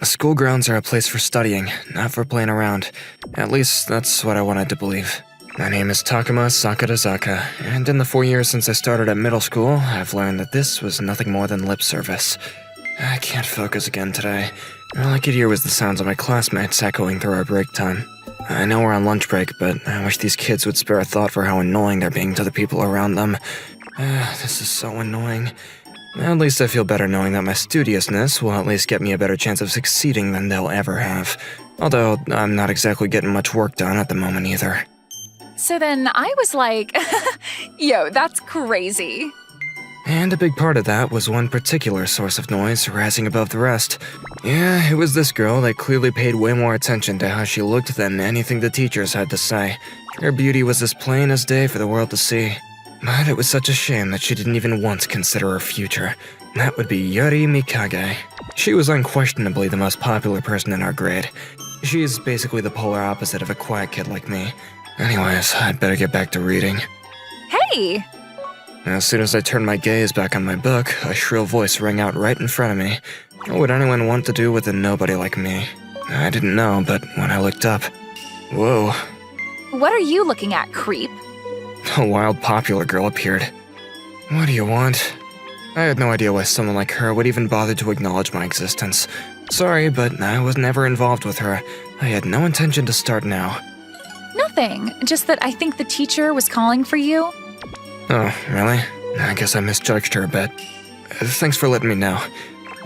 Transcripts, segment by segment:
School grounds are a place for studying, not for playing around. At least, that's what I wanted to believe. My name is Takuma Sakarazaka, and in the 4 years since I started at middle school, I've learned that this was nothing more than lip service. I can't focus again today. All I could hear was the sounds of my classmates echoing through our break time. I know we're on lunch break, but I wish these kids would spare a thought for how annoying they're being to the people around them. This is so annoying. At least I feel better knowing that my studiousness will at least get me a better chance of succeeding than they'll ever have. Although, I'm not exactly getting much work done at the moment either. So then I was like, yo, that's crazy. And a big part of that was one particular source of noise rising above the rest. Yeah, it was this girl that clearly paid way more attention to how she looked than anything the teachers had to say. Her beauty was as plain as day for the world to see. But it was such a shame that she didn't even once consider her future. That would be Yuri Mikage. She was unquestionably the most popular person in our grade. She's basically the polar opposite of a quiet kid like me. Anyways, I'd better get back to reading. Hey! As soon as I turned my gaze back on my book, a shrill voice rang out right in front of me. What would anyone want to do with a nobody like me? I didn't know, but when I looked up... Whoa. What are you looking at, creep? A wild popular girl appeared. What do you want? I had no idea why someone like her would even bother to acknowledge my existence. Sorry, but I was never involved with her. I had no intention to start now. Nothing, just that I think the teacher was calling for you. Oh, really? I guess I misjudged her a bit. Thanks for letting me know.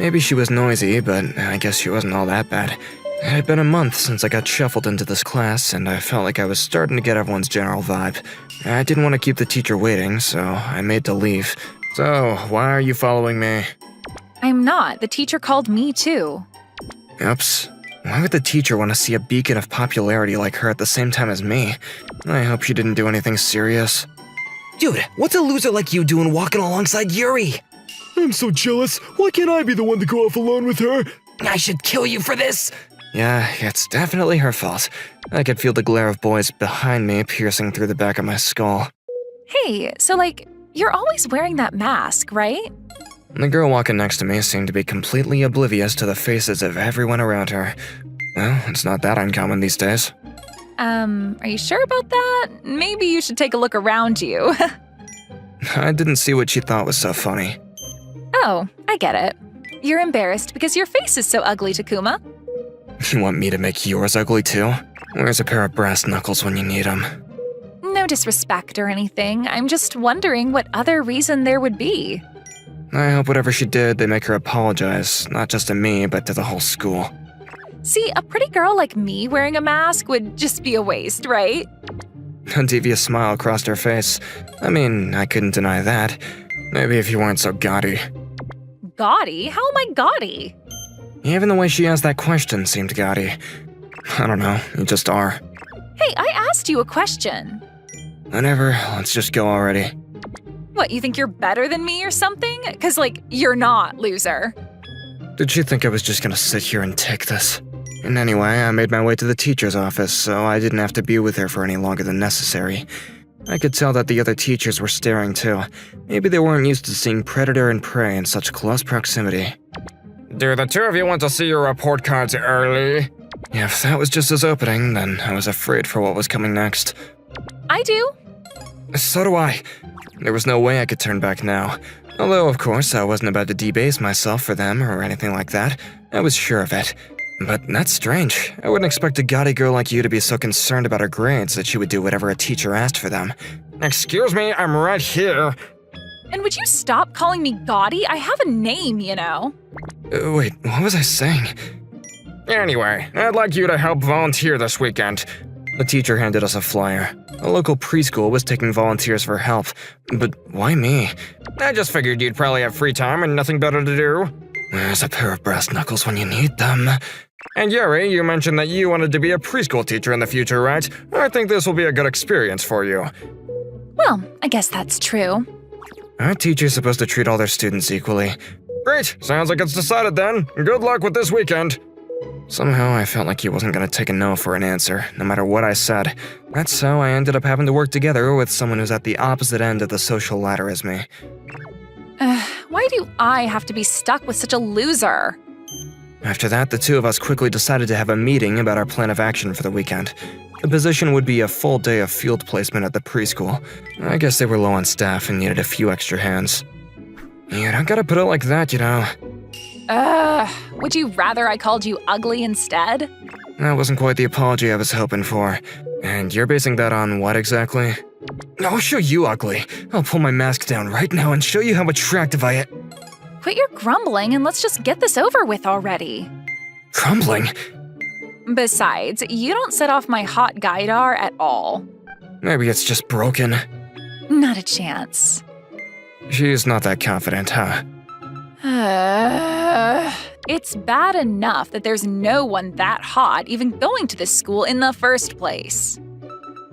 Maybe she was noisy, but I guess she wasn't all that bad. It had been a month since I got shuffled into this class, and I felt like I was starting to get everyone's general vibe. I didn't want to keep the teacher waiting, so I made to leave. So, why are you following me? I'm not. The teacher called me too. Oops. Why would the teacher want to see a beacon of popularity like her at the same time as me? I hope she didn't do anything serious. Dude, what's a loser like you doing walking alongside Yuri? I'm so jealous. Why can't I be the one to go off alone with her? I should kill you for this. Yeah, it's definitely her fault. I could feel the glare of boys behind me piercing through the back of my skull. Hey, so you're always wearing that mask, right? The girl walking next to me seemed to be completely oblivious to the faces of everyone around her. Well, it's not that uncommon these days. Are you sure about that? Maybe you should take a look around you. I didn't see what she thought was so funny. Oh, I get it. You're embarrassed because your face is so ugly, Takuma. You want me to make yours ugly too? Where's a pair of brass knuckles when you need them? No disrespect or anything. I'm just wondering what other reason there would be. I hope whatever she did, they make her apologize, not just to me, but to the whole school. See, a pretty girl like me wearing a mask would just be a waste, right? A devious smile crossed her face. I mean, I couldn't deny that. Maybe if you weren't so gaudy. Gaudy? How am I gaudy? Even the way she asked that question seemed gaudy. I don't know, you just are. Hey, I asked you a question. Whatever, let's just go already. What, you think you're better than me or something? 'Cause you're not, loser. Did she think I was just gonna sit here and take this? And anyway, I made my way to the teacher's office, so I didn't have to be with her for any longer than necessary. I could tell that the other teachers were staring too. Maybe they weren't used to seeing predator and prey in such close proximity. Do the two of you want to see your report cards early? If that was just his opening, then I was afraid for what was coming next. I do. So do I. There was no way I could turn back now. Although, of course, I wasn't about to debase myself for them or anything like that. I was sure of it. But that's strange. I wouldn't expect a gaudy girl like you to be so concerned about her grades that she would do whatever a teacher asked for them. Excuse me, I'm right here. And would you stop calling me gaudy? I have a name, you know. Wait, what was I saying? Anyway, I'd like you to help volunteer this weekend. The teacher handed us a flyer. A local preschool was taking volunteers for help. But why me? I just figured you'd probably have free time and nothing better to do. There's a pair of brass knuckles when you need them. And Yuri, you mentioned that you wanted to be a preschool teacher in the future, right? I think this will be a good experience for you. Well, I guess that's true. Aren't teachers supposed to treat all their students equally? Great, sounds like it's decided then. Good luck with this weekend. Somehow I felt like he wasn't gonna take a no for an answer, no matter what I said. That's how I ended up having to work together with someone who's at the opposite end of the social ladder as me. Why do I have to be stuck with such a loser? After that, the two of us quickly decided to have a meeting about our plan of action for the weekend. The position would be a full day of field placement at the preschool. I guess they were low on staff and needed a few extra hands. You don't gotta put it like that, you know. Would you rather I called you ugly instead? That wasn't quite the apology I was hoping for. And you're basing that on what exactly? I'll show you ugly. I'll pull my mask down right now and show you how attractive I am. Quit your grumbling and let's just get this over with already. Crumbling? Besides, you don't set off my hot gaydar at all. Maybe it's just broken. Not a chance. She's not that confident, huh? It's bad enough that there's no one that hot even going to this school in the first place.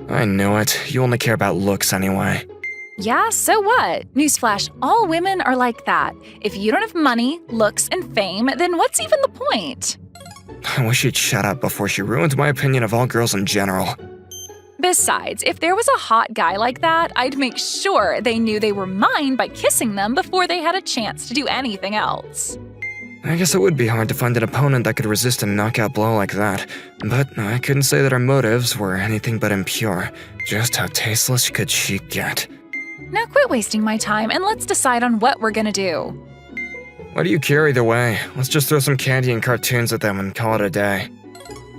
I knew it. You only care about looks anyway. Yeah, so what? Newsflash, all women are like that. If you don't have money, looks, and fame, then what's even the point? I wish you'd shut up before she ruined my opinion of all girls in general. Besides, if there was a hot guy like that, I'd make sure they knew they were mine by kissing them before they had a chance to do anything else. I guess it would be hard to find an opponent that could resist a knockout blow like that, but I couldn't say that her motives were anything but impure. Just how tasteless could she get? Now quit wasting my time and let's decide on what we're gonna do. What do you care either way? Let's just throw some candy and cartoons at them and call it a day.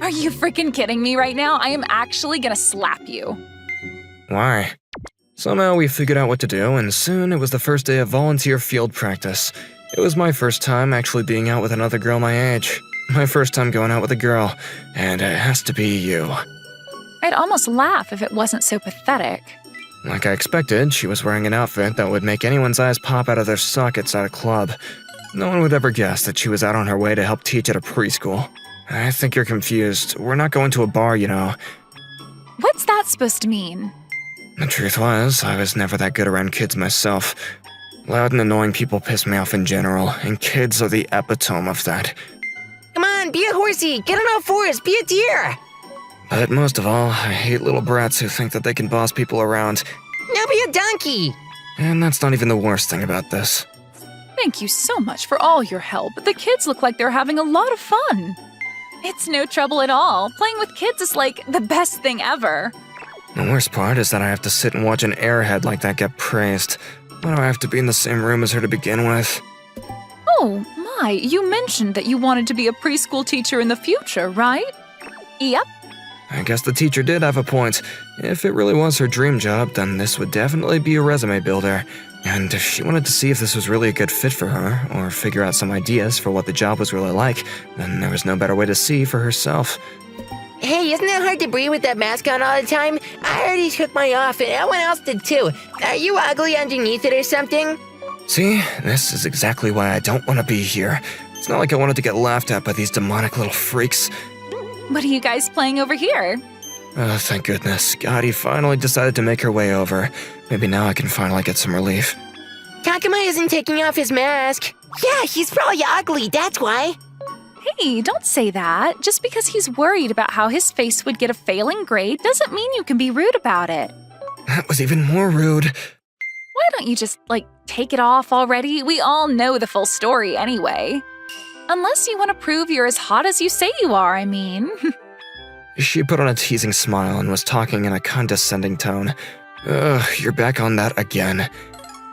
Are you freaking kidding me right now? I am actually gonna slap you. Why? Somehow we figured out what to do, and soon it was the first day of volunteer field practice. It was my first time actually being out with another girl my age. My first time going out with a girl, and it has to be you. I'd almost laugh if it wasn't so pathetic. Like I expected, she was wearing an outfit that would make anyone's eyes pop out of their sockets at a club. No one would ever guess that she was out on her way to help teach at a preschool. I think you're confused. We're not going to a bar, you know. What's that supposed to mean? The truth was, I was never that good around kids myself. Loud and annoying people piss me off in general, and kids are the epitome of that. Come on, be a horsey. Get on all fours. Be a deer. But most of all, I hate little brats who think that they can boss people around. Now be a donkey. And that's not even the worst thing about this. Thank you so much for all your help. The kids look like they're having a lot of fun. It's no trouble at all. Playing with kids is like the best thing ever. The worst part is that I have to sit and watch an airhead like that get praised. Why do I have to be in the same room as her to begin with? Oh my, you mentioned that you wanted to be a preschool teacher in the future, right? Yep. I guess the teacher did have a point. If it really was her dream job, then this would definitely be a resume builder. And if she wanted to see if this was really a good fit for her, or figure out some ideas for what the job was really like, then there was no better way to see for herself. Hey, isn't it hard to breathe with that mask on all the time? I already took my off and everyone else did too. Are you ugly underneath it or something? See, this is exactly why I don't want to be here. It's not like I wanted to get laughed at by these demonic little freaks. What are you guys playing over here? Oh, thank goodness. Gotti finally decided to make her way over. Maybe now I can finally get some relief. Takuma isn't taking off his mask. Yeah, he's probably ugly, that's why. Hey, don't say that. Just because he's worried about how his face would get a failing grade doesn't mean you can be rude about it. That was even more rude. Why don't you just, take it off already? We all know the full story anyway. Unless you want to prove you're as hot as you say you are, I mean. She put on a teasing smile and was talking in a condescending tone. Ugh, you're back on that again.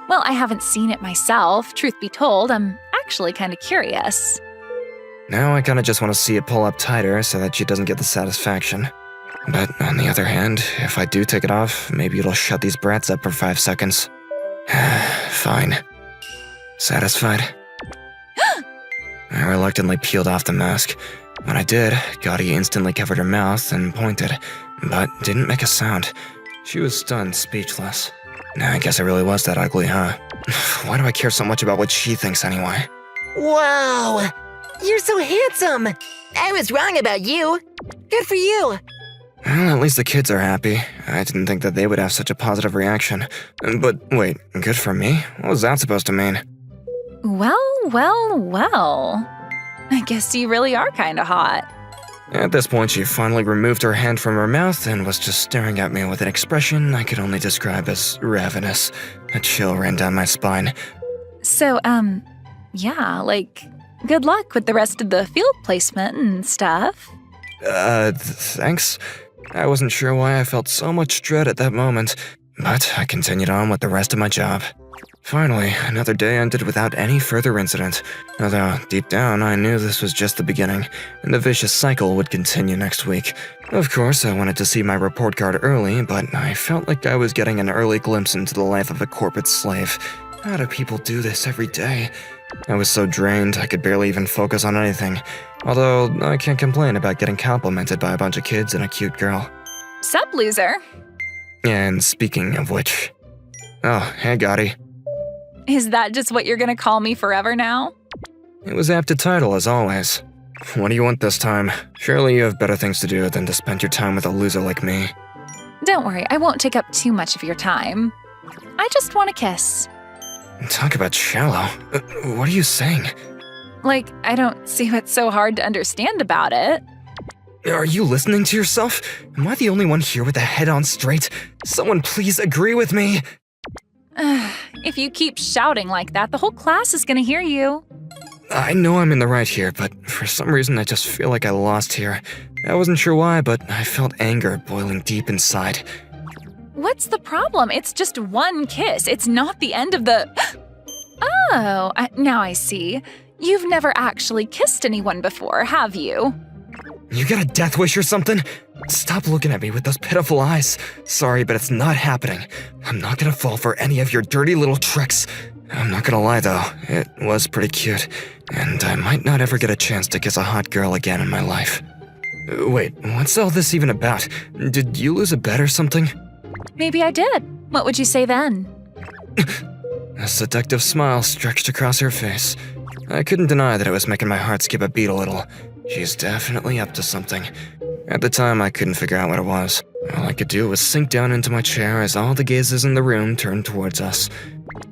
Well, I haven't seen it myself. Truth be told, I'm actually kind of curious. Now I kinda just want to see it pull up tighter so that she doesn't get the satisfaction. But on the other hand, if I do take it off, maybe it'll shut these brats up for 5 seconds. Fine. Satisfied? I reluctantly peeled off the mask. When I did, Gotti instantly covered her mouth and pointed, but didn't make a sound. She was stunned, speechless. I guess I really was that ugly, huh? Why do I care so much about what she thinks anyway? Whoa, you're so handsome. I was wrong about you. Good for you. Well, at least the kids are happy. I didn't think that they would have such a positive reaction. But wait, good for me? What was that supposed to mean? Well. I guess you really are kind of hot. At this point, she finally removed her hand from her mouth and was just staring at me with an expression I could only describe as ravenous. A chill ran down my spine. So, yeah, Good luck with the rest of the field placement and stuff. Thanks. I wasn't sure why I felt so much dread at that moment, but I continued on with the rest of my job. Finally, another day ended without any further incident, although deep down I knew this was just the beginning, and the vicious cycle would continue next week. Of course, I wanted to see my report card early, but I felt like I was getting an early glimpse into the life of a corporate slave. How do people do this every day? I was so drained I could barely even focus on anything, although I can't complain about getting complimented by a bunch of kids and a cute girl. Sup, loser? And speaking of which... Oh, hey Gotti. Is that just what you're gonna call me forever now? It was apt to title, as always. What do you want this time? Surely you have better things to do than to spend your time with a loser like me. Don't worry, I won't take up too much of your time. I just want a kiss. Talk about shallow. What are you saying? Like, I don't see what's so hard to understand about it. Are you listening to yourself? Am I the only one here with a head on straight? Someone please agree with me! If you keep shouting like that, the whole class is gonna hear you. I know I'm in the right here, but for some reason I just feel like I lost here. I wasn't sure why, but I felt anger boiling deep inside. What's the problem? It's just one kiss. It's not the end of the... Oh, now I see. You've never actually kissed anyone before, have you? You got a death wish or something? Stop looking at me with those pitiful eyes. Sorry, but it's not happening. I'm not gonna fall for any of your dirty little tricks. I'm not gonna lie though, it was pretty cute, and I might not ever get a chance to kiss a hot girl again in my life. Wait, what's all this even about? Did you lose a bet or something? Maybe I did. What would you say then? A seductive smile stretched across her face. I couldn't deny that it was making my heart skip a beat a little. She's definitely up to something. At the time, I couldn't figure out what it was. All I could do was sink down into my chair as all the gazes in the room turned towards us.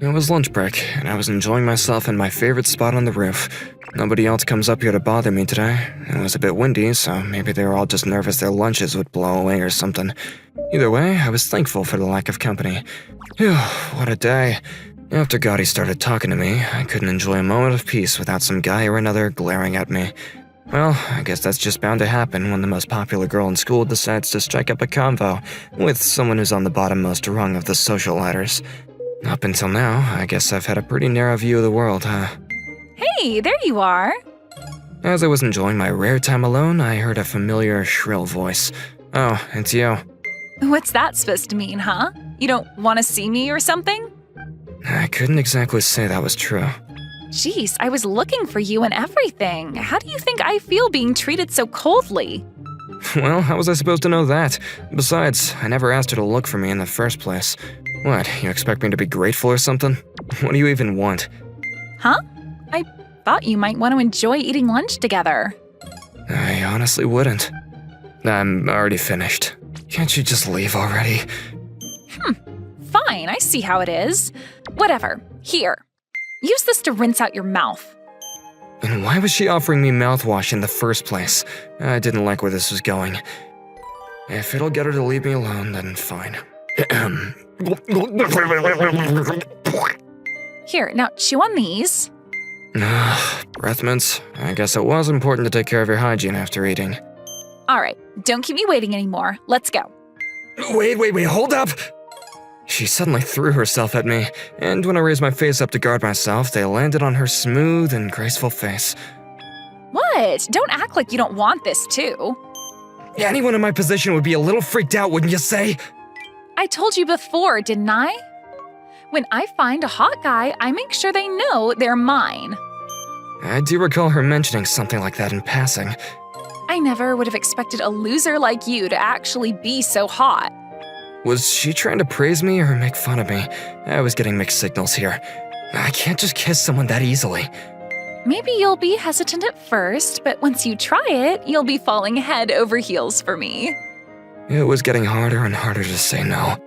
It was lunch break, and I was enjoying myself in my favorite spot on the roof. Nobody else comes up here to bother me today. It was a bit windy, so maybe they were all just nervous their lunches would blow away or something. Either way, I was thankful for the lack of company. Phew, what a day. After Gotti started talking to me, I couldn't enjoy a moment of peace without some guy or another glaring at me. Well, I guess that's just bound to happen when the most popular girl in school decides to strike up a convo with someone who's on the bottommost rung of the social ladders. Up until now, I guess I've had a pretty narrow view of the world, huh? Hey, there you are. As I was enjoying my rare time alone, I heard a familiar, shrill voice. Oh, it's you. What's that supposed to mean, huh? You don't want to see me or something? I couldn't exactly say that was true. Jeez, I was looking for you and everything. How do you think I feel being treated so coldly? Well, how was I supposed to know that? Besides, I never asked her to look for me in the first place. What, you expect me to be grateful or something? What do you even want? Huh? I thought you might want to enjoy eating lunch together. I honestly wouldn't. I'm already finished. Can't you just leave already? Fine, I see how it is. Whatever. Here. Use this to rinse out your mouth. And why was she offering me mouthwash in the first place? I didn't like where this was going. If it'll get her to leave me alone, then fine. Here, now chew on these. Breath mints. I guess it was important to take care of your hygiene after eating. All right, don't keep me waiting anymore. Let's go. Wait, hold up! She suddenly threw herself at me, and when I raised my face up to guard myself, they landed on her smooth and graceful face. What? Don't act like you don't want this, too. Anyone in my position would be a little freaked out, wouldn't you say? I told you before, didn't I? When I find a hot guy, I make sure they know they're mine. I do recall her mentioning something like that in passing. I never would have expected a loser like you to actually be so hot. Was she trying to praise me or make fun of me? I was getting mixed signals here. I can't just kiss someone that easily. Maybe you'll be hesitant at first, but once you try it, you'll be falling head over heels for me. It was getting harder and harder to say no.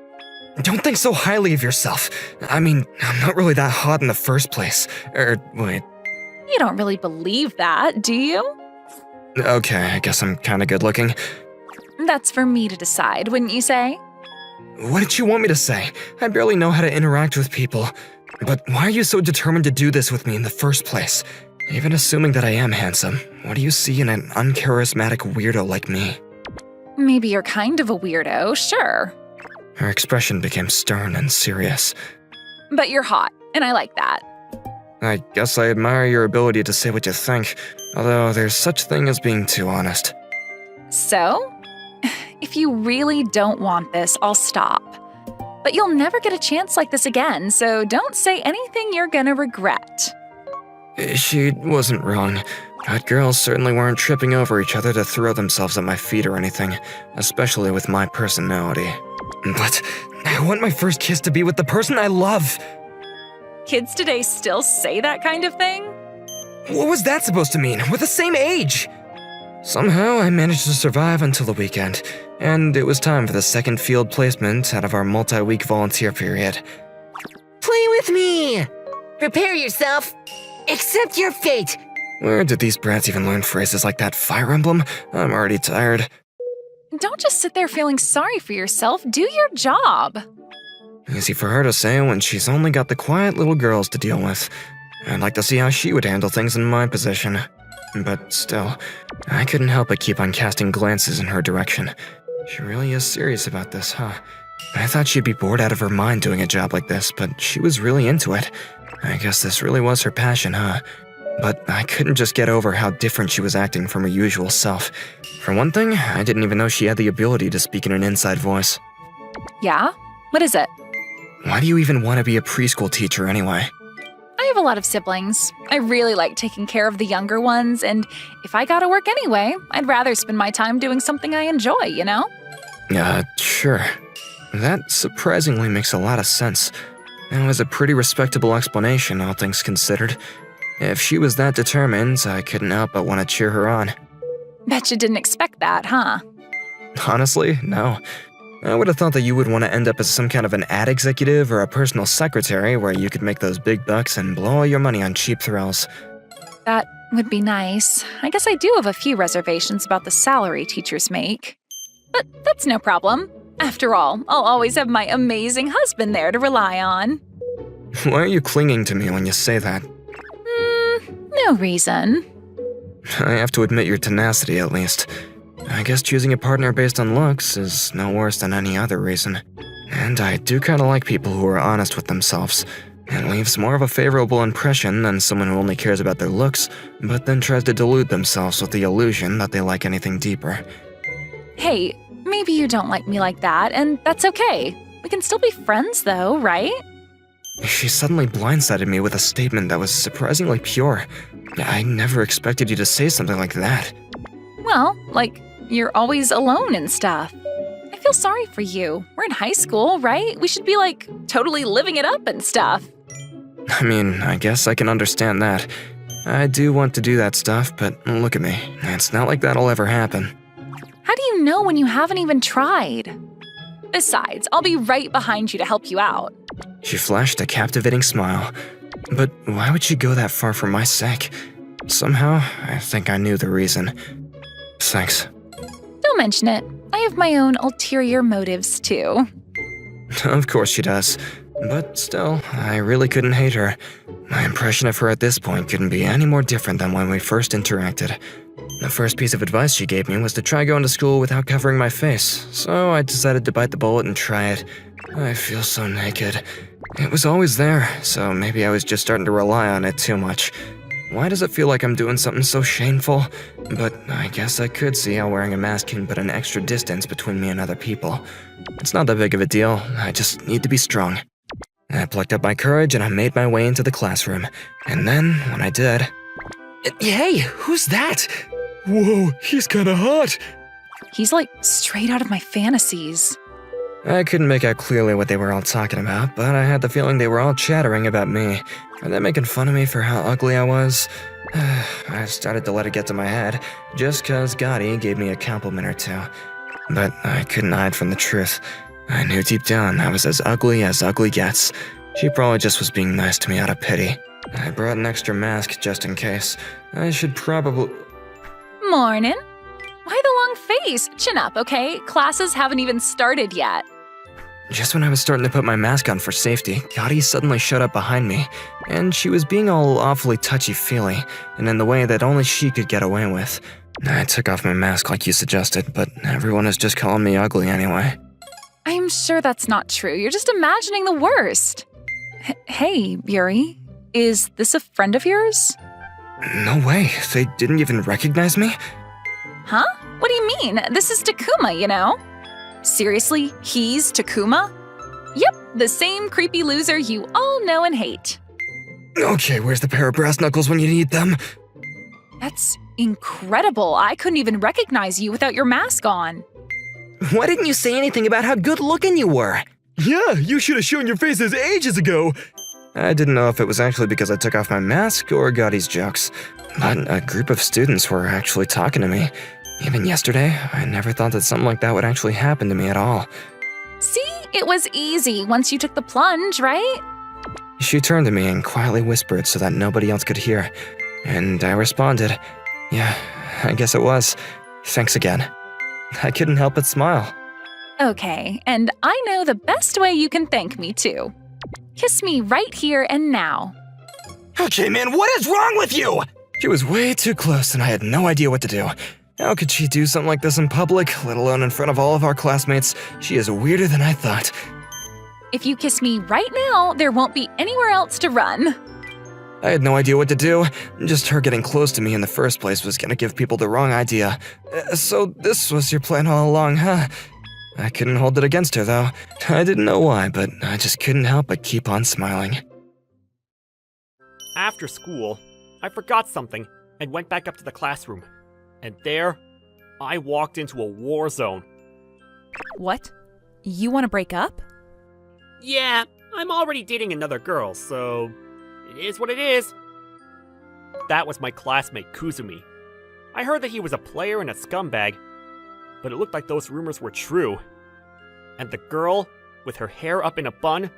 Don't think so highly of yourself. I mean, I'm not really that hot in the first place. Wait. You don't really believe that, do you? Okay, I guess I'm kinda good looking. That's for me to decide, wouldn't you say? What did you want me to say? I barely know how to interact with people. But why are you so determined to do this with me in the first place? Even assuming that I am handsome, what do you see in an uncharismatic weirdo like me? Maybe you're kind of a weirdo, sure. Her expression became stern and serious. But you're hot, and I like that. I guess I admire your ability to say what you think, although there's such thing as being too honest. So, if you really don't want this, I'll stop. But you'll never get a chance like this again, so don't say anything you're gonna regret. She wasn't wrong. Hot girls certainly weren't tripping over each other to throw themselves at my feet or anything, especially with my personality. But I want my first kiss to be with the person I love. Kids today still say that kind of thing? What was that supposed to mean? We're the same age! Somehow, I managed to survive until the weekend, and it was time for the second field placement out of our multi-week volunteer period. Play with me! Prepare yourself! Accept your fate! Where did these brats even learn phrases like that, Fire Emblem? I'm already tired. Don't just sit there feeling sorry for yourself, do your job. Easy for her to say when she's only got the quiet little girls to deal with. I'd like to see how she would handle things in my position. But still, I couldn't help but keep on casting glances in her direction. She really is serious about this, huh? I thought she'd be bored out of her mind doing a job like this, but she was really into it. I guess this really was her passion, huh? But I couldn't just get over how different she was acting from her usual self. For one thing, I didn't even know she had the ability to speak in an inside voice. Yeah? What is it? Why do you even want to be a preschool teacher anyway? I have a lot of siblings. I really like taking care of the younger ones, and if I gotta work anyway, I'd rather spend my time doing something I enjoy, you know? Sure. That surprisingly makes a lot of sense. It was a pretty respectable explanation, all things considered. If she was that determined, I couldn't help but want to cheer her on. Bet you didn't expect that, huh? Honestly, no. I would have thought that you would want to end up as some kind of an ad executive or a personal secretary where you could make those big bucks and blow all your money on cheap thrills. That would be nice. I guess I do have a few reservations about the salary teachers make. But that's no problem. After all, I'll always have my amazing husband there to rely on. Why are you clinging to me when you say that? No reason. I have to admit your tenacity, at least. I guess choosing a partner based on looks is no worse than any other reason. And I do kinda like people who are honest with themselves. It leaves more of a favorable impression than someone who only cares about their looks, but then tries to delude themselves with the illusion that they like anything deeper. Hey, maybe you don't like me like that, and that's okay. We can still be friends though, right? She suddenly blindsided me with a statement that was surprisingly pure. I never expected you to say something like that. Well, like, you're always alone and stuff. I feel sorry for you. We're in high school, right? We should be, like, totally living it up and stuff. I mean, I guess I can understand that. I do want to do that stuff, but look at me. It's not like that'll ever happen. How do you know when you haven't even tried? Besides, I'll be right behind you to help you out. She flashed a captivating smile. But why would she go that far for my sake? Somehow, I think I knew the reason. Thanks. Don't mention it. I have my own ulterior motives, too. Of course she does. But still, I really couldn't hate her. My impression of her at this point couldn't be any more different than when we first interacted. The first piece of advice she gave me was to try going to school without covering my face, so I decided to bite the bullet and try it. I feel so naked. It was always there, so maybe I was just starting to rely on it too much. Why does it feel like I'm doing something so shameful? But I guess I could see how wearing a mask can put an extra distance between me and other people. It's not that big of a deal, I just need to be strong. I plucked up my courage and I made my way into the classroom. And then, when I did... Hey, who's that? Whoa, he's kinda hot. He's like straight out of my fantasies. I couldn't make out clearly what they were all talking about, but I had the feeling they were all chattering about me. Are they making fun of me for how ugly I was? I started to let it get to my head, just 'cause Gotti gave me a compliment or two. But I couldn't hide from the truth. I knew deep down I was as ugly gets. She probably just was being nice to me out of pity. I brought an extra mask just in case. I should probably... Morning. Why the long face? Chin up, okay? Classes haven't even started yet. Just when I was starting to put my mask on for safety, Gotti suddenly showed up behind me, and she was being all awfully touchy-feely, and in the way that only she could get away with. I took off my mask like you suggested, but everyone is just calling me ugly anyway. I'm sure that's not true. You're just imagining the worst. Hey, Yuri. Is this a friend of yours? No way, they didn't even recognize me? Huh? What do you mean? This is Takuma, you know? Seriously, he's Takuma? Yep, the same creepy loser you all know and hate. Okay, where's the pair of brass knuckles when you need them? That's incredible. I couldn't even recognize you without your mask on. Why didn't you say anything about how good looking you were? Yeah, you should have shown your faces ages ago. I didn't know if it was actually because I took off my mask or Gotti's jokes, but a group of students were actually talking to me. Even yesterday, I never thought that something like that would actually happen to me at all. See? It was easy once you took the plunge, right? She turned to me and quietly whispered so that nobody else could hear, and I responded, "Yeah, I guess it was. Thanks again." I couldn't help but smile. Okay, and I know the best way you can thank me too. Kiss me right here and now. Okay, man, what is wrong with you? She was way too close and I had no idea what to do. How could she do something like this in public, let alone in front of all of our classmates? She is weirder than I thought. If you kiss me right now, there won't be anywhere else to run. I had no idea what to do. Just her getting close to me in the first place was gonna give people the wrong idea. So this was your plan all along, huh? I couldn't hold it against her, though. I didn't know why, but I just couldn't help but keep on smiling. After school, I forgot something and went back up to the classroom. And there, I walked into a war zone. What? You want to break up? Yeah, I'm already dating another girl, so it is what it is. That was my classmate Kuzumi. I heard that he was a player and a scumbag, but it looked like those rumors were true. And the girl, with her hair up in a bun,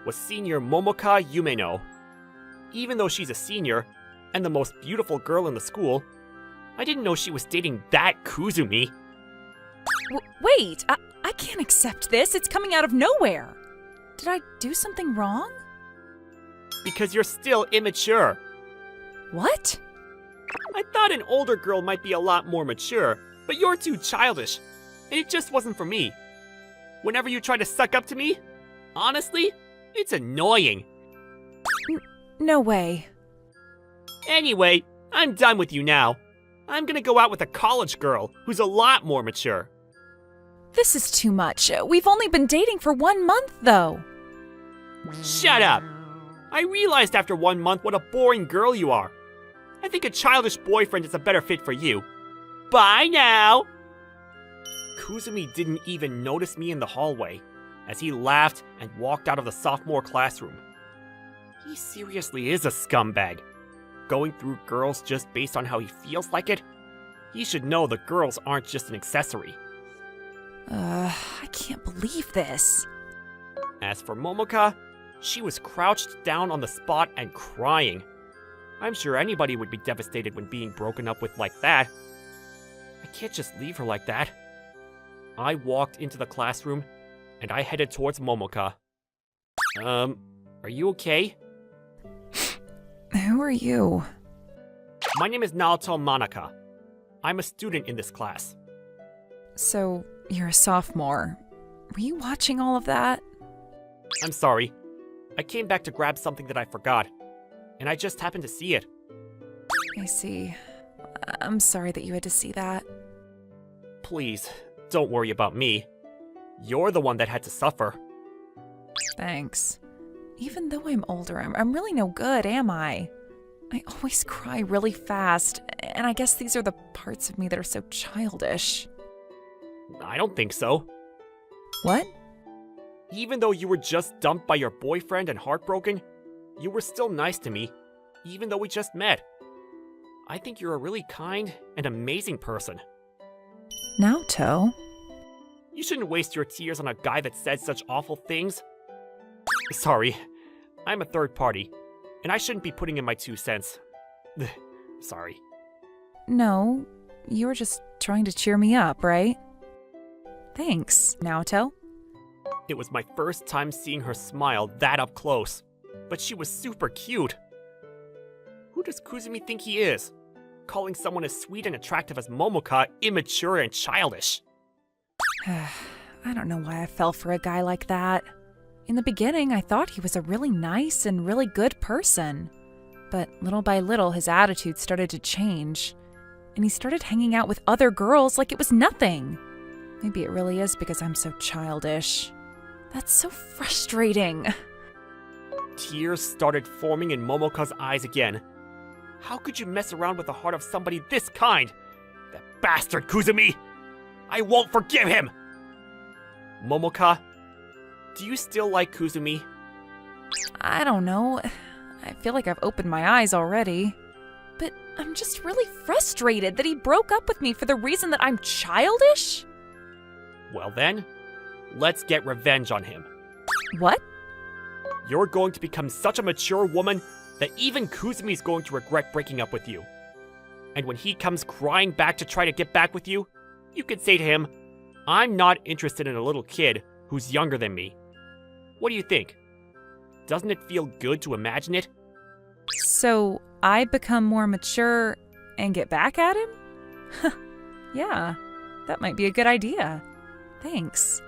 was senior Momoka Yumeno. Even though she's a senior, and the most beautiful girl in the school, I didn't know she was dating that Kuzumi. Wait, I can't accept this. It's coming out of nowhere. Did I do something wrong? Because you're still immature. What? I thought an older girl might be a lot more mature, but you're too childish, and it just wasn't for me. Whenever you try to suck up to me, honestly, it's annoying. No way. Anyway, I'm done with you now. I'm gonna go out with a college girl who's a lot more mature. This is too much. We've only been dating for 1 month, though. Shut up! I realized after 1 month what a boring girl you are. I think a childish boyfriend is a better fit for you. Bye now! Kuzumi didn't even notice me in the hallway, as he laughed and walked out of the sophomore classroom. He seriously is a scumbag. Going through girls just based on how he feels like it? He should know the girls aren't just an accessory. I can't believe this. As for Momoka, she was crouched down on the spot and crying. I'm sure anybody would be devastated when being broken up with like that. I can't just leave her like that. I walked into the classroom, and I headed towards Momoka. Are you okay? Who are you? My name is Naoto Manaka. I'm a student in this class. So, you're a sophomore. Were you watching all of that? I'm sorry. I came back to grab something that I forgot, and I just happened to see it. I see. I'm sorry that you had to see that. Please, don't worry about me. You're the one that had to suffer. Thanks. Even though I'm older, I'm really no good, am I? I always cry really fast, and I guess these are the parts of me that are so childish. I don't think so. What? Even though you were just dumped by your boyfriend and heartbroken, you were still nice to me, even though we just met. I think you're a really kind and amazing person. Naoto? You shouldn't waste your tears on a guy that said such awful things. Sorry, I'm a third party, and I shouldn't be putting in my 2 cents. Sorry. No, you were just trying to cheer me up, right? Thanks, Naoto. It was my first time seeing her smile that up close, but she was super cute. Who does Kuzumi think he is? Calling someone as sweet and attractive as Momoka immature and childish. I don't know why I fell for a guy like that. In the beginning, I thought he was a really nice and really good person. But little by little, his attitude started to change. And he started hanging out with other girls like it was nothing. Maybe it really is because I'm so childish. That's so frustrating. Tears started forming in Momoka's eyes again. How could you mess around with the heart of somebody this kind? That bastard Kuzumi! I won't forgive him! Momoka, do you still like Kuzumi? I don't know. I feel like I've opened my eyes already. But I'm just really frustrated that he broke up with me for the reason that I'm childish? Well then, let's get revenge on him. What? You're going to become such a mature woman that even Kuzumi's going to regret breaking up with you. And when he comes crying back to try to get back with you, you can say to him, I'm not interested in a little kid who's younger than me. What do you think? Doesn't it feel good to imagine it? So I become more mature and get back at him? Yeah, that might be a good idea. Thanks.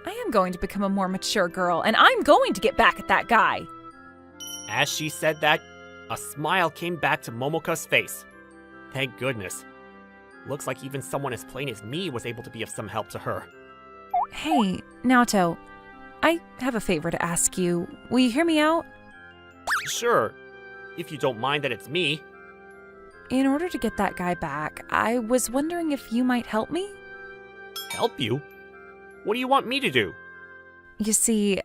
I am going to become a more mature girl, and I'm going to get back at that guy. As she said that, a smile came back to Momoka's face. Thank goodness. Looks like even someone as plain as me was able to be of some help to her. Hey, Naoto, I have a favor to ask you. Will you hear me out? Sure, if you don't mind that it's me. In order to get that guy back, I was wondering if you might help me? Help you? What do you want me to do? You see,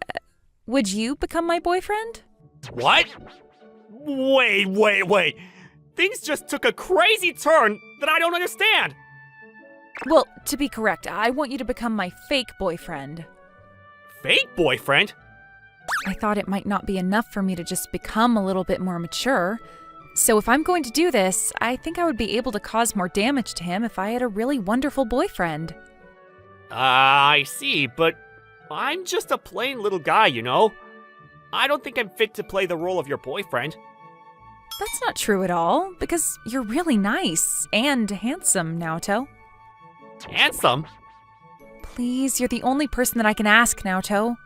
would you become my boyfriend? What? Wait. Things just took a crazy turn that I don't understand. Well, to be correct, I want you to become my fake boyfriend. Fake boyfriend? I thought it might not be enough for me to just become a little bit more mature. So if I'm going to do this, I think I would be able to cause more damage to him if I had a really wonderful boyfriend. I see, but I'm just a plain little guy, you know? I don't think I'm fit to play the role of your boyfriend. That's not true at all, because you're really nice and handsome, Naoto. Handsome? Please, you're the only person that I can ask, Naoto.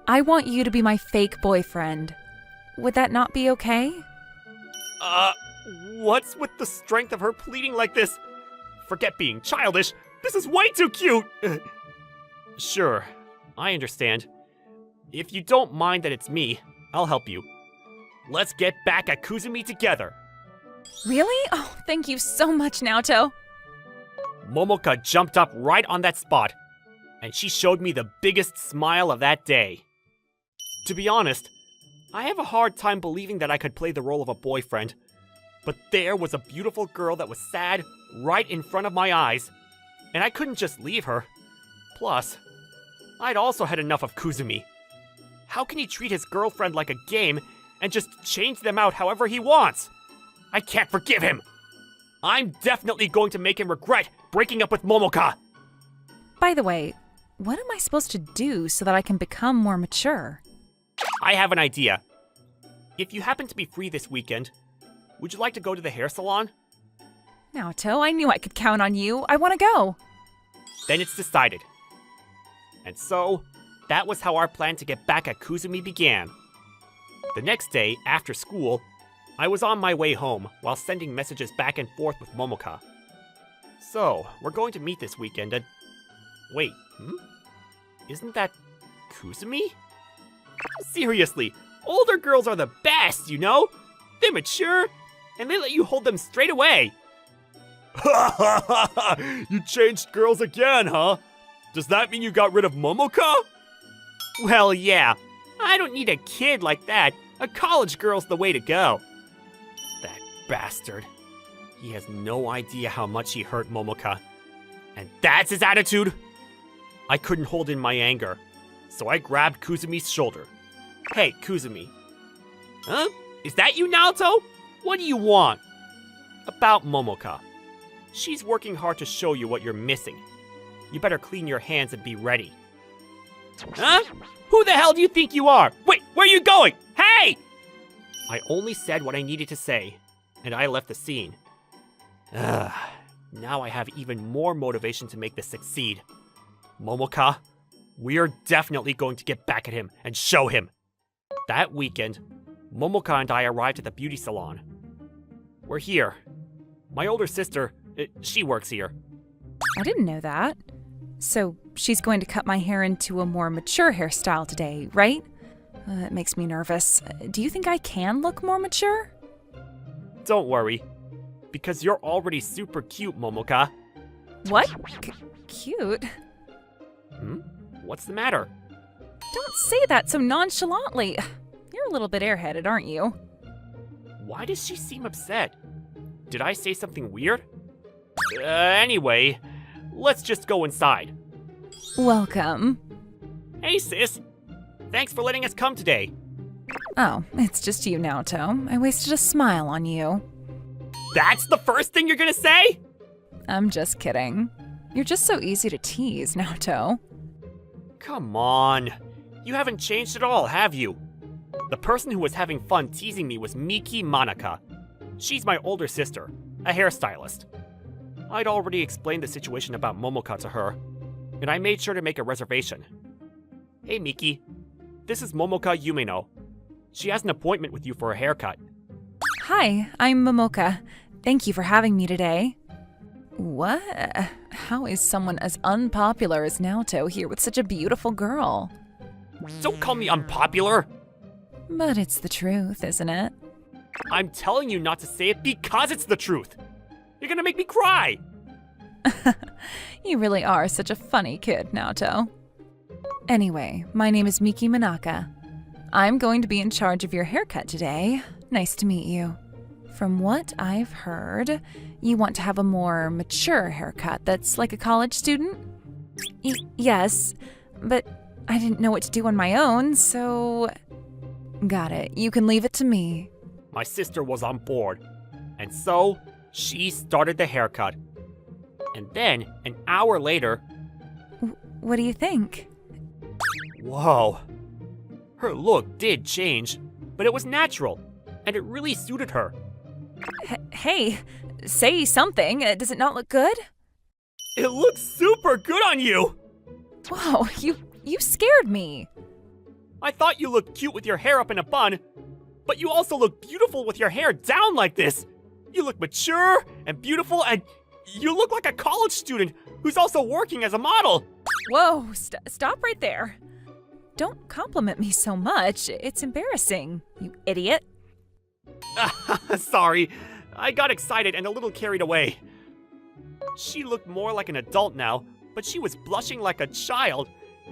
I want you to be my fake boyfriend. Would that not be okay? What's with the strength of her pleading like this? Forget being childish. This is way too cute! Sure, I understand. If you don't mind that it's me, I'll help you. Let's get back at Kuzumi together. Really? Oh, thank you so much, Naoto. Momoka jumped up right on that spot, and she showed me the biggest smile of that day. To be honest, I have a hard time believing that I could play the role of a boyfriend, but there was a beautiful girl that was sad right in front of my eyes, and I couldn't just leave her. Plus, I'd also had enough of Kuzumi. How can he treat his girlfriend like a game and just change them out however he wants? I can't forgive him! I'm definitely going to make him regret breaking up with Momoka! By the way, what am I supposed to do so that I can become more mature? I have an idea. If you happen to be free this weekend, would you like to go to the hair salon? Naoto, I knew I could count on you. I want to go. Then it's decided. And so, that was how our plan to get back at Kuzumi began. The next day, after school, I was on my way home while sending messages back and forth with Momoka. So, we're going to meet this weekend at... Wait, Isn't that Kuzumi? Seriously, older girls are the best, you know? They're mature, and they let you hold them straight away. You changed girls again, huh? Does that mean you got rid of Momoka? Well, yeah. I don't need a kid like that. A college girl's the way to go. That bastard. He has no idea how much he hurt Momoka. And that's his attitude? I couldn't hold in my anger, so I grabbed Kuzumi's shoulder. Hey, Kuzumi. Huh? Is that you, Naoto? What do you want? About Momoka. She's working hard to show you what you're missing. You better clean your hands and be ready. Huh? Who the hell do you think you are? Wait, where are you going? Hey! I only said what I needed to say, and I left the scene. Ugh. Now I have even more motivation to make this succeed. Momoka, we are definitely going to get back at him and show him. That weekend, Momoka and I arrived at the beauty salon. We're here. My older sister, she works here. I didn't know that. So she's going to cut my hair into a more mature hairstyle today, right? It makes me nervous. Do you think I can look more mature? Don't worry, because you're already super cute, Momoka. What? Cute? What's the matter? Don't say that so nonchalantly. You're a little bit airheaded, aren't you? Why does she seem upset? Did I say something weird? Anyway, let's just go inside. Welcome. Hey, sis. Thanks for letting us come today. Oh, it's just you, Naoto. I wasted a smile on you. That's the first thing you're gonna say? I'm just kidding. You're just so easy to tease, Naoto. Come on. You haven't changed at all, have you? The person who was having fun teasing me was Miki Manaka. She's my older sister, a hairstylist. I'd already explained the situation about Momoka to her, and I made sure to make a reservation. Hey Miki, this is Momoka Yumeno. She has an appointment with you for a haircut. Hi, I'm Momoka. Thank you for having me today. What? How is someone as unpopular as Naoto here with such a beautiful girl? Don't call me unpopular! But it's the truth, isn't it? I'm telling you not to say it because it's the truth! You're gonna make me cry! You really are such a funny kid, Naoto. Anyway, my name is Miki Manaka. I'm going to be in charge of your haircut today. Nice to meet you. From what I've heard, you want to have a more mature haircut that's like a college student? Yes, but I didn't know what to do on my own, so... Got it. You can leave it to me. My sister was on board, and so she started the haircut. And then, an hour later... What do you think? Whoa. Her look did change, but it was natural, and it really suited her. Hey, say something. Does it not look good? It looks super good on you! Whoa, you scared me. I thought you looked cute with your hair up in a bun, but you also look beautiful with your hair down like this. You look mature and beautiful, and you look like a college student who's also working as a model. Whoa, stop right there. Don't compliment me so much. It's embarrassing, you idiot. Sorry, I got excited and a little carried away. She looked more like an adult now, but she was blushing like a child,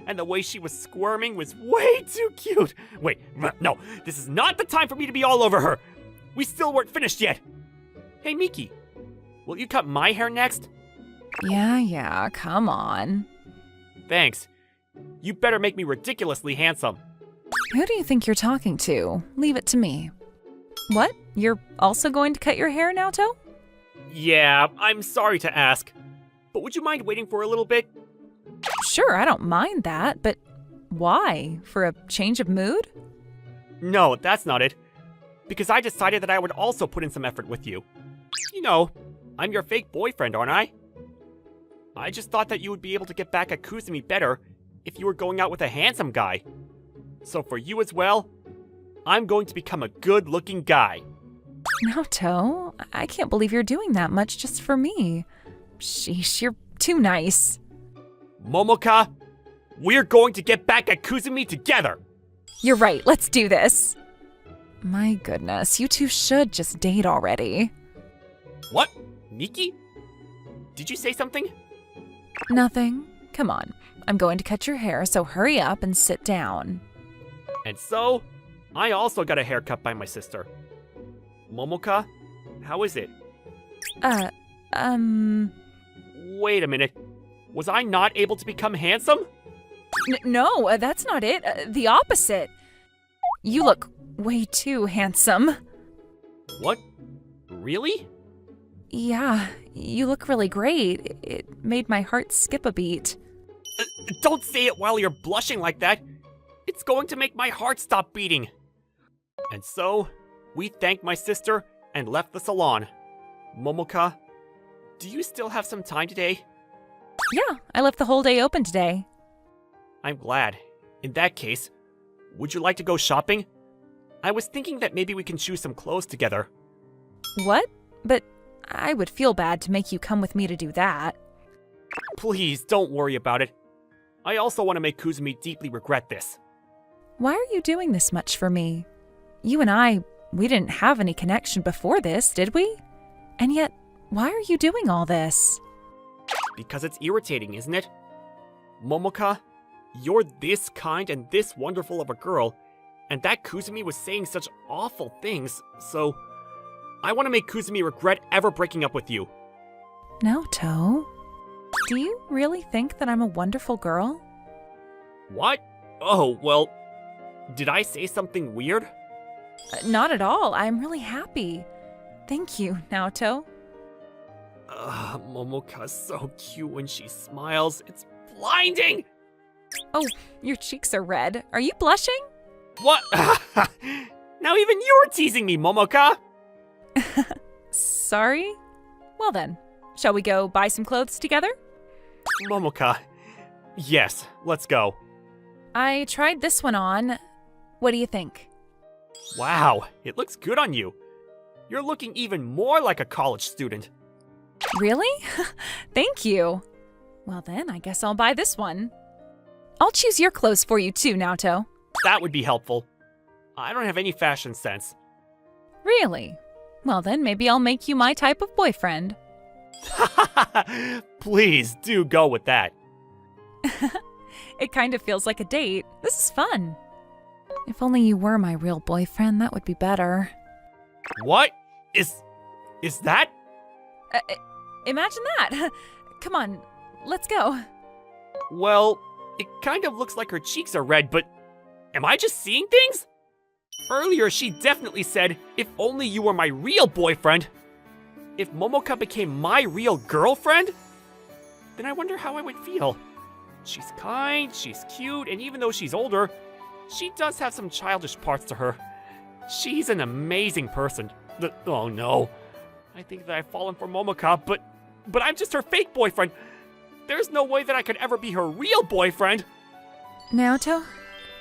and the way she was squirming was way too cute. Wait, no, this is not the time for me to be all over her. We still weren't finished yet. Hey, Miki, will you cut my hair next? Yeah, come on. Thanks. You better make me ridiculously handsome. Who do you think you're talking to? Leave it to me. What? You're also going to cut your hair, Naoto? Yeah, I'm sorry to ask, but would you mind waiting for a little bit? Sure, I don't mind that, but why? For a change of mood? No, that's not it. Because I decided that I would also put in some effort with you. You know, I'm your fake boyfriend, aren't I? I just thought that you would be able to get back at Kuzumi better if you were going out with a handsome guy. So for you as well, I'm going to become a good-looking guy. Naoto, I can't believe you're doing that much just for me. Sheesh, you're too nice. Momoka, we're going to get back at Kuzumi together! You're right, let's do this. My goodness, you two should just date already. What? Miki? Did you say something? Nothing. Come on, I'm going to cut your hair, so hurry up and sit down. And so, I also got a haircut by my sister. Momoka, how is it? Wait a minute. Was I not able to become handsome? No, that's not it. The opposite. You look way too handsome. What? Really? Yeah, you look really great. It made my heart skip a beat. Don't say it while you're blushing like that. It's going to make my heart stop beating. And so, we thanked my sister and left the salon. Momoka, do you still have some time today? Yeah, I left the whole day open today. I'm glad. In that case, would you like to go shopping? I was thinking that maybe we can choose some clothes together. What? But I would feel bad to make you come with me to do that. Please, don't worry about it. I also want to make Kuzumi deeply regret this. Why are you doing this much for me? You and we didn't have any connection before this, did we? And yet, why are you doing all this? Because it's irritating, isn't it? Momoka, you're this kind and this wonderful of a girl, and that Kuzumi was saying such awful things, so I want to make Kuzumi regret ever breaking up with you. Naoto, do you really think that I'm a wonderful girl? What? Oh, well, did I say something weird? Not at all. I'm really happy. Thank you, Naoto. Momoka's so cute when she smiles. It's blinding! Oh, your cheeks are red. Are you blushing? What? Now even you're teasing me, Momoka! Sorry? Well then, shall we go buy some clothes together? Momoka. Yes, let's go. I tried this one on. What do you think? Wow, it looks good on you. You're looking even more like a college student. Really? Thank you. Well then, I guess I'll buy this one. I'll choose your clothes for you too, Naoto. That would be helpful. I don't have any fashion sense. Really? Well then, maybe I'll make you my type of boyfriend. Please do go with that. It kind of feels like a date. This is fun. If only you were my real boyfriend, that would be better. What? Is that? Imagine that. Come on, let's go. Well, it kind of looks like her cheeks are red, but am I just seeing things? Earlier, she definitely said, if only you were my real boyfriend. If Momoka became my real girlfriend, then I wonder how I would feel. She's kind, she's cute, and even though she's older, she does have some childish parts to her. She's an amazing person. Oh no. I think that I've fallen for Momoka, but I'm just her fake boyfriend. There's no way that I could ever be her real boyfriend. Naoto,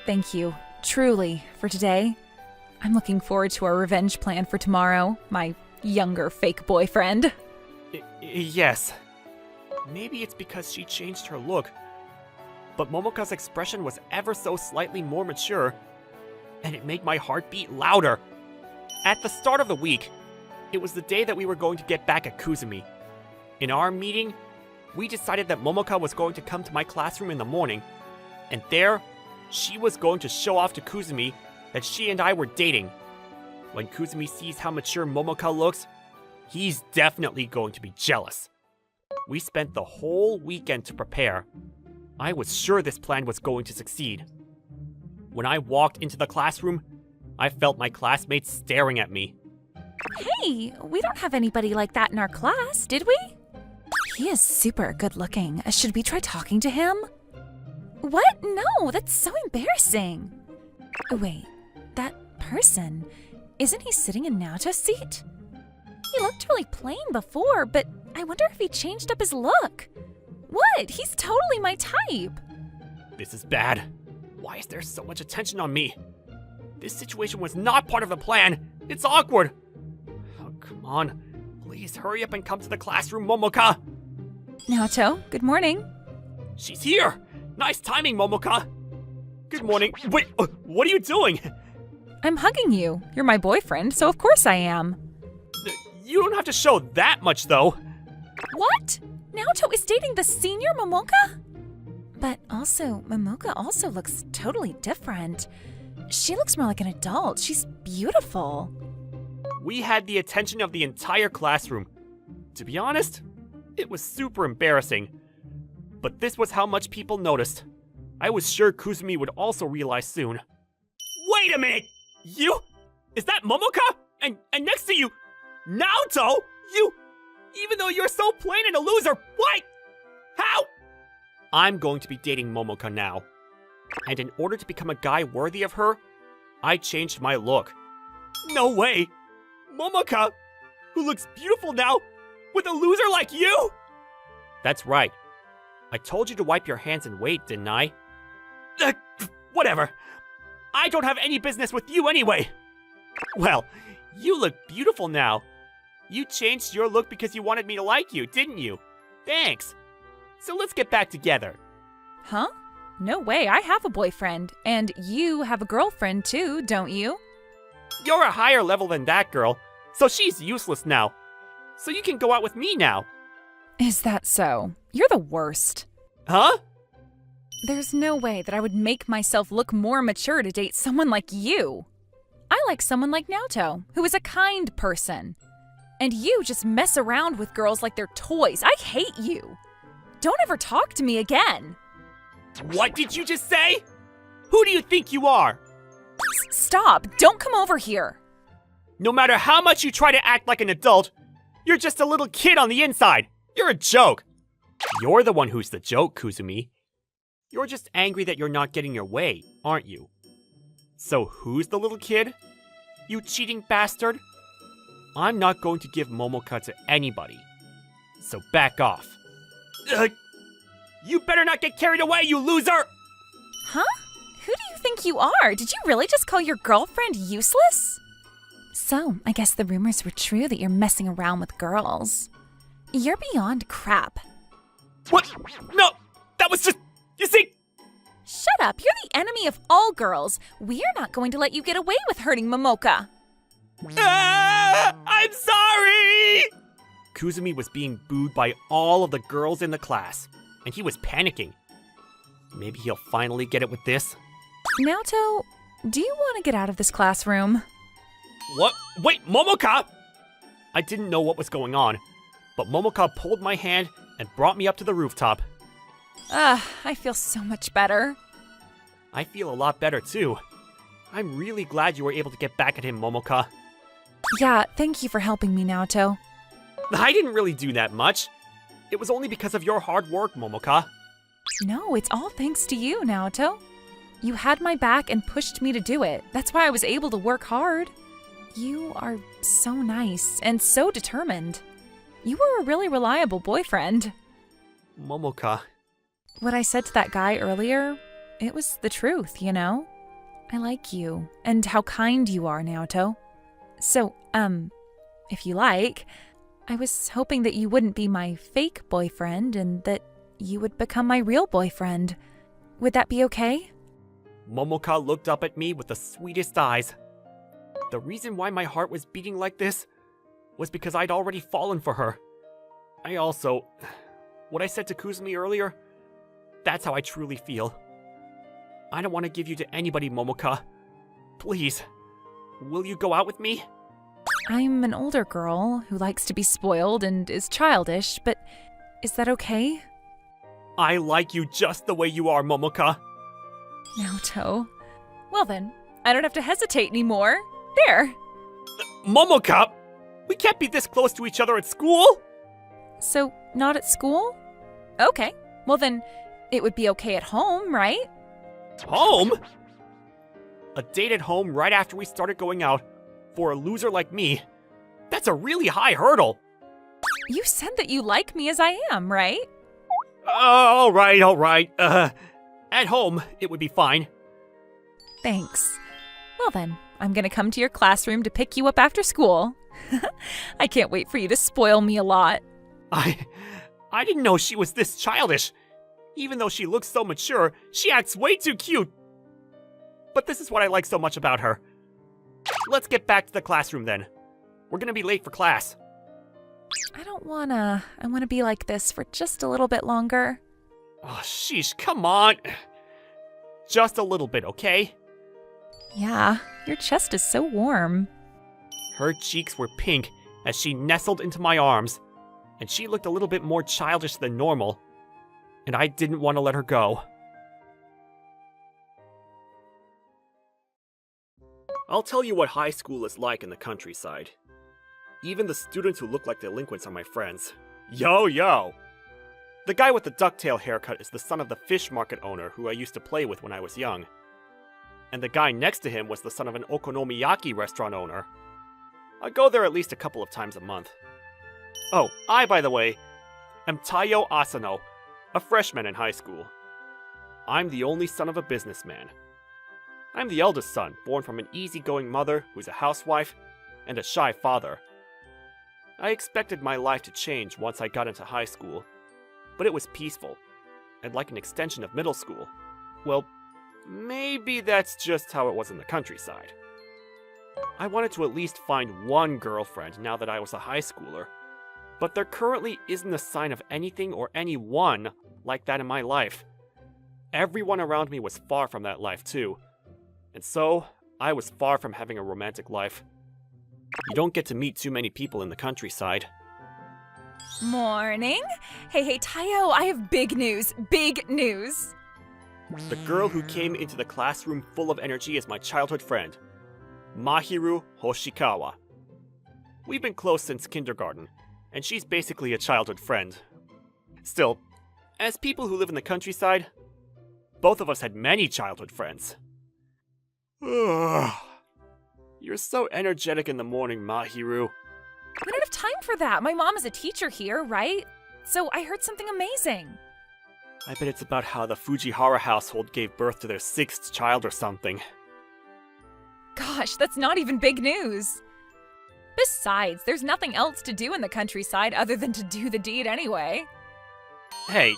thank you, truly, for today. I'm looking forward to our revenge plan for tomorrow, my younger fake boyfriend. Yes. Maybe it's because she changed her look, but Momoka's expression was ever so slightly more mature, and it made my heart beat louder. At the start of the week, it was the day that we were going to get back at Kuzumi. In our meeting, we decided that Momoka was going to come to my classroom in the morning, and there, she was going to show off to Kuzumi that she and I were dating. When Kuzumi sees how mature Momoka looks, he's definitely going to be jealous. We spent the whole weekend to prepare. I was sure this plan was going to succeed. When I walked into the classroom, I felt my classmates staring at me. Hey, we don't have anybody like that in our class, did we? He is super good looking. Should we try talking to him? What? No, that's so embarrassing. Wait, that person, isn't he sitting in Naoto's seat? He looked really plain before, but I wonder if he changed up his look. What? He's totally my type. This is bad. Why is there so much attention on me? This situation was not part of the plan. It's awkward. Oh, come on. Please hurry up and come to the classroom, Momoka. Naoto, good morning. She's here. Nice timing, Momoka. Good morning. Wait, what are you doing? I'm hugging you. You're my boyfriend, so of course I am. You don't have to show that much, though. What? Naoto is dating the senior Momoka? But also, Momoka also looks totally different. She looks more like an adult. She's beautiful. We had the attention of the entire classroom. To be honest, it was super embarrassing. But this was how much people noticed. I was sure Kuzumi would also realize soon. Wait a minute! You? Is that Momoka? And next to you, Naoto? You? Even though you're so plain and a loser, what? How? I'm going to be dating Momoka now. And in order to become a guy worthy of her, I changed my look. No way! Momoka, who looks beautiful now, with a loser like you? That's right. I told you to wipe your hands and wait, didn't I? Whatever. I don't have any business with you anyway. Well, you look beautiful now. You changed your look because you wanted me to like you, didn't you? Thanks. So let's get back together. Huh? No way, I have a boyfriend. And you have a girlfriend too, don't you? You're a higher level than that girl, so she's useless now. So you can go out with me now. Is that so? You're the worst. Huh? There's no way that I would make myself look more mature to date someone like you. I like someone like Naoto, who is a kind person. And you just mess around with girls like they're toys. I hate you. Don't ever talk to me again. What did you just say? Who do you think you are? Stop. Don't come over here. No matter how much you try to act like an adult, you're just a little kid on the inside. You're a joke. You're the one who's the joke, Kuzumi. You're just angry that you're not getting your way, aren't you? So who's the little kid? You cheating bastard? I'm not going to give Momoka to anybody. So back off. You better not get carried away, you loser! Huh? Who do you think you are? Did you really just call your girlfriend useless? So, I guess the rumors were true that you're messing around with girls. You're beyond crap. What? No! That was just... You see... Shut up! You're the enemy of all girls. We're not going to let you get away with hurting Momoka. I'm sorry! Kuzumi was being booed by all of the girls in the class, and he was panicking. Maybe he'll finally get it with this. Naoto, do you want to get out of this classroom? What? Wait, Momoka! I didn't know what was going on, but Momoka pulled my hand and brought me up to the rooftop. I feel so much better. I feel a lot better too. I'm really glad you were able to get back at him, Momoka. Yeah, thank you for helping me, Naoto. I didn't really do that much. It was only because of your hard work, Momoka. No, it's all thanks to you, Naoto. You had my back and pushed me to do it. That's why I was able to work hard. You are so nice and so determined. You were a really reliable boyfriend. Momoka. What I said to that guy earlier, it was the truth, you know? I like you and how kind you are, Naoto. So, if you like, I was hoping that you wouldn't be my fake boyfriend and that you would become my real boyfriend. Would that be okay? Momoka looked up at me with the sweetest eyes. The reason why my heart was beating like this was because I'd already fallen for her. What I said to Kuzumi earlier, that's how I truly feel. I don't want to give you to anybody, Momoka. Please, will you go out with me? I'm an older girl who likes to be spoiled and is childish, but is that okay? I like you just the way you are, Momoka. Naoto. Well then, I don't have to hesitate anymore. There! Momoka! We can't be this close to each other at school! So, not at school? Okay. Well then, it would be okay at home, right? Home? A date at home right after we started going out, for a loser like me, that's a really high hurdle. You said that you like me as I am, right? Alright. At home, it would be fine. Thanks. Well then, I'm gonna come to your classroom to pick you up after school. I can't wait for you to spoil me a lot. I didn't know she was this childish. Even though she looks so mature, she acts way too cute. But this is what I like so much about her. Let's get back to the classroom then. We're gonna be late for class. I don't wanna. I wanna be like this for just a little bit longer. Oh, sheesh, come on. Just a little bit, okay? Yeah, your chest is so warm. Her cheeks were pink as she nestled into my arms, and she looked a little bit more childish than normal, and I didn't want to let her go. I'll tell you what high school is like in the countryside. Even the students who look like delinquents are my friends. Yo! The guy with the ducktail haircut is the son of the fish market owner who I used to play with when I was young. And the guy next to him was the son of an okonomiyaki restaurant owner. I go there at least a couple of times a month. Oh, I, by the way, am Taiyo Asano, a freshman in high school. I'm the only son of a businessman. I'm the eldest son, born from an easygoing mother who's a housewife, and a shy father. I expected my life to change once I got into high school, but it was peaceful, and like an extension of middle school. Well, maybe that's just how it was in the countryside. I wanted to at least find one girlfriend now that I was a high schooler, but there currently isn't a sign of anything or anyone like that in my life. Everyone around me was far from that life too, and so I was far from having a romantic life. You don't get to meet too many people in the countryside. Morning. Hey, Taiyo, I have big news. Big news. The girl who came into the classroom full of energy is my childhood friend, Mahiru Hoshikawa. We've been close since kindergarten, and she's basically a childhood friend. Still, as people who live in the countryside, both of us had many childhood friends. Ugh. You're so energetic in the morning, Mahiru. We don't have time for that. My mom is a teacher here, right? So I heard something amazing. I bet it's about how the Fujihara household gave birth to their 6th child or something. Gosh, that's not even big news. Besides, there's nothing else to do in the countryside other than to do the deed anyway. Hey,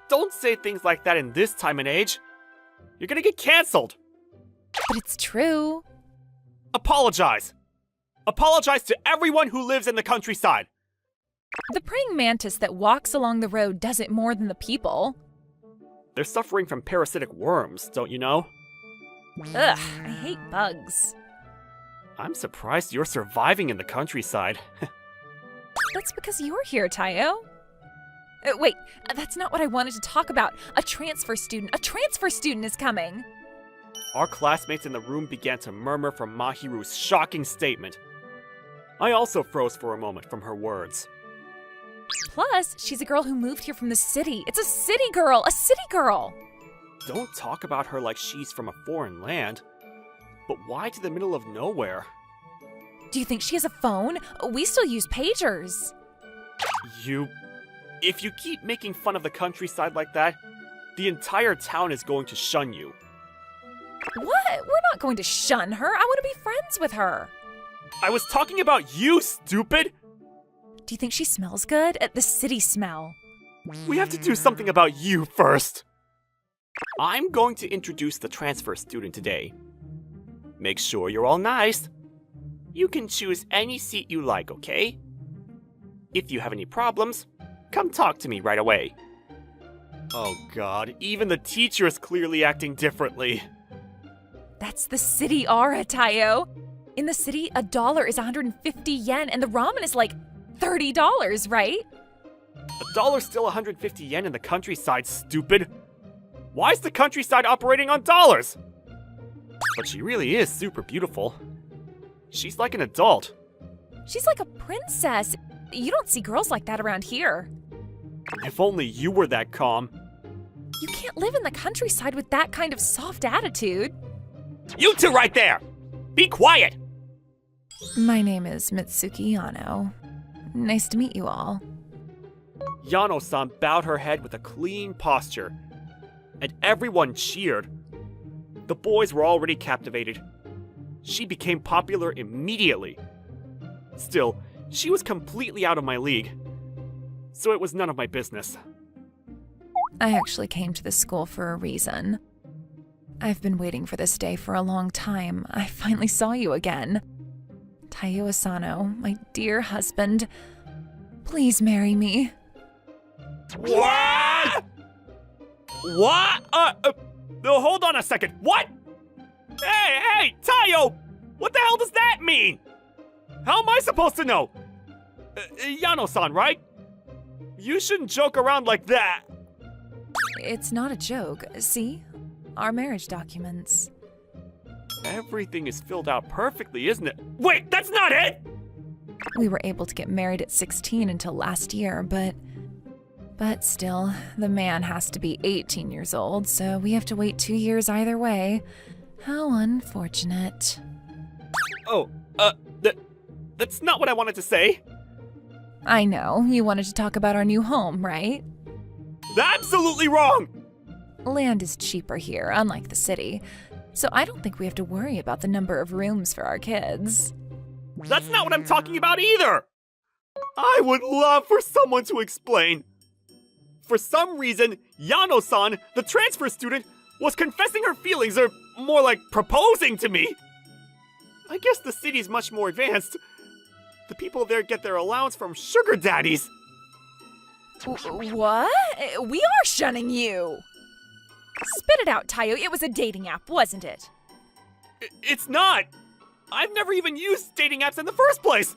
don't say things like that in this time and age. You're gonna get cancelled. But it's true. Apologize. Apologize to everyone who lives in the countryside. The praying mantis that walks along the road does it more than the people. They're suffering from parasitic worms, don't you know? Ugh, I hate bugs. I'm surprised you're surviving in the countryside. That's because you're here, Taiyo. Wait, that's not what I wanted to talk about. A transfer student is coming. Our classmates in the room began to murmur from Mahiru's shocking statement. I also froze for a moment from her words. Plus, she's a girl who moved here from the city. It's a city girl! A city girl! Don't talk about her like she's from a foreign land. But why to the middle of nowhere? Do you think she has a phone? We still use pagers. If you keep making fun of the countryside like that, the entire town is going to shun you. What? We're not going to shun her. I want to be friends with her. I was talking about you, stupid! Do you think she smells good? The city smell. We have to do something about you first. I'm going to introduce the transfer student today. Make sure you're all nice. You can choose any seat you like, okay? If you have any problems, come talk to me right away. Oh god, even the teacher is clearly acting differently. That's the city aura, Taiyo. In the city, $1 is 150 yen, and the ramen is like $30, right? $1's still 150 yen in the countryside, stupid. Why is the countryside operating on dollars? But she really is super beautiful. She's like an adult. She's like a princess. You don't see girls like that around here. If only you were that calm. You can't live in the countryside with that kind of soft attitude. You two right there! Be quiet! My name is Mitsuki Yano. Nice to meet you all. Yano-san bowed her head with a clean posture, and everyone cheered. The boys were already captivated. She became popular immediately. Still, she was completely out of my league, so it was none of my business. I actually came to this school for a reason. I've been waiting for this day for a long time. I finally saw you again. Taiyo Asano, my dear husband, please marry me. What? What? Hold on a second. What? Hey, Taiyo! What the hell does that mean? How am I supposed to know? Yano-san, right? You shouldn't joke around like that. It's not a joke. See? Our marriage documents. Everything is filled out perfectly, isn't it? Wait, that's not it! We were able to get married at 16 until last year, but But still, the man has to be 18 years old, so we have to wait 2 years either way. How unfortunate. Oh, that's not what I wanted to say. I know, you wanted to talk about our new home, right? Absolutely wrong! Land is cheaper here, unlike the city, so I don't think we have to worry about the number of rooms for our kids. That's not what I'm talking about either! I would love for someone to explain. For some reason, Yano-san, the transfer student, was confessing her feelings, or more like proposing to me. I guess the city's much more advanced. The people there get their allowance from sugar daddies. What? We are shunning you! Spit it out, Tayo. It was a dating app, wasn't it? It's not! I've never even used dating apps in the first place!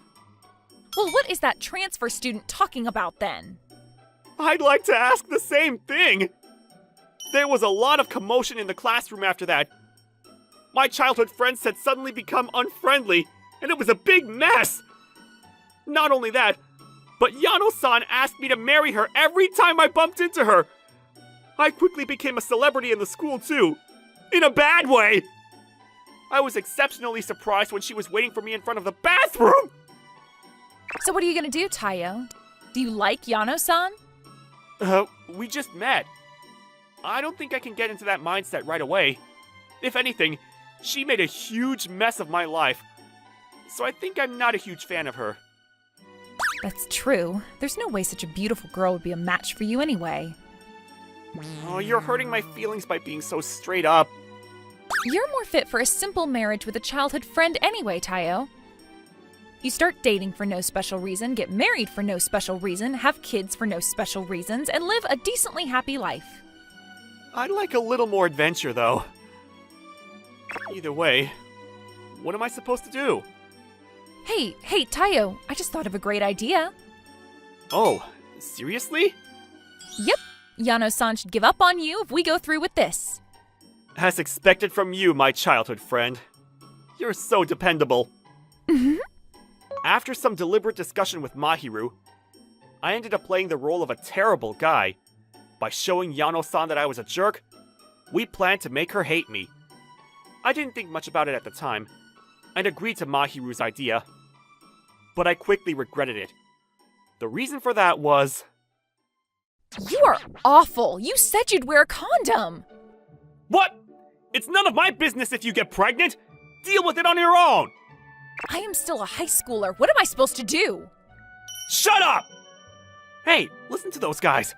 Well, what is that transfer student talking about then? I'd like to ask the same thing! There was a lot of commotion in the classroom after that. My childhood friends had suddenly become unfriendly, and it was a big mess! Not only that, but Yano-san asked me to marry her every time I bumped into her! I quickly became a celebrity in the school too. In a bad way! I was exceptionally surprised when she was waiting for me in front of the bathroom! So what are you gonna do, Tayo? Do you like Yano-san? We just met. I don't think I can get into that mindset right away. If anything, she made a huge mess of my life. So I think I'm not a huge fan of her. That's true. There's no way such a beautiful girl would be a match for you anyway. Oh, you're hurting my feelings by being so straight up. You're more fit for a simple marriage with a childhood friend anyway, Tayo. You start dating for no special reason, get married for no special reason, have kids for no special reasons, and live a decently happy life. I'd like a little more adventure, though. Either way, what am I supposed to do? Hey, Tayo, I just thought of a great idea. Oh, seriously? Yep, Yano-san should give up on you if we go through with this. As expected from you, my childhood friend. You're so dependable. After some deliberate discussion with Mahiru, I ended up playing the role of a terrible guy. By showing Yano-san that I was a jerk, we planned to make her hate me. I didn't think much about it at the time, and agreed to Mahiru's idea. But I quickly regretted it. The reason for that was... You are awful! You said you'd wear a condom! What? It's none of my business if you get pregnant! Deal with it on your own! I am still a high schooler. What am I supposed to do? Shut up! Hey, listen to those guys.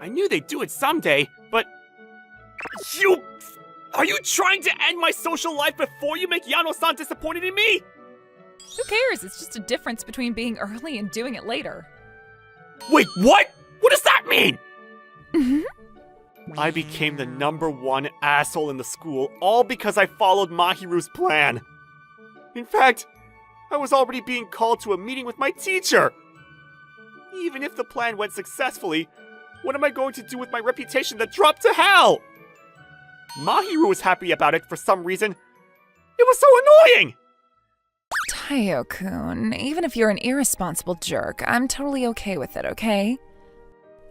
I knew they'd do it someday, but... You... Are you trying to end my social life before you make Yano-san disappointed in me? Who cares? It's just a difference between being early and doing it later. Wait, what? What does that mean? I became the #1 asshole in the school, all because I followed Mahiru's plan. In fact, I was already being called to a meeting with my teacher. Even if the plan went successfully, what am I going to do with my reputation that dropped to hell? Mahiru was happy about it for some reason. It was so annoying! Tayo-kun, even if you're an irresponsible jerk, I'm totally okay with it, okay?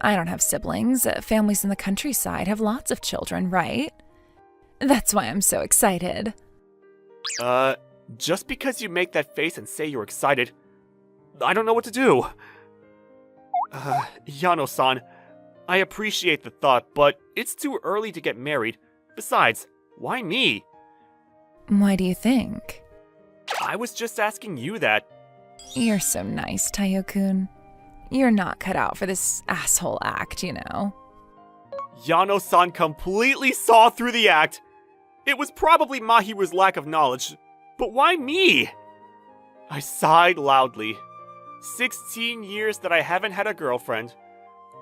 I don't have siblings. Families in the countryside have lots of children, right? That's why I'm so excited. Just because you make that face and say you're excited, I don't know what to do. Yano-san, I appreciate the thought, but it's too early to get married. Besides, why me? Why do you think? I was just asking you that. You're so nice, Tayo-kun. You're not cut out for this asshole act, you know. Yano-san completely saw through the act. It was probably Mahiru's lack of knowledge, but why me? I sighed loudly. 16 years that I haven't had a girlfriend.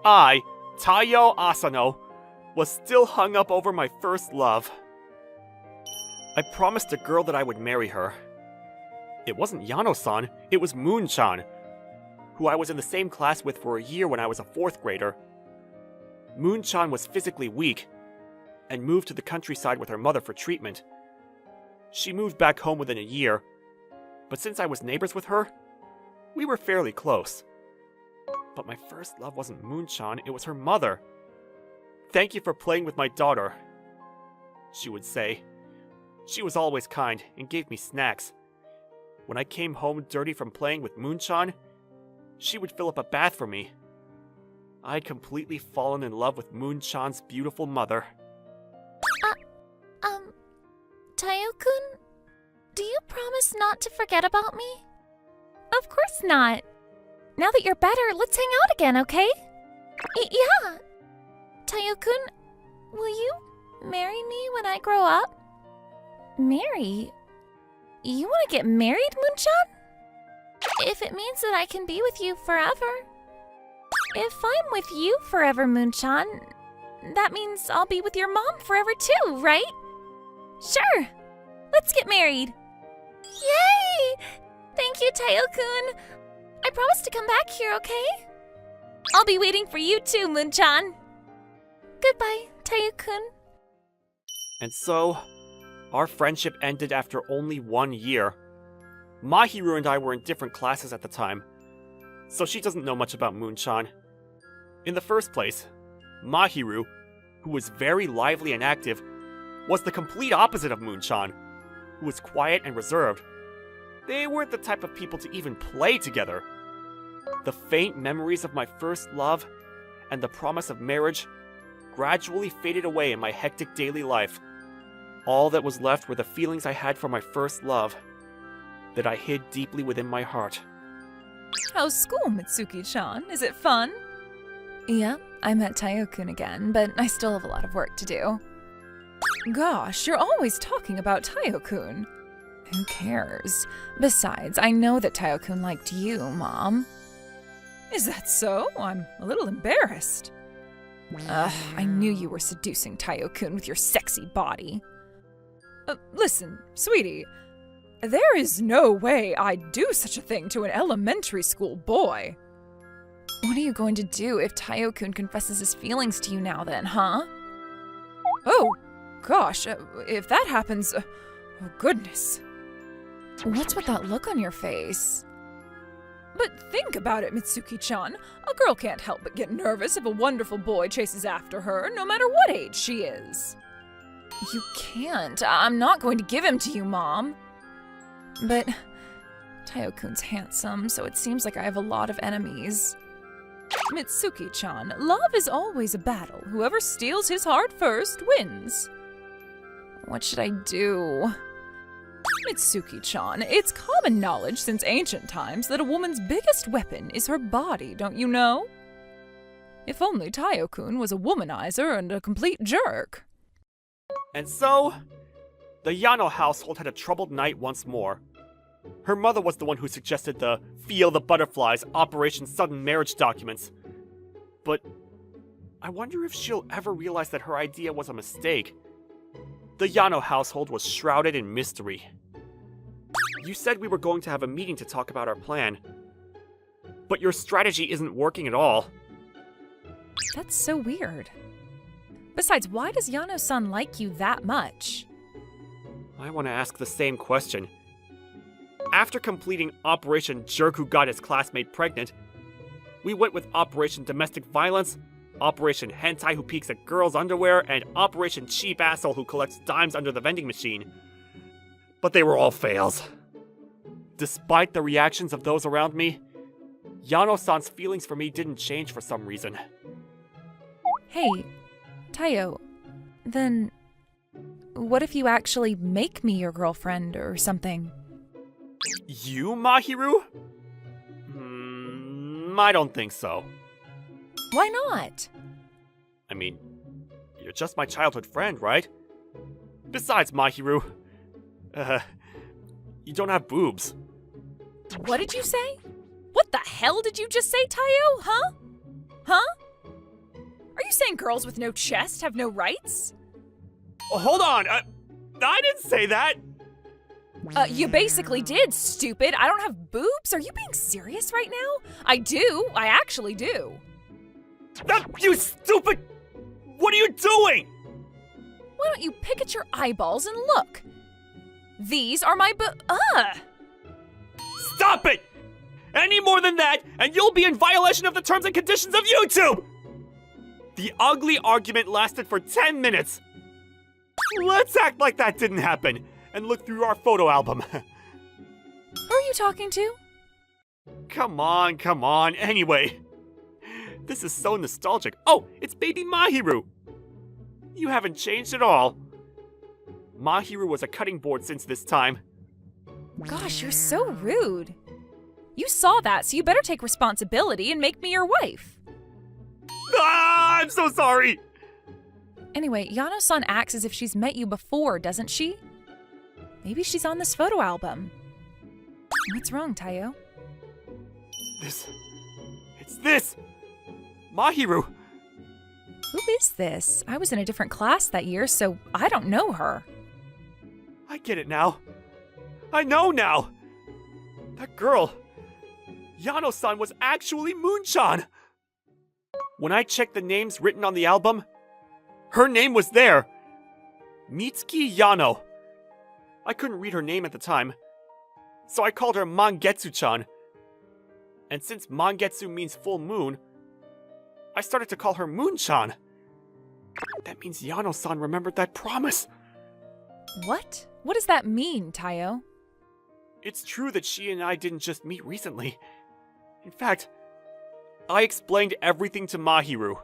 I, Tayo Asano, was still hung up over my first love. I promised a girl that I would marry her. It wasn't Yano-san, it was Moon-chan, who I was in the same class with for a year when I was a 4th grader. Moon-chan was physically weak, and moved to the countryside with her mother for treatment. She moved back home within a year, but since I was neighbors with her, we were fairly close. But my first love wasn't Moonchan, it was her mother. "Thank you for playing with my daughter," she would say. She was always kind and gave me snacks. When I came home dirty from playing with Moonchan, she would fill up a bath for me. I'd completely fallen in love with Moonchan's beautiful mother. Tayo-kun, do you promise not to forget about me? Of course not. Now that you're better, let's hang out again, okay? Yeah. Tayo-kun, will you marry me when I grow up? Marry? You want to get married, Moonchan? If it means that I can be with you forever. If I'm with you forever, Moonchan, that means I'll be with your mom forever too, right? Sure. Let's get married. Yay! Thank you, Tayo-kun. I promise to come back here, okay? I'll be waiting for you too, Moonchan. Goodbye, Tayo-kun. And so, our friendship ended after only 1 year. Mahiru and I were in different classes at the time, so she doesn't know much about Moonchan. In the first place, Mahiru, who was very lively and active, was the complete opposite of Moonchan, who was quiet and reserved. They weren't the type of people to even play together. The faint memories of my first love and the promise of marriage gradually faded away in my hectic daily life. All that was left were the feelings I had for my first love, that I hid deeply within my heart. How's school, Mitsuki-chan? Is it fun? Yeah, I met Tayo-kun again, but I still have a lot of work to do. Gosh, you're always talking about Tayo-kun. Who cares? Besides, I know that Tayo-kun liked you, Mom. Is that so? I'm a little embarrassed. I knew you were seducing Tayo-kun with your sexy body. Listen, sweetie, there is no way I'd do such a thing to an elementary school boy. What are you going to do if Tayo-kun confesses his feelings to you now then, huh? Oh, gosh, if that happens, oh goodness. What's with that look on your face? But think about it, Mitsuki-chan. A girl can't help but get nervous if a wonderful boy chases after her, no matter what age she is. You can't. I'm not going to give him to you, Mom. But Tayo-kun's handsome, so it seems like I have a lot of enemies. Mitsuki-chan, love is always a battle. Whoever steals his heart first wins. What should I do? Mitsuki-chan, it's common knowledge since ancient times that a woman's biggest weapon is her body, don't you know? If only Tayo-kun was a womanizer and a complete jerk. And so, the Yano household had a troubled night once more. Her mother was the one who suggested the Feel the Butterflies Operation Sudden Marriage documents. But I wonder if she'll ever realize that her idea was a mistake. The Yano household was shrouded in mystery. You said we were going to have a meeting to talk about our plan. But your strategy isn't working at all. That's so weird. Besides, why does Yano-san like you that much? I want to ask the same question. After completing Operation Jerk Who Got His Classmate Pregnant, we went with Operation Domestic Violence, Operation Hentai Who Peeks at Girls' Underwear, and Operation Cheap Asshole Who Collects Dimes Under the Vending Machine. But they were all fails. Despite the reactions of those around me, Yano-san's feelings for me didn't change for some reason. Hey, Tayo, then what if you actually make me your girlfriend or something? You, Mahiru? I don't think so. Why not? I mean, you're just my childhood friend, right? Besides, Mahiru, you don't have boobs. What did you say? What the hell did you just say, Tayo? Huh? Huh? Are you saying girls with no chest have no rights? Oh, hold on, I didn't say that! You basically did, stupid. I don't have boobs? Are you being serious right now? I do. I actually do. You stupid! What are you doing? Why don't you pick at your eyeballs and look? These are my Stop it! Any more than that, and you'll be in violation of the terms and conditions of YouTube! The ugly argument lasted for 10 minutes. Let's act like that didn't happen, and look through our photo album. Who are you talking to? Come on. Anyway, this is so nostalgic. Oh, it's baby Mahiru. You haven't changed at all. Mahiru was a cutting board since this time. Gosh, you're so rude. You saw that, so you better take responsibility and make me your wife. Ah, I'm so sorry. Anyway, Yano-san acts as if she's met you before, doesn't she? Maybe she's on this photo album. What's wrong, Tayo? It's this! Mahiru! Who is this? I was in a different class that year, so I don't know her. I get it now. I know now! That girl, Yano-san, was actually Moon-chan! When I checked the names written on the album, her name was there! Mitsuki Yano. I couldn't read her name at the time, so I called her Mangetsu-chan. And since Mangetsu means full moon, I started to call her Moon-chan. That means Yano-san remembered that promise. What? What does that mean, Tayo? It's true that she and I didn't just meet recently. In fact, I explained everything to Mahiru.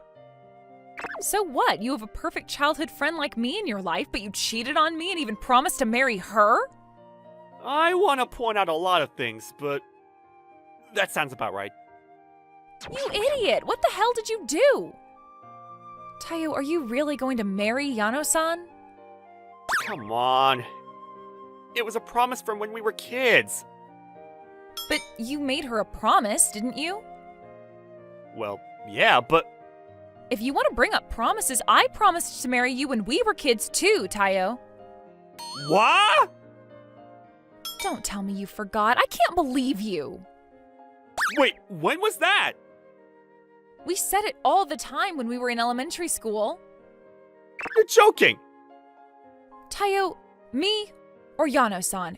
So what? You have a perfect childhood friend like me in your life, but you cheated on me and even promised to marry her? I want to point out a lot of things, but that sounds about right. You idiot! What the hell did you do? Tayo, are you really going to marry Yano-san? Come on. It was a promise from when we were kids. But you made her a promise, didn't you? Well, yeah, but If you want to bring up promises, I promised to marry you when we were kids too, Tayo. what? Don't tell me you forgot. I can't believe you. Wait, when was that? We said it all the time when we were in elementary school. You're joking. Tayo, me or Yano-san?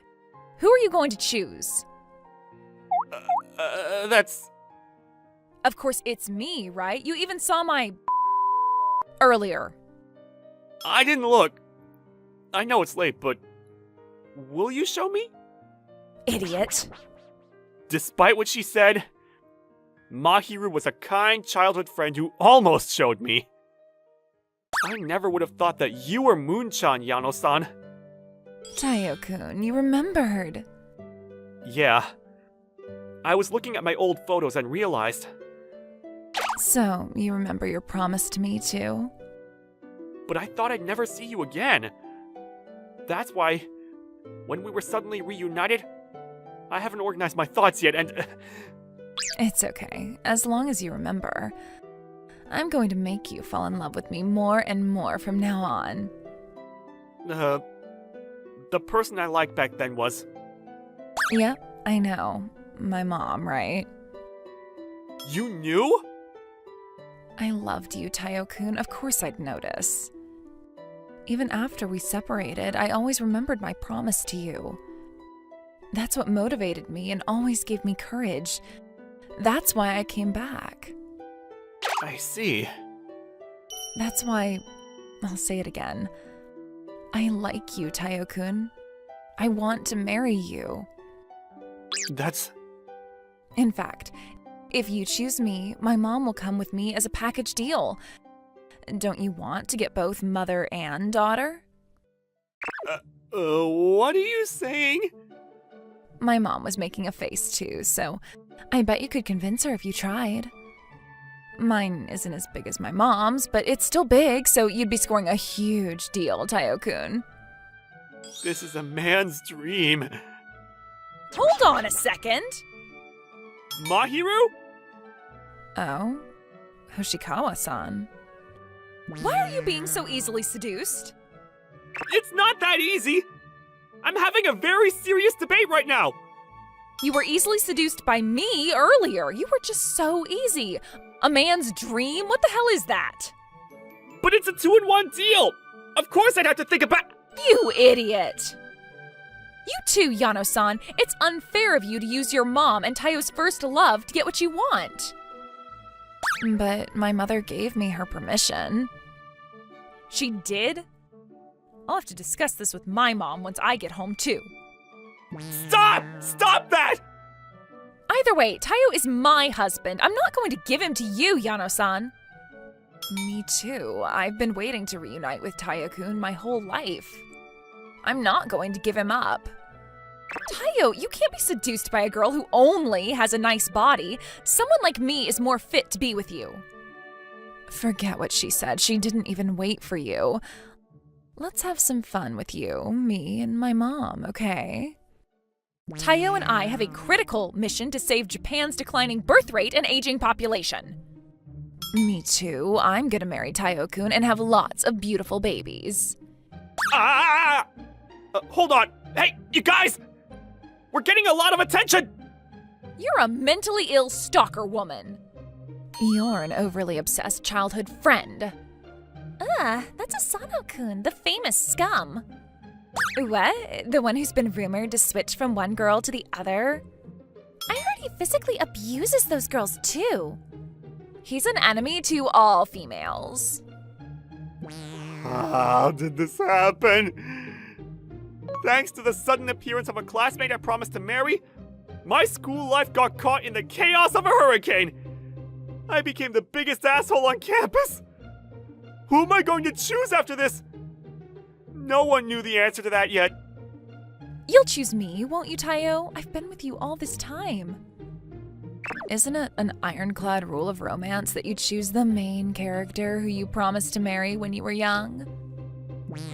Who are you going to choose? That's... Of course, it's me, right? You even saw my earlier. I didn't look. I know it's late, but will you show me? Idiot. Despite what she said, Mahiru was a kind childhood friend who almost showed me. I never would have thought that you were Moon-chan, Yano-san. Tayo-kun, you remembered. Yeah. I was looking at my old photos and realized, So, you remember your promise to me too? but I thought I'd never see you again. That's why, when we were suddenly reunited, I haven't organized my thoughts yet, and... It's okay, as long as you remember. I'm going to make you fall in love with me more and more from now on. The person I liked back then was... Yep, I know. My mom, right? You knew? I loved you, Tayo-kun. Of course I'd notice. Even after we separated, I always remembered my promise to you. That's what motivated me and always gave me courage. That's why I came back. I see. That's why, I'll say it again. I like you, Tayo-kun. I want to marry you. That's... In fact, if you choose me, my mom will come with me as a package deal. Don't you want to get both mother and daughter? What are you saying? My mom was making a face too, so I bet you could convince her if you tried. Mine isn't as big as my mom's, but it's still big, so you'd be scoring a huge deal, Tayo-kun. This is a man's dream. Hold on a second! Mahiru? Oh? Hoshikawa-san. Why are you being so easily seduced? It's not that easy! I'm having a very serious debate right now! You were easily seduced by me earlier. You were just so easy. A man's dream? What the hell is that? But it's a 2-in-1 deal! Of course I'd have to think about... You idiot! You too, Yano-san. It's unfair of you to use your mom and Tayo's first love to get what you want. But my mother gave me her permission. She did? I'll have to discuss this with my mom once I get home, too. Stop! Stop that! Either way, Tayo is my husband. I'm not going to give him to you, Yano-san. Me too. I've been waiting to reunite with Tayo-kun my whole life. I'm not going to give him up. Tayo, you can't be seduced by a girl who only has a nice body. Someone like me is more fit to be with you. Forget what she said. She didn't even wait for you. Let's have some fun with you, me and my mom, okay? Tayo and I have a critical mission to save Japan's declining birth rate and aging population. Me too. I'm gonna marry Tayo-kun and have lots of beautiful babies. Hold on. Hey, you guys! We're getting a lot of attention! You're a mentally ill stalker woman. You're an overly obsessed childhood friend. That's Asano-kun, the famous scum. What? The one who's been rumored to switch from one girl to the other? I heard he physically abuses those girls too. He's an enemy to all females. How did this happen? Thanks to the sudden appearance of a classmate I promised to marry, my school life got caught in the chaos of a hurricane. I became the biggest asshole on campus. Who am I going to choose after this? No one knew the answer to that yet. You'll choose me, won't you, Tayo? I've been with you all this time. Isn't it an ironclad rule of romance that you choose the main character who you promised to marry when you were young?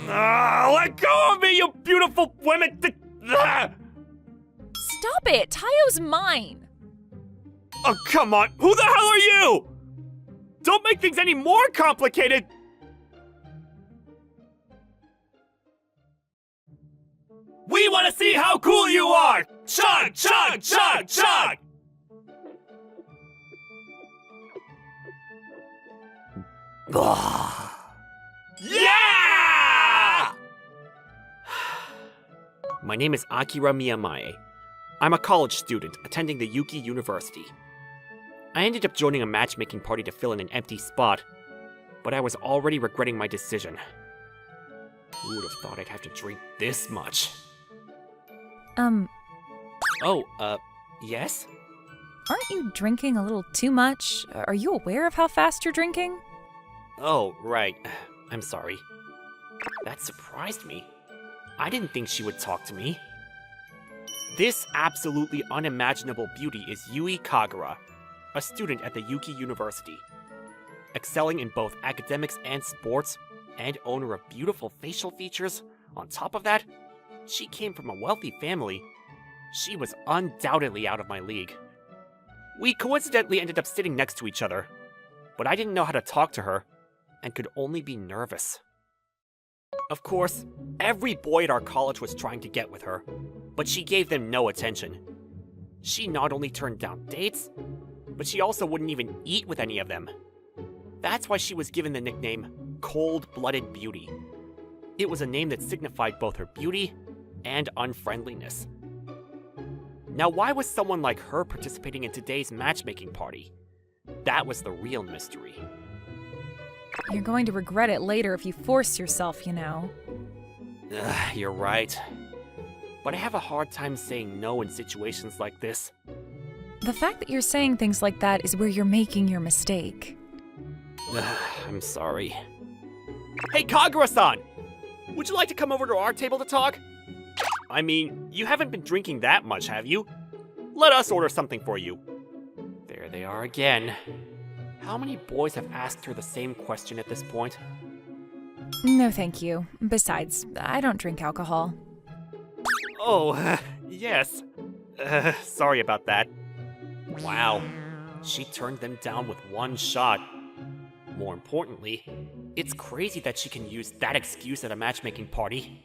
Let go of me, you beautiful women! Stop it! Tayo's mine! Oh, come on! Who the hell are you? Don't make things any more complicated! We want to see how cool you are! Chug, chug, chug, chug! Yeah! My name is Akira Miyamae. I'm a college student attending the Yuki University. I ended up joining a matchmaking party to fill in an empty spot, but I was already regretting my decision. Who would have thought I'd have to drink this much? Yes? Aren't you drinking a little too much? Are you aware of how fast you're drinking? Oh, right. I'm sorry. That surprised me. I didn't think she would talk to me. This absolutely unimaginable beauty is Yui Kagura, a student at the Yuki University. Excelling in both academics and sports, and owner of beautiful facial features, on top of that, she came from a wealthy family. She was undoubtedly out of my league. We coincidentally ended up sitting next to each other, but I didn't know how to talk to her, and could only be nervous. Of course, every boy at our college was trying to get with her, but she gave them no attention. She not only turned down dates, but she also wouldn't even eat with any of them. That's why she was given the nickname Cold-Blooded Beauty. It was a name that signified both her beauty and unfriendliness. Now, why was someone like her participating in today's matchmaking party? That was the real mystery. You're going to regret it later if you force yourself, you know. You're right. But I have a hard time saying no in situations like this. The fact that you're saying things like that is where you're making your mistake. I'm sorry. Hey, Kagura-san! Would you like to come over to our table to talk? I mean, you haven't been drinking that much, have you? Let us order something for you. There they are again. How many boys have asked her the same question at this point? No, thank you. Besides, I don't drink alcohol. Oh, yes. Sorry about that. Wow. She turned them down with one shot. More importantly, it's crazy that she can use that excuse at a matchmaking party.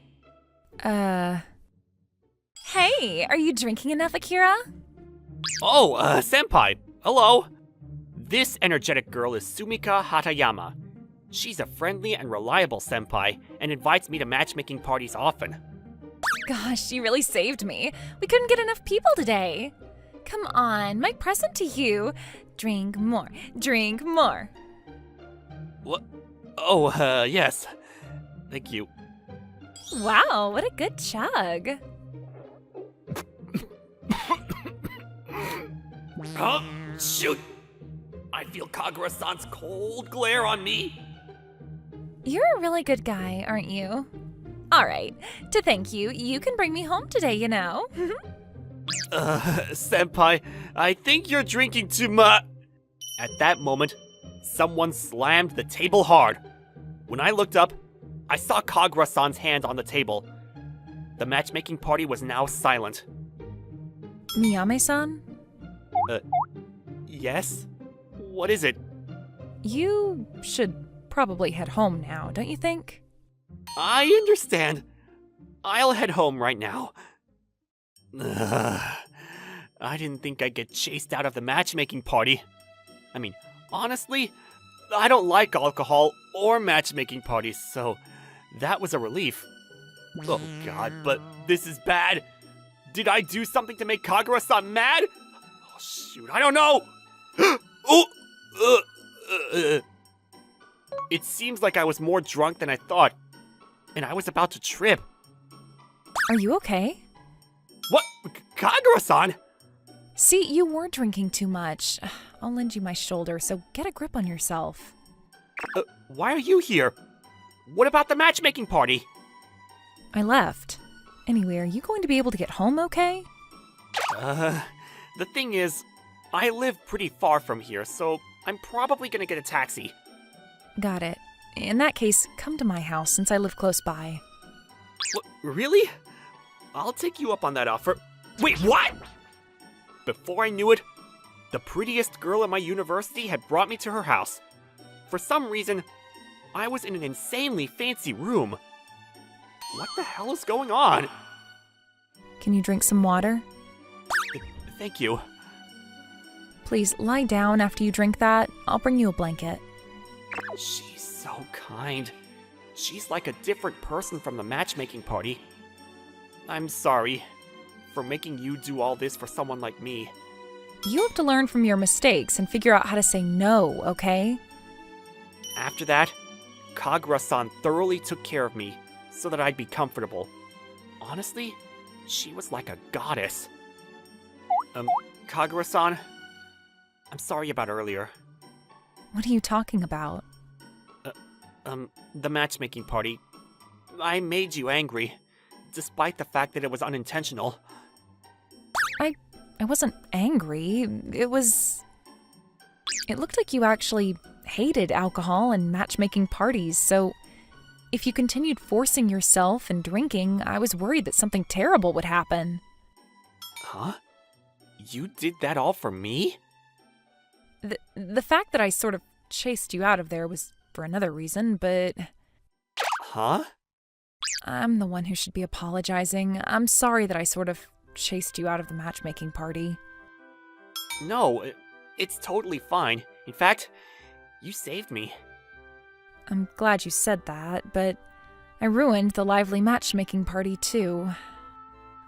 Hey, are you drinking enough, Akira? Oh, senpai. Hello. This energetic girl is Sumika Hatayama. She's a friendly and reliable senpai and invites me to matchmaking parties often. Gosh, you really saved me. We couldn't get enough people today. Come on, my present to you. Drink more, drink more. What? Oh, yes. Thank you. Wow, what a good chug. Huh? Shoot! I feel Kagura-san's cold glare on me. You're a really good guy, aren't you? All right, to thank you, you can bring me home today, you know. Senpai, I think you're drinking too much. At that moment, someone slammed the table hard. When I looked up, I saw Kagura-san's hand on the table. The matchmaking party was now silent. Miyame-san, Yes? What is it? you should probably head home now, don't you think? I understand. I'll head home right now. I didn't think I'd get chased out of the matchmaking party. I mean, honestly, I don't like alcohol or matchmaking parties, so that was a relief. Oh god, but this is bad. Did I do something to make Kagura-san mad? Oh shoot, I don't know! It seems like I was more drunk than I thought, and I was about to trip. Are you okay? What? Kagura-san? See, you were drinking too much. I'll lend you my shoulder, so get a grip on yourself. Why are you here? What about the matchmaking party? I left. Anyway, are you going to be able to get home okay? The thing is, I live pretty far from here, so I'm probably gonna get a taxi. Got it. In that case, come to my house since I live close by. Really? I'll take you up on that offer. Wait, what? Before I knew it, the prettiest girl at my university had brought me to her house. For some reason, I was in an insanely fancy room. What the hell is going on? Can you drink some water? Thank you. Please lie down after you drink that. I'll bring you a blanket. She's so kind. She's like a different person from the matchmaking party. I'm sorry for making you do all this for someone like me. You have to learn from your mistakes and figure out how to say no, okay? After that, Kagura-san thoroughly took care of me so that I'd be comfortable. Honestly, she was like a goddess. Kagura-san, I'm sorry about earlier. What are you talking about? The matchmaking party. I made you angry, despite the fact that it was unintentional. I wasn't angry. It looked like you actually hated alcohol and matchmaking parties, so if you continued forcing yourself and drinking, I was worried that something terrible would happen. Huh? You did that all for me? The fact that I sort of chased you out of there was for another reason, but Huh? I'm the one who should be apologizing. I'm sorry that I sort of chased you out of the matchmaking party. No, it's totally fine. In fact, you saved me. I'm glad you said that, but I ruined the lively matchmaking party too.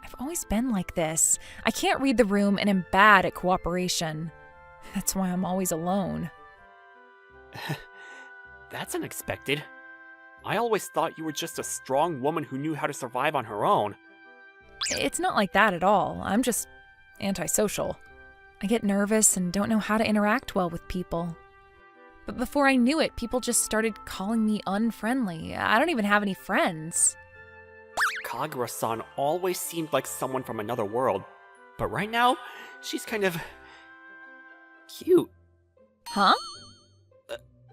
I've always been like this. I can't read the room and am bad at cooperation. That's why I'm always alone. That's unexpected. I always thought you were just a strong woman who knew how to survive on her own. It's not like that at all. I'm just antisocial. I get nervous and don't know how to interact well with people. But before I knew it, people just started calling me unfriendly. I don't even have any friends. Kagura-san always seemed like someone from another world, but right now, she's kind of cute. Huh?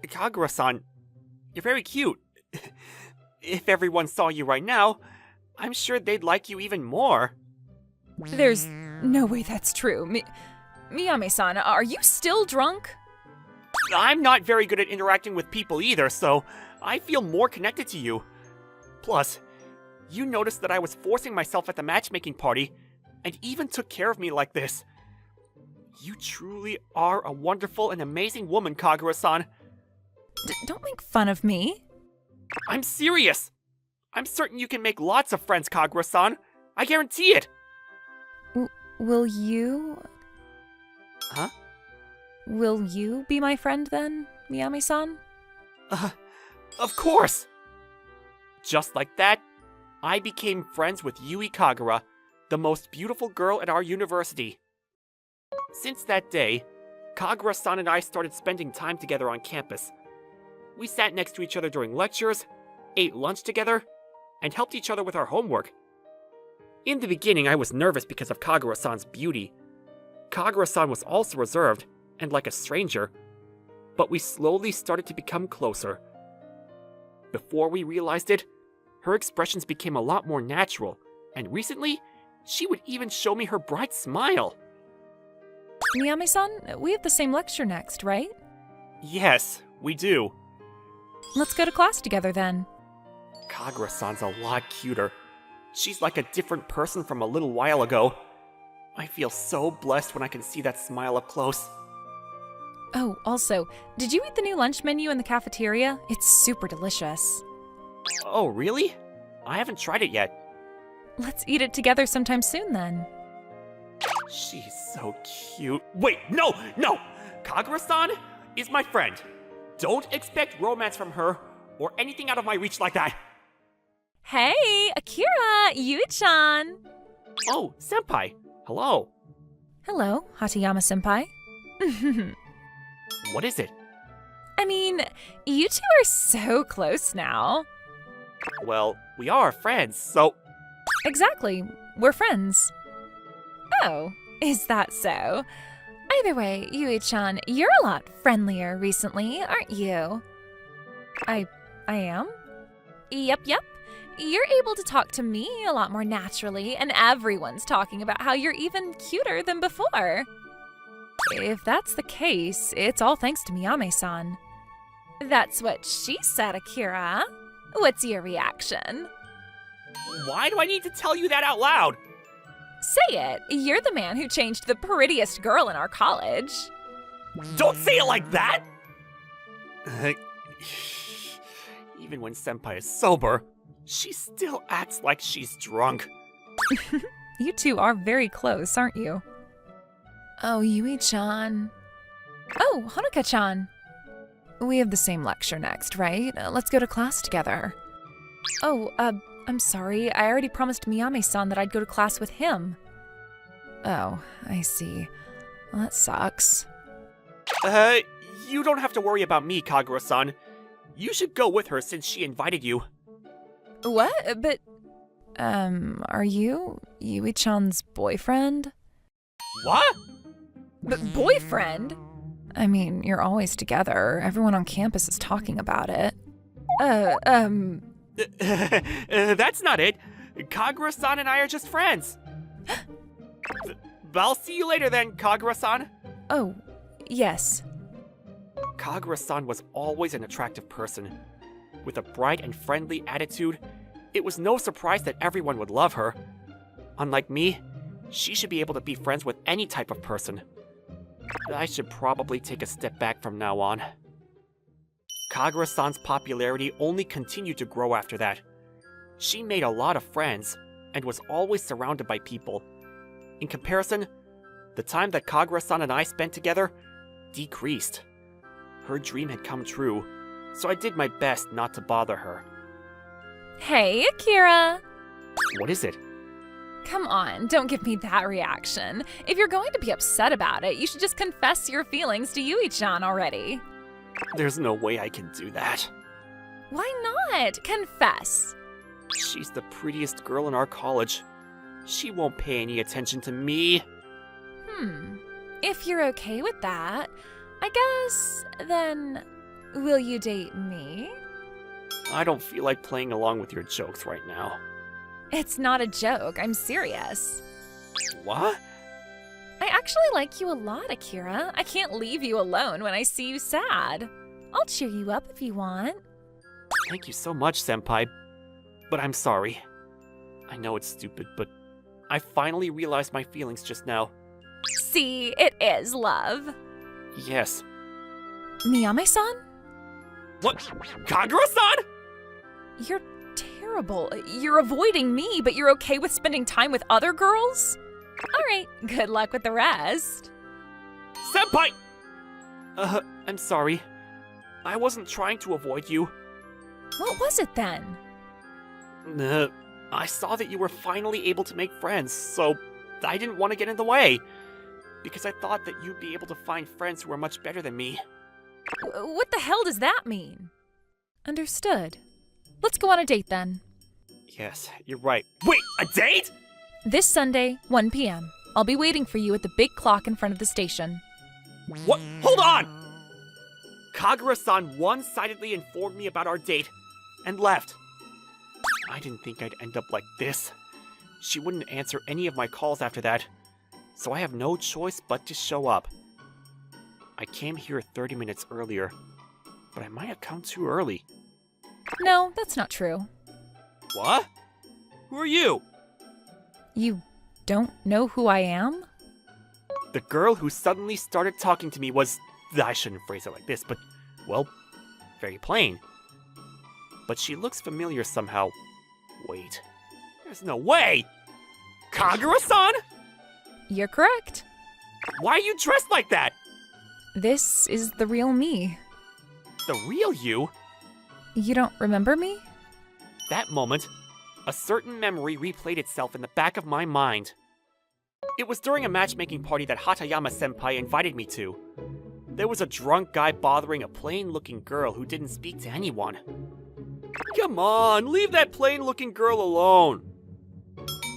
Kagura-san, you're very cute. If everyone saw you right now, I'm sure they'd like you even more. There's no way that's true. Miyame-san, are you still drunk? I'm not very good at interacting with people either, so I feel more connected to you. Plus, you noticed that I was forcing myself at the matchmaking party, and even took care of me like this. You truly are a wonderful and amazing woman, Kagura-san. Don't make fun of me. I'm serious! I'm certain you can make lots of friends, Kagura-san. I guarantee it! Will you... Huh? Will you be my friend then, Miyami-san? Of course! Just like that, I became friends with Yui Kagura, the most beautiful girl at our university. Since that day, Kagura-san and I started spending time together on campus. We sat next to each other during lectures, ate lunch together, and helped each other with our homework. In the beginning, I was nervous because of Kagura-san's beauty. Kagura-san was also reserved, and like a stranger, but we slowly started to become closer. Before we realized it, her expressions became a lot more natural, and recently, she would even show me her bright smile. Miyami-san, we have the same lecture next, right? Yes, we do. Let's go to class together then. Kagura-san's a lot cuter. She's like a different person from a little while ago. I feel so blessed when I can see that smile up close. Oh, also, did you eat the new lunch menu in the cafeteria? It's super delicious. Oh, really? I haven't tried it yet. Let's eat it together sometime soon then. She's so cute. Wait, no! Kagura-san is my friend. Don't expect romance from her or anything out of my reach like that. Hey, Akira, Yui-chan. Oh, senpai. Hello. Hello, Hatayama-senpai. What is it? I mean, you two are so close now. Well, we are friends, so... Exactly, we're friends. Oh, is that so? Either way, Yui-chan, you're a lot friendlier recently, aren't you? I am? Yep. You're able to talk to me a lot more naturally, and everyone's talking about how you're even cuter than before. If that's the case, it's all thanks to Miyame-san. That's what she said, Akira. What's your reaction? Why do I need to tell you that out loud? Say it. You're the man who changed the prettiest girl in our college. Don't say it like that! Even when senpai is sober, she still acts like she's drunk. You two are very close, aren't you? Oh, Yui-chan. Oh, Honoka-chan. We have the same lecture next, right? Let's go to class together. Oh, I'm sorry. I already promised Miyame-san that I'd go to class with him. Oh, I see. Well, that sucks. You don't have to worry about me, Kagura-san. You should go with her since she invited you. What? But, are you Yui-chan's boyfriend? What? Boyfriend? I mean, you're always together. Everyone on campus is talking about it. That's not it. Kagura-san and I are just friends. I'll see you later then, Kagura-san. Oh, yes. Kagura-san was always an attractive person. With a bright and friendly attitude, it was no surprise that everyone would love her. Unlike me, she should be able to be friends with any type of person. I should probably take a step back from now on. Kagura-san's popularity only continued to grow after that. She made a lot of friends and was always surrounded by people. In comparison, the time that Kagura-san and I spent together decreased. Her dream had come true, so I did my best not to bother her. Hey, Akira! What is it? Come on, don't give me that reaction. If you're going to be upset about it, you should just confess your feelings to Yui-chan already. There's no way I can do that. Why not? Confess. She's the prettiest girl in our college. She won't pay any attention to me. If you're okay with that, I guess, then, will you date me? I don't feel like playing along with your jokes right now. It's not a joke, I'm serious. What? I actually like you a lot, Akira. I can't leave you alone when I see you sad. I'll cheer you up if you want. Thank you so much, senpai. But I'm sorry. I know it's stupid, but I finally realized my feelings just now. See, it is love. Yes. Miyame-san? What? Kagura-san? You're terrible terrible. You're avoiding me, but you're okay with spending time with other girls? All right, good luck with the rest. Senpai! I'm sorry. I wasn't trying to avoid you. What was it then? I saw that you were finally able to make friends, so I didn't want to get in the way. Because I thought that you'd be able to find friends who are much better than me. What the hell does that mean? Understood. Let's go on a date then. Yes, you're right. Wait, a date?! This Sunday, 1 p.m. I'll be waiting for you at the big clock in front of the station. What? Hold on! Kagura-san one-sidedly informed me about our date and left. I didn't think I'd end up like this. She wouldn't answer any of my calls after that, so I have no choice but to show up. I came here 30 minutes earlier, but I might have come too early. No, that's not true. What? Who are you? You don't know who I am? The girl who suddenly started talking to me was... I shouldn't phrase it like this, but, well, very plain. But she looks familiar somehow. Wait, there's no way! Kagura-san?! You're correct. Why are you dressed like that? This is the real me. The real you? You don't remember me? That moment, a certain memory replayed itself in the back of my mind. It was during a matchmaking party that Hatayama-senpai invited me to. There was a drunk guy bothering a plain-looking girl who didn't speak to anyone. Come on, leave that plain-looking girl alone.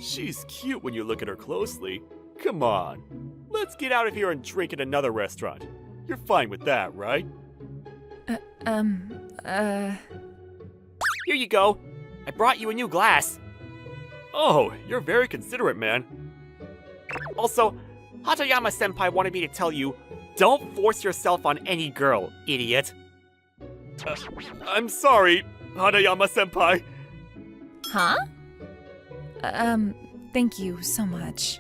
She's cute when you look at her closely. Come on, let's get out of here and drink at another restaurant. You're fine with that, right? Here you go. I brought you a new glass. Oh, you're very considerate, man. Also, Hatayama-senpai wanted me to tell you, don't force yourself on any girl, idiot. I'm sorry, Hatayama-senpai. Huh? Thank you so much.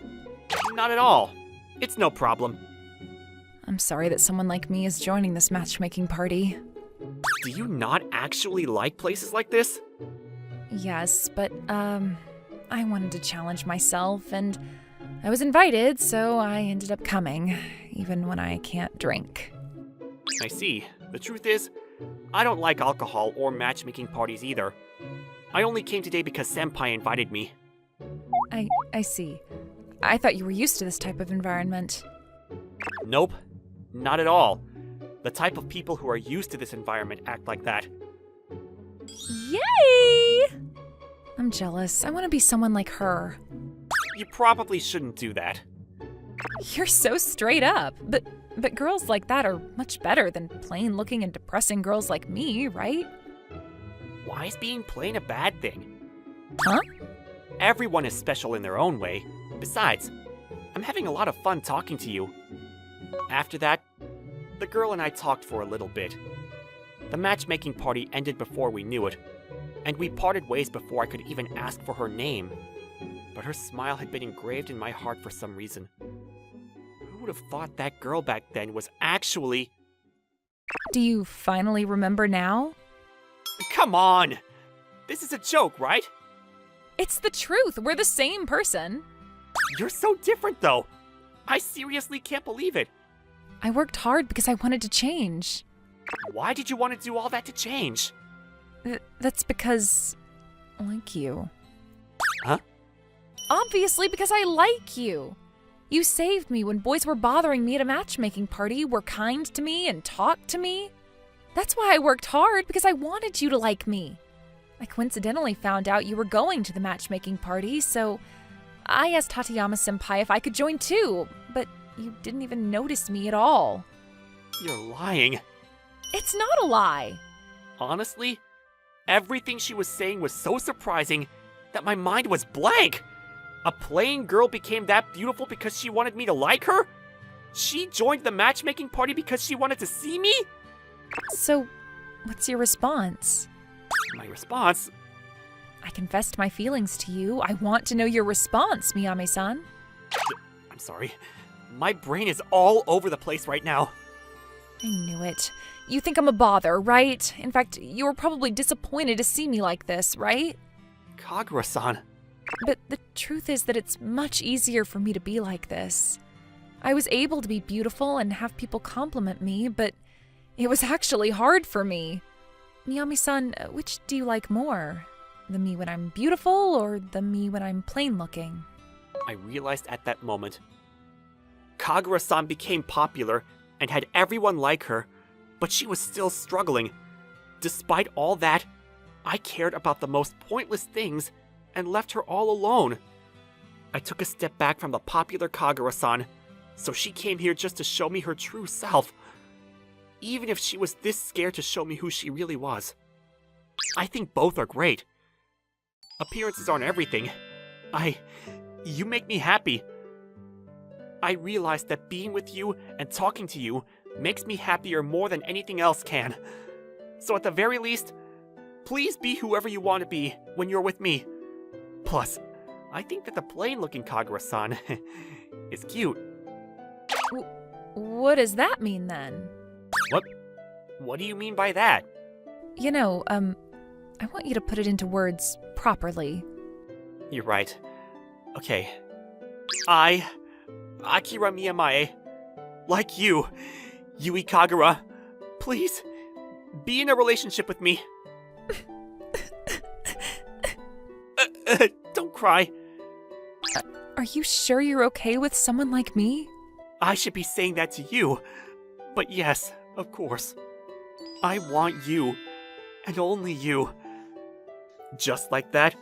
Not at all. It's no problem. I'm sorry that someone like me is joining this matchmaking party. Do you not actually like places like this? Yes, but, I wanted to challenge myself, and I was invited, so I ended up coming, even when I can't drink. I see. The truth is, I don't like alcohol or matchmaking parties either. I only came today because Senpai invited me. I see. I thought you were used to this type of environment. Nope. Not at all. The type of people who are used to this environment act like that. Yay! I'm jealous. I want to be someone like her. You probably shouldn't do that. You're so straight up. But girls like that are much better than plain-looking and depressing girls like me, right? Why is being plain a bad thing? Huh? Everyone is special in their own way. Besides, I'm having a lot of fun talking to you. After that, the girl and I talked for a little bit. The matchmaking party ended before we knew it, and we parted ways before I could even ask for her name. But her smile had been engraved in my heart for some reason. Who would have thought that girl back then was actually... Do you finally remember now? Come on! This is a joke, right? It's the truth. We're the same person. You're so different, though. I seriously can't believe it. I worked hard because I wanted to change. Why did you want to do all that to change? That's because I like you. Huh? Obviously because I like you. You saved me when boys were bothering me at a matchmaking party, were kind to me, and talked to me. That's why I worked hard, because I wanted you to like me. I coincidentally found out you were going to the matchmaking party, so I asked Hatayama-senpai if I could join too, but you didn't even notice me at all. You're lying. It's not a lie. Honestly, everything she was saying was so surprising that my mind was blank. A plain girl became that beautiful because she wanted me to like her? She joined the matchmaking party because she wanted to see me? So, what's your response? My response? I confessed my feelings to you. I want to know your response, Miyame-san. I'm sorry. My brain is all over the place right now. I knew it. You think I'm a bother, right? In fact, you were probably disappointed to see me like this, right? Kagura-san. But the truth is that it's much easier for me to be like this. I was able to be beautiful and have people compliment me, but it was actually hard for me. Miyami-san, which do you like more? The me when I'm beautiful or the me when I'm plain looking? I realized at that moment. Kagura-san became popular and had everyone like her, but she was still struggling. Despite all that, I cared about the most pointless things and left her all alone. I took a step back from the popular Kagura-san, so she came here just to show me her true self. Even if she was this scared to show me who she really was. I think both are great. Appearances aren't everything. You make me happy. I realized that being with you and talking to you makes me happier more than anything else can. So at the very least, please be whoever you want to be when you're with me. Plus, I think that the plain-looking Kagura-san is cute. What does that mean then? What do you mean by that? You know, I want you to put it into words properly. You're right. Okay. I, Akira Miyamae, like you, Yui Kagura, please, be in a relationship with me. Don't cry. Are you sure you're okay with someone like me? I should be saying that to you. But yes, of course. I want you, and only you. Just like that,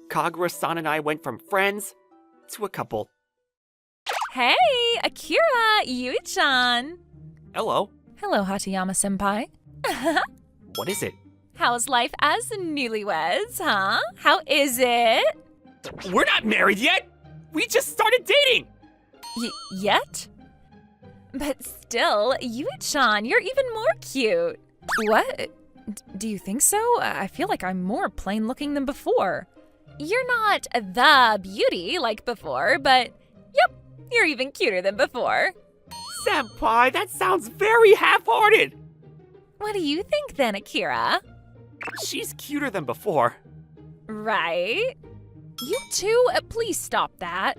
Kagura-san and I went from friends to a couple. Hey, Akira, Yui-chan. Hello. Hello, Hatayama-senpai. What is it? How's life as newlyweds, huh? How is it? We're not married yet! We just started dating! Yet? But still, Yui-chan, you're even more cute. What? Do you think so? I feel like I'm more plain looking than before. You're not the beauty like before, but yep, you're even cuter than before. Senpai, that sounds very half-hearted! What do you think then, Akira? She's cuter than before. Right? You two, please stop that.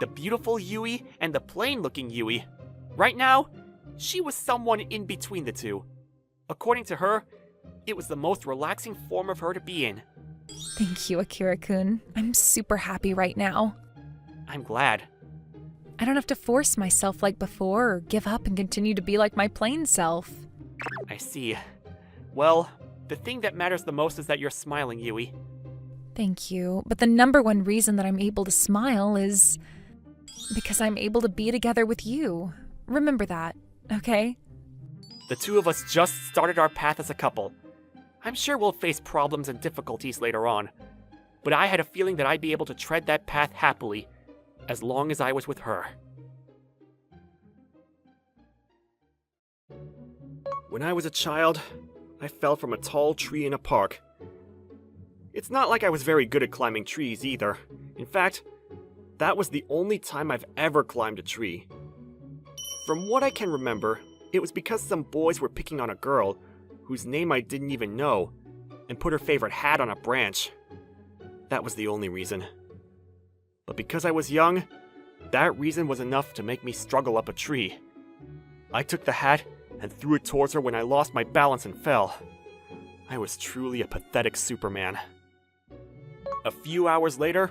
The beautiful Yui and the plain-looking Yui. Right now, she was someone in between the two. According to her, it was the most relaxing form of her to be in. Thank you, Akira-kun. I'm super happy right now. I'm glad. I don't have to force myself like before or give up and continue to be like my plain self. I see. Well, the thing that matters the most is that you're smiling, Yui. Thank you, but the number one reason that I'm able to smile is because I'm able to be together with you. Remember that, okay? The two of us just started our path as a couple. I'm sure we'll face problems and difficulties later on, but I had a feeling that I'd be able to tread that path happily, as long as I was with her. When I was a child, I fell from a tall tree in a park. It's not like I was very good at climbing trees either. In fact, that was the only time I've ever climbed a tree. From what I can remember, it was because some boys were picking on a girl, whose name I didn't even know, and put her favorite hat on a branch. That was the only reason. But because I was young, that reason was enough to make me struggle up a tree. I took the hat and threw it towards her when I lost my balance and fell. I was truly a pathetic Superman. A few hours later,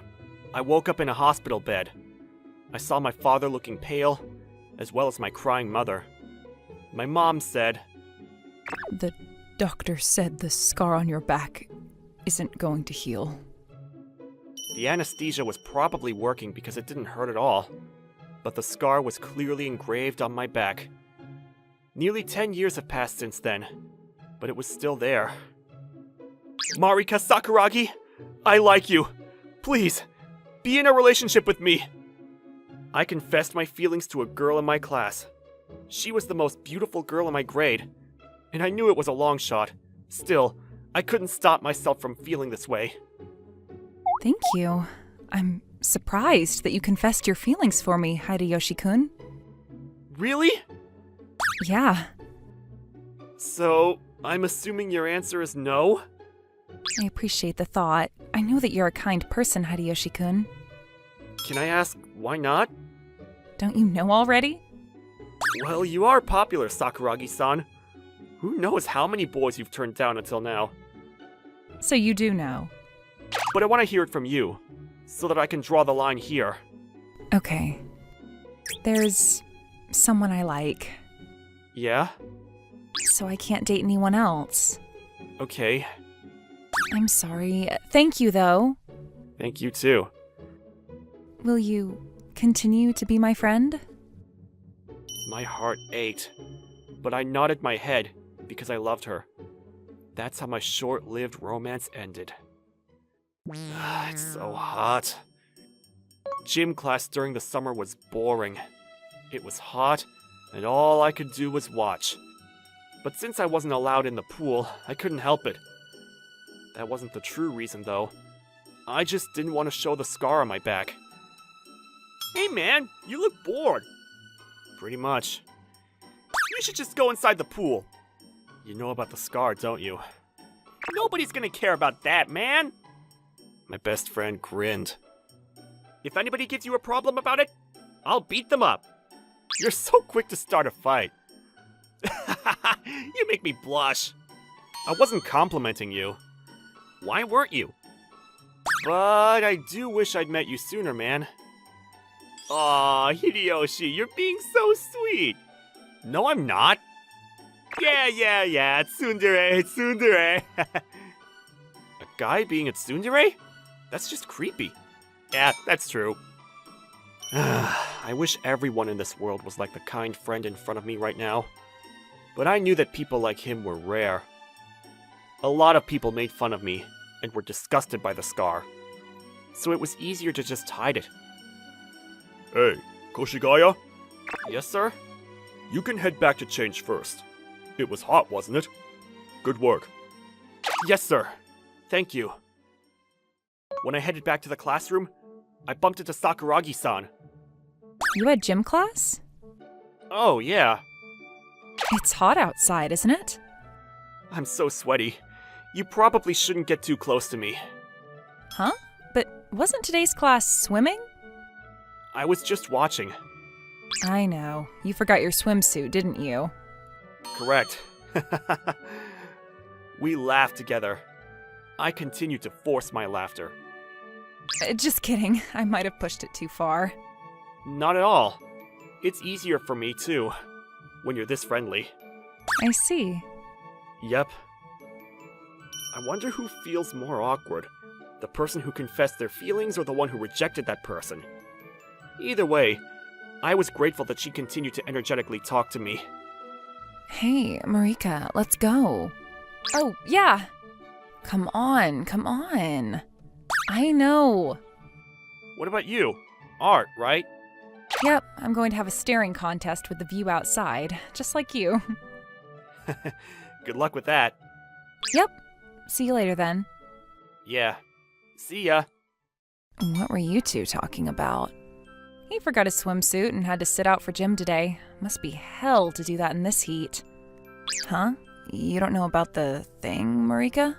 I woke up in a hospital bed. I saw my father looking pale, as well as my crying mother. My mom said, The doctor said the scar on your back isn't going to heal. The anesthesia was probably working because it didn't hurt at all, but the scar was clearly engraved on my back. Nearly 10 years have passed since then, but it was still there. Marika Sakuragi, I like you. Please, be in a relationship with me. I confessed my feelings to a girl in my class. She was the most beautiful girl in my grade, and I knew it was a long shot. Still, I couldn't stop myself from feeling this way. Thank you. I'm surprised that you confessed your feelings for me, Hideyoshi-kun. Really? Yeah. So, I'm assuming your answer is no? I appreciate the thought. I know that you're a kind person, Hideyoshi-kun. Can I ask, why not? Don't you know already? Well, you are popular, Sakuragi-san. Who knows how many boys you've turned down until now? So you do know. But I want to hear it from you, so that I can draw the line here. Okay. There's someone I like, Yeah? so I can't date anyone else. Okay. I'm sorry. Thank you, though. Thank you too. Will you continue to be my friend? My heart ached, but I nodded my head because I loved her. That's how my short-lived romance ended. It's so hot. Gym class during the summer was boring. It was hot, and all I could do was watch. But since I wasn't allowed in the pool, I couldn't help it. That wasn't the true reason, though. I just didn't want to show the scar on my back. Hey man, you look bored. Pretty much. We should just go inside the pool. You know about the scar, don't you? Nobody's gonna care about that, man! My best friend grinned. If anybody gives you a problem about it, I'll beat them up. You're so quick to start a fight. You make me blush. I wasn't complimenting you. Why weren't you? But I do wish I'd met you sooner, man. Aw, Hideyoshi, you're being so sweet. No, I'm not. Yeah, tsundere. A guy being a tsundere? That's just creepy. Yeah, that's true. I wish everyone in this world was like the kind friend in front of me right now. But I knew that people like him were rare. A lot of people made fun of me and were disgusted by the scar. So it was easier to just hide it. Hey, Koshigaya? Yes, sir? You can head back to change first. It was hot, wasn't it? Good work. Yes, sir. Thank you. When I headed back to the classroom, I bumped into Sakuragi-san. You had gym class? Oh, yeah. It's hot outside, isn't it? I'm so sweaty. You probably shouldn't get too close to me. Huh? But wasn't today's class swimming? I was just watching. I know. You forgot your swimsuit, didn't you? Correct. We laughed together. I continued to force my laughter. Just kidding. I might have pushed it too far. Not at all. It's easier for me, too, when you're this friendly. I see. Yep. I wonder who feels more awkward. The person who confessed their feelings or the one who rejected that person. Either way, I was grateful that she continued to energetically talk to me. Hey, Marika, let's go. Oh, yeah. Come on. I know. What about you? Art, right? Yep, I'm going to have a staring contest with the view outside, just like you. Good luck with that. Yep. See you later then. Yeah. See ya. What were you two talking about? He forgot his swimsuit and had to sit out for gym today. Must be hell to do that in this heat. Huh? You don't know about the thing, Marika?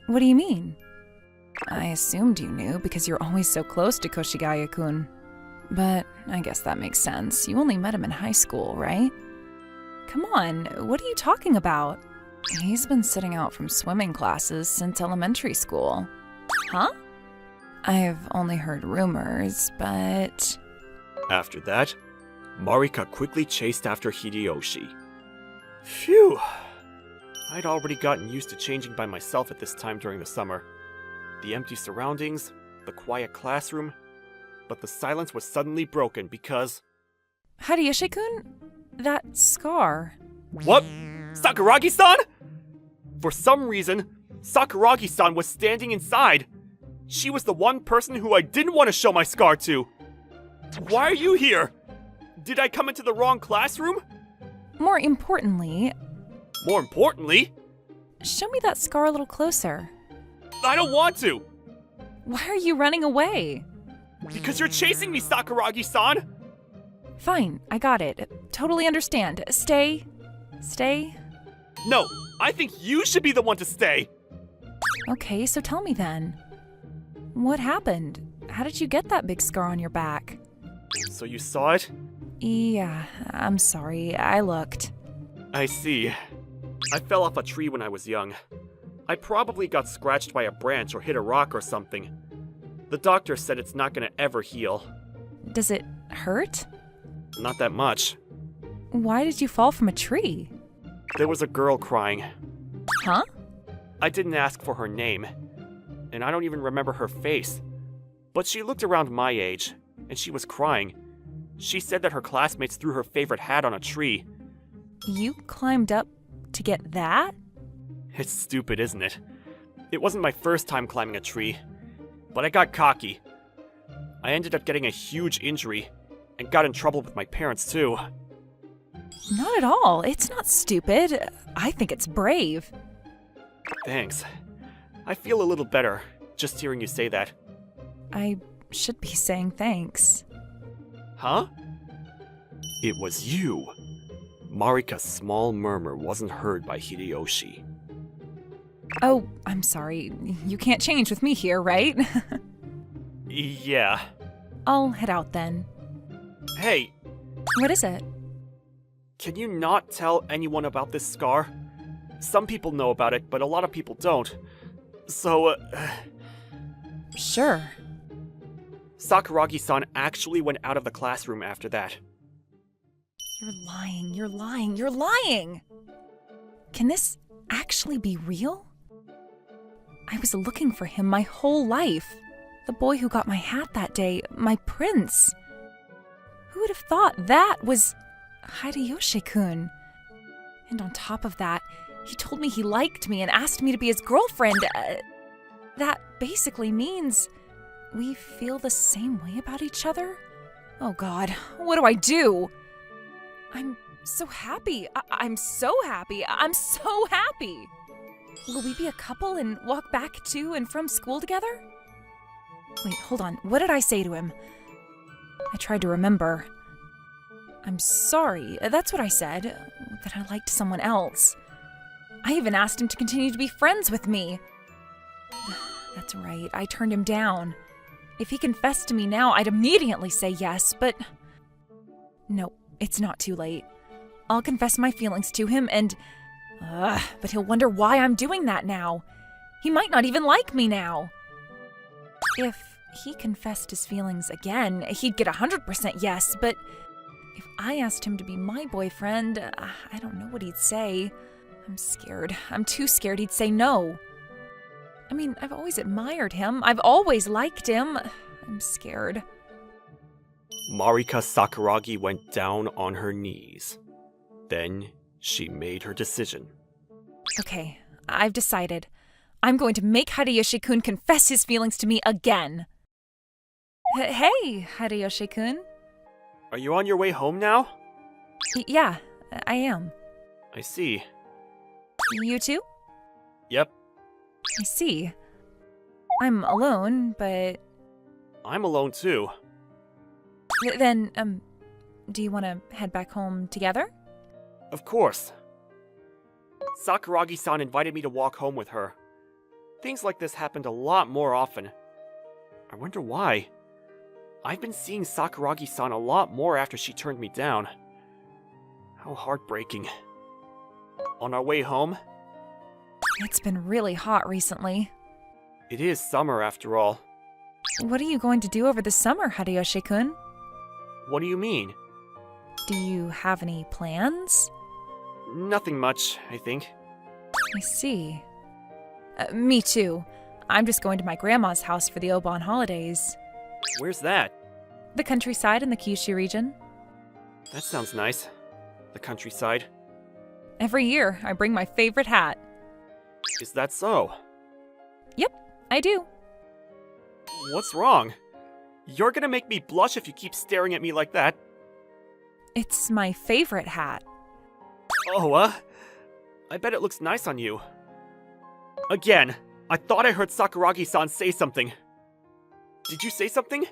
What do you mean? I assumed you knew because you're always so close to Koshigaya-kun. But I guess that makes sense. You only met him in high school, right? Come on, what are you talking about? He's been sitting out from swimming classes since elementary school. Huh? I've only heard rumors, but... After that, Marika quickly chased after Hideyoshi. Phew! I'd already gotten used to changing by myself at this time during the summer. The empty surroundings, the quiet classroom, but the silence was suddenly broken because... Hideyoshi-kun? That scar. What? Sakuragi-san? For some reason, Sakuragi-san was standing inside. She was the one person who I didn't want to show my scar to. Why are you here? Did I come into the wrong classroom? More importantly, More importantly, show me that scar a little closer. I don't want to. Why are you running away? Because you're chasing me, Sakuragi-san. Fine, I got it. Totally understand. Stay. No, I think you should be the one to stay. Okay, so tell me then. What happened? How did you get that big scar on your back? So you saw it? Yeah, I'm sorry. I looked. I see. I fell off a tree when I was young. I probably got scratched by a branch or hit a rock or something. The doctor said it's not gonna ever heal. Does it hurt? Not that much. Why did you fall from a tree? There was a girl crying. Huh? I didn't ask for her name, and I don't even remember her face. But she looked around my age, and she was crying. She said that her classmates threw her favorite hat on a tree. You climbed up to get that? It's stupid, isn't it? It wasn't my first time climbing a tree, but I got cocky. I ended up getting a huge injury, and got in trouble with my parents too. Not at all. It's not stupid. I think it's brave. Thanks. I feel a little better, just hearing you say that. I should be saying thanks. Huh? It was you. Marika's small murmur wasn't heard by Hideyoshi. Oh, I'm sorry. You can't change with me here, right? Yeah. I'll head out then. Hey, What is it? can you not tell anyone about this scar? Some people know about it, but a lot of people don't. So, Sure. Sakuragi-san actually went out of the classroom after that. You're lying. You're lying. You're lying! Can this actually be real? I was looking for him my whole life. The boy who got my hat that day, my prince. Who would have thought that was Hideyoshi-kun? And on top of that, he told me he liked me and asked me to be his girlfriend. That basically means we feel the same way about each other? Oh God, what do I do? I'm so happy. I'm so happy. I'm so happy. Will we be a couple and walk back to and from school together? Wait, hold on. What did I say to him? I tried to remember. I'm sorry. That's what I said. That I liked someone else. I even asked him to continue to be friends with me. That's right. I turned him down. If he confessed to me now, I'd immediately say yes, but... No, it's not too late. I'll confess my feelings to him and... but he'll wonder why I'm doing that now. He might not even like me now. If he confessed his feelings again, he'd get 100% yes, but if I asked him to be my boyfriend, I don't know what he'd say. I'm scared. I'm too scared he'd say no. I mean, I've always admired him. I've always liked him. I'm scared. Marika Sakuragi went down on her knees. Then she made her decision. Okay, I've decided. I'm going to make Hideyoshi-kun confess his feelings to me again. Hey, Hideyoshi-kun. Are you on your way home now? Yeah, I am. I see. You too? Yep, I see. I'm alone, but I'm alone too. then, do you want to head back home together? Of course. Sakuragi-san invited me to walk home with her. Things like this happened a lot more often. I wonder why. I've been seeing Sakuragi-san a lot more after she turned me down. How heartbreaking. On our way home? It's been really hot recently. It is summer after all. What are you going to do over the summer, Hideyoshi-kun? What do you mean? Do you have any plans? Nothing much, I think. I see. Me too. I'm just going to my grandma's house for the Obon holidays. Where's that? The countryside in the Kyushu region. That sounds nice. The countryside. Every year, I bring my favorite hat. Is that so? Yep, I do. What's wrong? You're gonna make me blush if you keep staring at me like that. It's my favorite hat. Oh, I bet it looks nice on you. Again, I thought I heard Sakuragi-san say something. Did you say something?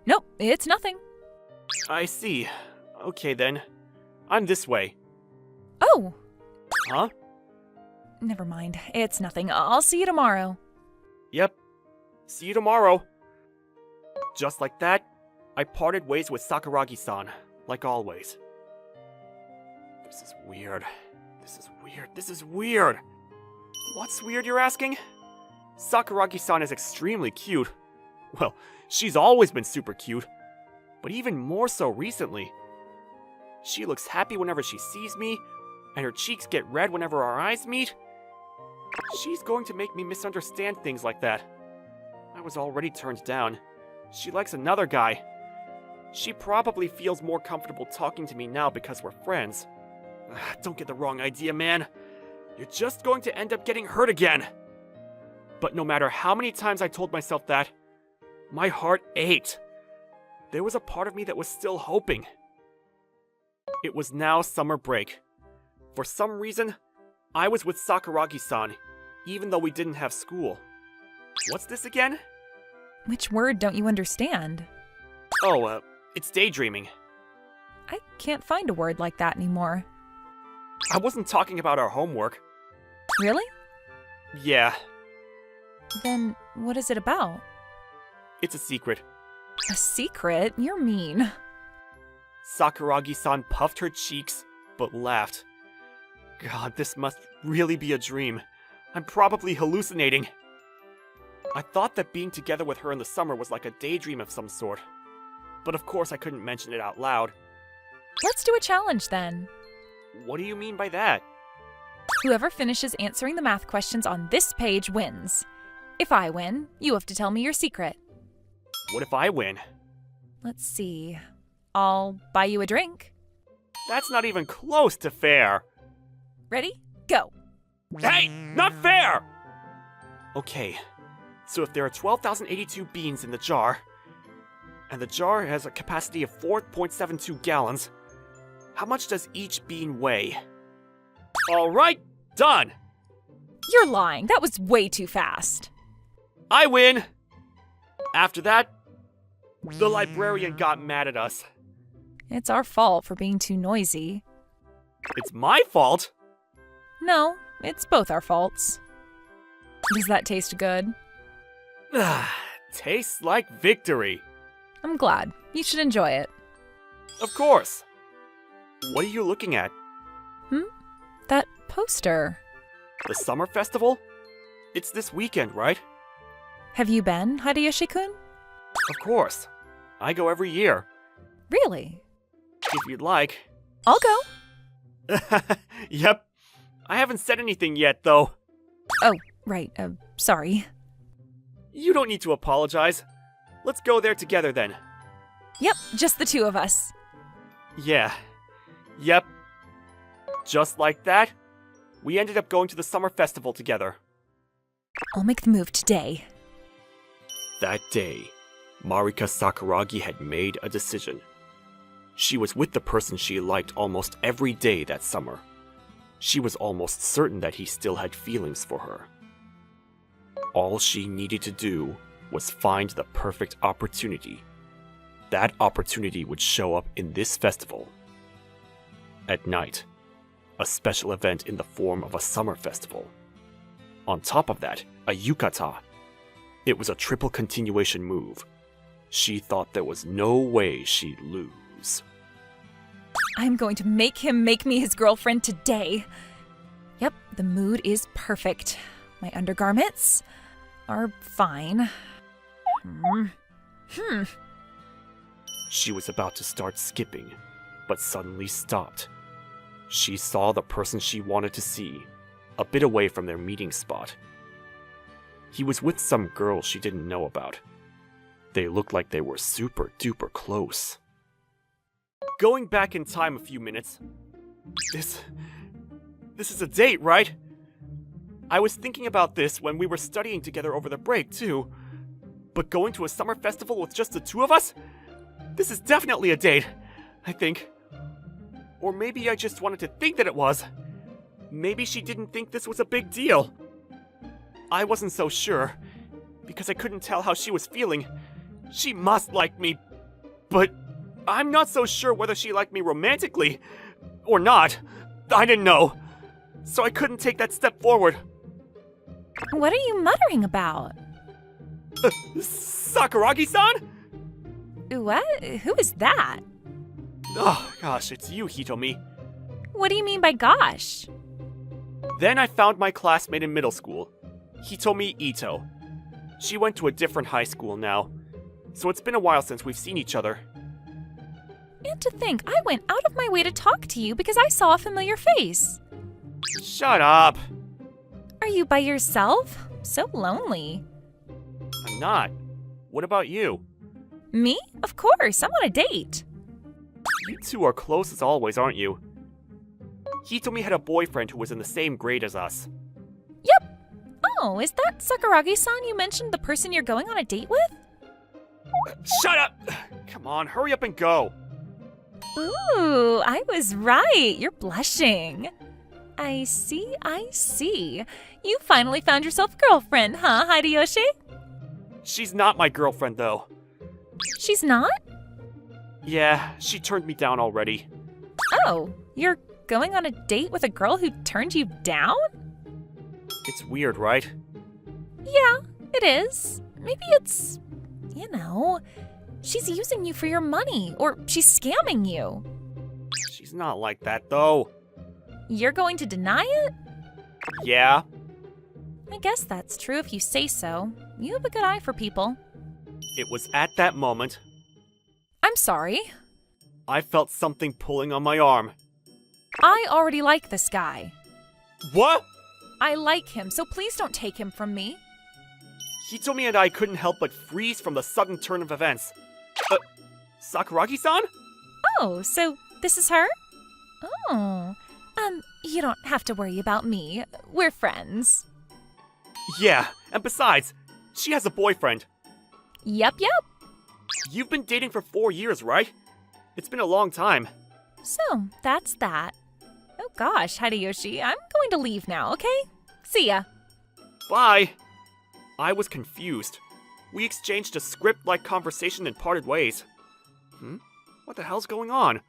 Nope, it's nothing. I see. Okay then. I'm this way. Oh, Huh? never mind. It's nothing. I'll see you tomorrow. Yep. See you tomorrow. Just like that, I parted ways with Sakuragi-san, like always. This is weird. This is weird. This is weird. What's weird, you're asking? Sakuragi-san is extremely cute. Well, she's always been super cute, but even more so recently. She looks happy whenever she sees me, and her cheeks get red whenever our eyes meet. She's going to make me misunderstand things like that. I was already turned down. She likes another guy. She probably feels more comfortable talking to me now because we're friends. Don't get the wrong idea, man. You're just going to end up getting hurt again. But no matter how many times I told myself that, my heart ached. There was a part of me that was still hoping. It was now summer break. For some reason, I was with Sakuragi-san, even though we didn't have school. What's this again? Which word don't you understand? Oh, it's daydreaming. I can't find a word like that anymore. I wasn't talking about our homework. Really? Yeah, Then what is it about? it's a secret. A secret? You're mean. Sakuragi-san puffed her cheeks, but laughed. God, this must really be a dream. I'm probably hallucinating. I thought that being together with her in the summer was like a daydream of some sort. But of course I couldn't mention it out loud. Let's do a challenge then. What do you mean by that? Whoever finishes answering the math questions on this page wins. If I win, you have to tell me your secret. What if I win? Let's see. I'll buy you a drink. That's not even close to fair. Ready? Go. Hey, not fair! Okay, so if there are 12,082 beans in the jar, and the jar has a capacity of 4.72 gallons, how much does each bean weigh? Alright, done! You're lying. That was way too fast. I win! After that, the librarian got mad at us. It's our fault for being too noisy. It's my fault! No, it's both our faults. Does that taste good? Tastes like victory. I'm glad. You should enjoy it. Of course. What are you looking at? That poster. The summer festival? It's this weekend, right? Have you been, Hideyoshi-kun? Of course. I go every year. Really? If you'd like. I'll go. Yep. I haven't said anything yet, though. Oh, right. Sorry. You don't need to apologize. Let's go there together then. Yep, just the two of us. Yeah. Yep. Just like that, we ended up going to the summer festival together. I'll make the move today. That day, Marika Sakuragi had made a decision. She was with the person she liked almost every day that summer. She was almost certain that he still had feelings for her. All she needed to do was find the perfect opportunity. That opportunity would show up in this festival. At night, a special event in the form of a summer festival. On top of that, a yukata. It was a triple continuation move. She thought there was no way she'd lose. I'm going to make him make me his girlfriend today. Yep, the mood is perfect. My undergarments are fine. She was about to start skipping, but suddenly stopped. She saw the person she wanted to see, a bit away from their meeting spot. He was with some girl she didn't know about. They looked like they were super duper close. Going back in time a few minutes. This is a date, right? I was thinking about this when we were studying together over the break, too. But going to a summer festival with just the two of us? This is definitely a date, I think. Or maybe I just wanted to think that it was. Maybe she didn't think this was a big deal. I wasn't so sure, because I couldn't tell how she was feeling. She must like me, but I'm not so sure whether she liked me romantically or not. I didn't know, so I couldn't take that step forward. What are you muttering about? Sakuragi-san? What? Who is that? Oh, gosh, it's you, Hitomi. What do you mean by gosh? Then I found my classmate in middle school, Hitomi Ito. She went to a different high school now, so it's been a while since we've seen each other. And to think, I went out of my way to talk to you because I saw a familiar face. Shut up! Are you by yourself? So lonely. I'm not. What about you? Me? Of course, I'm on a date. You two are close as always, aren't you? Hitomi had a boyfriend who was in the same grade as us. Yep. Oh, is that Sakuragi-san you mentioned, the person you're going on a date with? Shut up! Come on, hurry up and go! Ooh, I was right. You're blushing. I see, I see. You finally found yourself a girlfriend, huh, Hideyoshi? She's not my girlfriend, though. She's not? Yeah, she turned me down already. Oh, you're going on a date with a girl who turned you down? It's weird, right? Yeah, it is. Maybe it's, she's using you for your money, or she's scamming you. She's not like that, though. You're going to deny it? Yeah? I guess that's true if you say so. You have a good eye for people. It was at that moment I'm sorry. I felt something pulling on my arm. I already like this guy. What? I like him, so please don't take him from me. Hitomi and I couldn't help but freeze from the sudden turn of events. Sakuragi-san? Oh, so this is her? Oh. You don't have to worry about me. We're friends. Yeah, and besides, she has a boyfriend. Yep. You've been dating for 4 years, right? It's been a long time. So, that's that. Oh gosh, Hideyoshi, I'm going to leave now, okay? See ya. Bye. I was confused. We exchanged a script-like conversation and parted ways. What the hell's going on?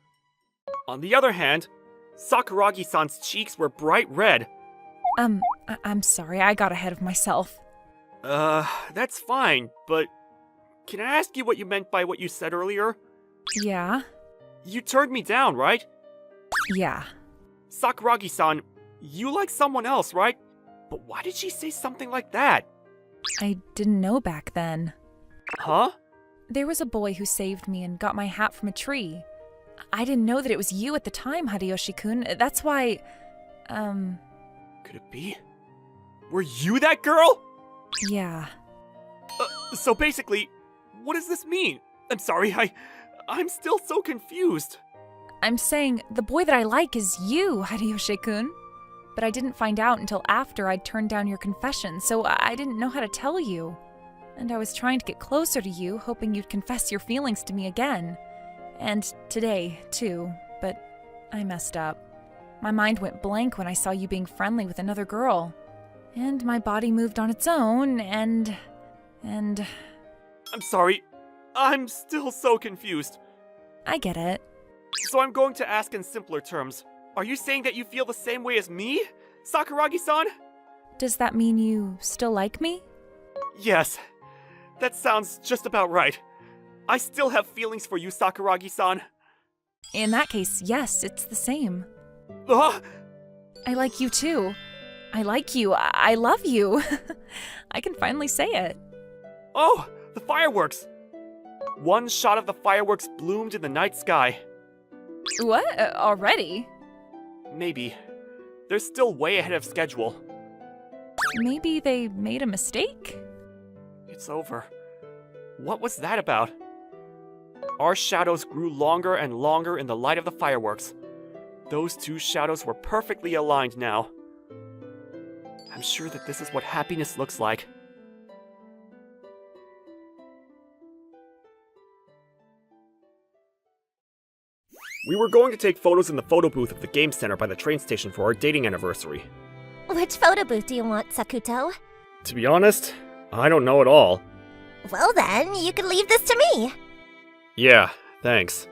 On the other hand, Sakuragi-san's cheeks were bright red. I'm sorry, I got ahead of myself. That's fine, but can I ask you what you meant by what you said earlier? Yeah? You turned me down, right? Yeah. Sakuragi-san, you like someone else, right? But why did she say something like that? I didn't know back then. Huh? There was a boy who saved me and got my hat from a tree. I didn't know that it was you at the time, Hideyoshi-kun. That's why, Could it be? Were you that girl? Yeah. So basically, what does this mean? I'm sorry, I'm still so confused. I'm saying the boy that I like is you, Hideyoshi-kun. But I didn't find out until after I'd turned down your confession, so I didn't know how to tell you. And I was trying to get closer to you, hoping you'd confess your feelings to me again. And today, too, but I messed up. My mind went blank when I saw you being friendly with another girl. And my body moved on its own, and... I'm sorry. I'm still so confused. I get it. So I'm going to ask in simpler terms. Are you saying that you feel the same way as me, Sakuragi-san? Does that mean you still like me? Yes. That sounds just about right. I still have feelings for you, Sakuragi-san. In that case, yes, it's the same. Ah! I like you too. I like you. I love you. I can finally say it. Oh, the fireworks! One shot of the fireworks bloomed in the night sky. What? Already? Maybe. They're still way ahead of schedule. Maybe they made a mistake? It's over. What was that about? Our shadows grew longer and longer in the light of the fireworks. Those two shadows were perfectly aligned now. I'm sure that this is what happiness looks like. We were going to take photos in the photo booth of the game center by the train station for our dating anniversary. Which photo booth do you want, Sakuto? To be honest, I don't know at all. Well then, you can leave this to me. Yeah, thanks.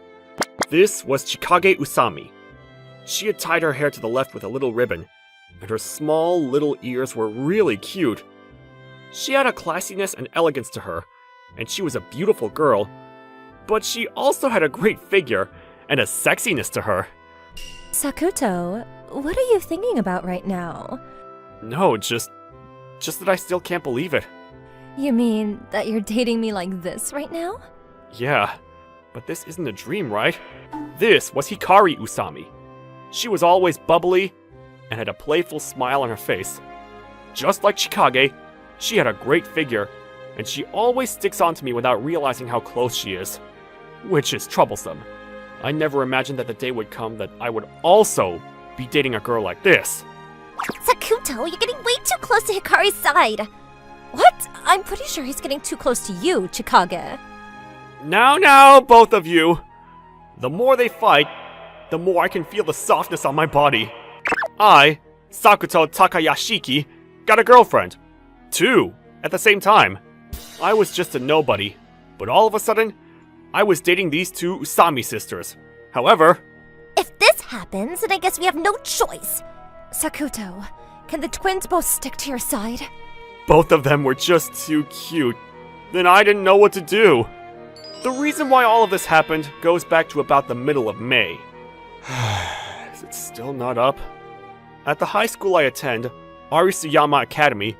This was Chikage Usami. She had tied her hair to the left with a little ribbon, and her small little ears were really cute. She had a classiness and elegance to her, and she was a beautiful girl, but she also had a great figure and a sexiness to her. Sakuto, what are you thinking about right now? No, just that I still can't believe it. You mean that you're dating me like this right now? Yeah, but this isn't a dream, right? This was Hikari Usami. She was always bubbly and had a playful smile on her face. Just like Chikage, she had a great figure, and she always sticks onto me without realizing how close she is. Which is troublesome. I never imagined that the day would come that I would also be dating a girl like this. Sakuto, you're getting way too close to Hikari's side. What? I'm pretty sure he's getting too close to you, Chikage. Now, both of you. The more they fight, the more I can feel the softness on my body. I, Sakuto Takayashiki, got a girlfriend. 2, at the same time. I was just a nobody, but all of a sudden, I was dating these 2 Usami sisters. However, If this happens, then I guess we have no choice. Sakuto, can the twins both stick to your side? both of them were just too cute. Then I didn't know what to do. The reason why all of this happened goes back to about the middle of May. Is it still not up? At the high school I attend, Arisuyama Academy,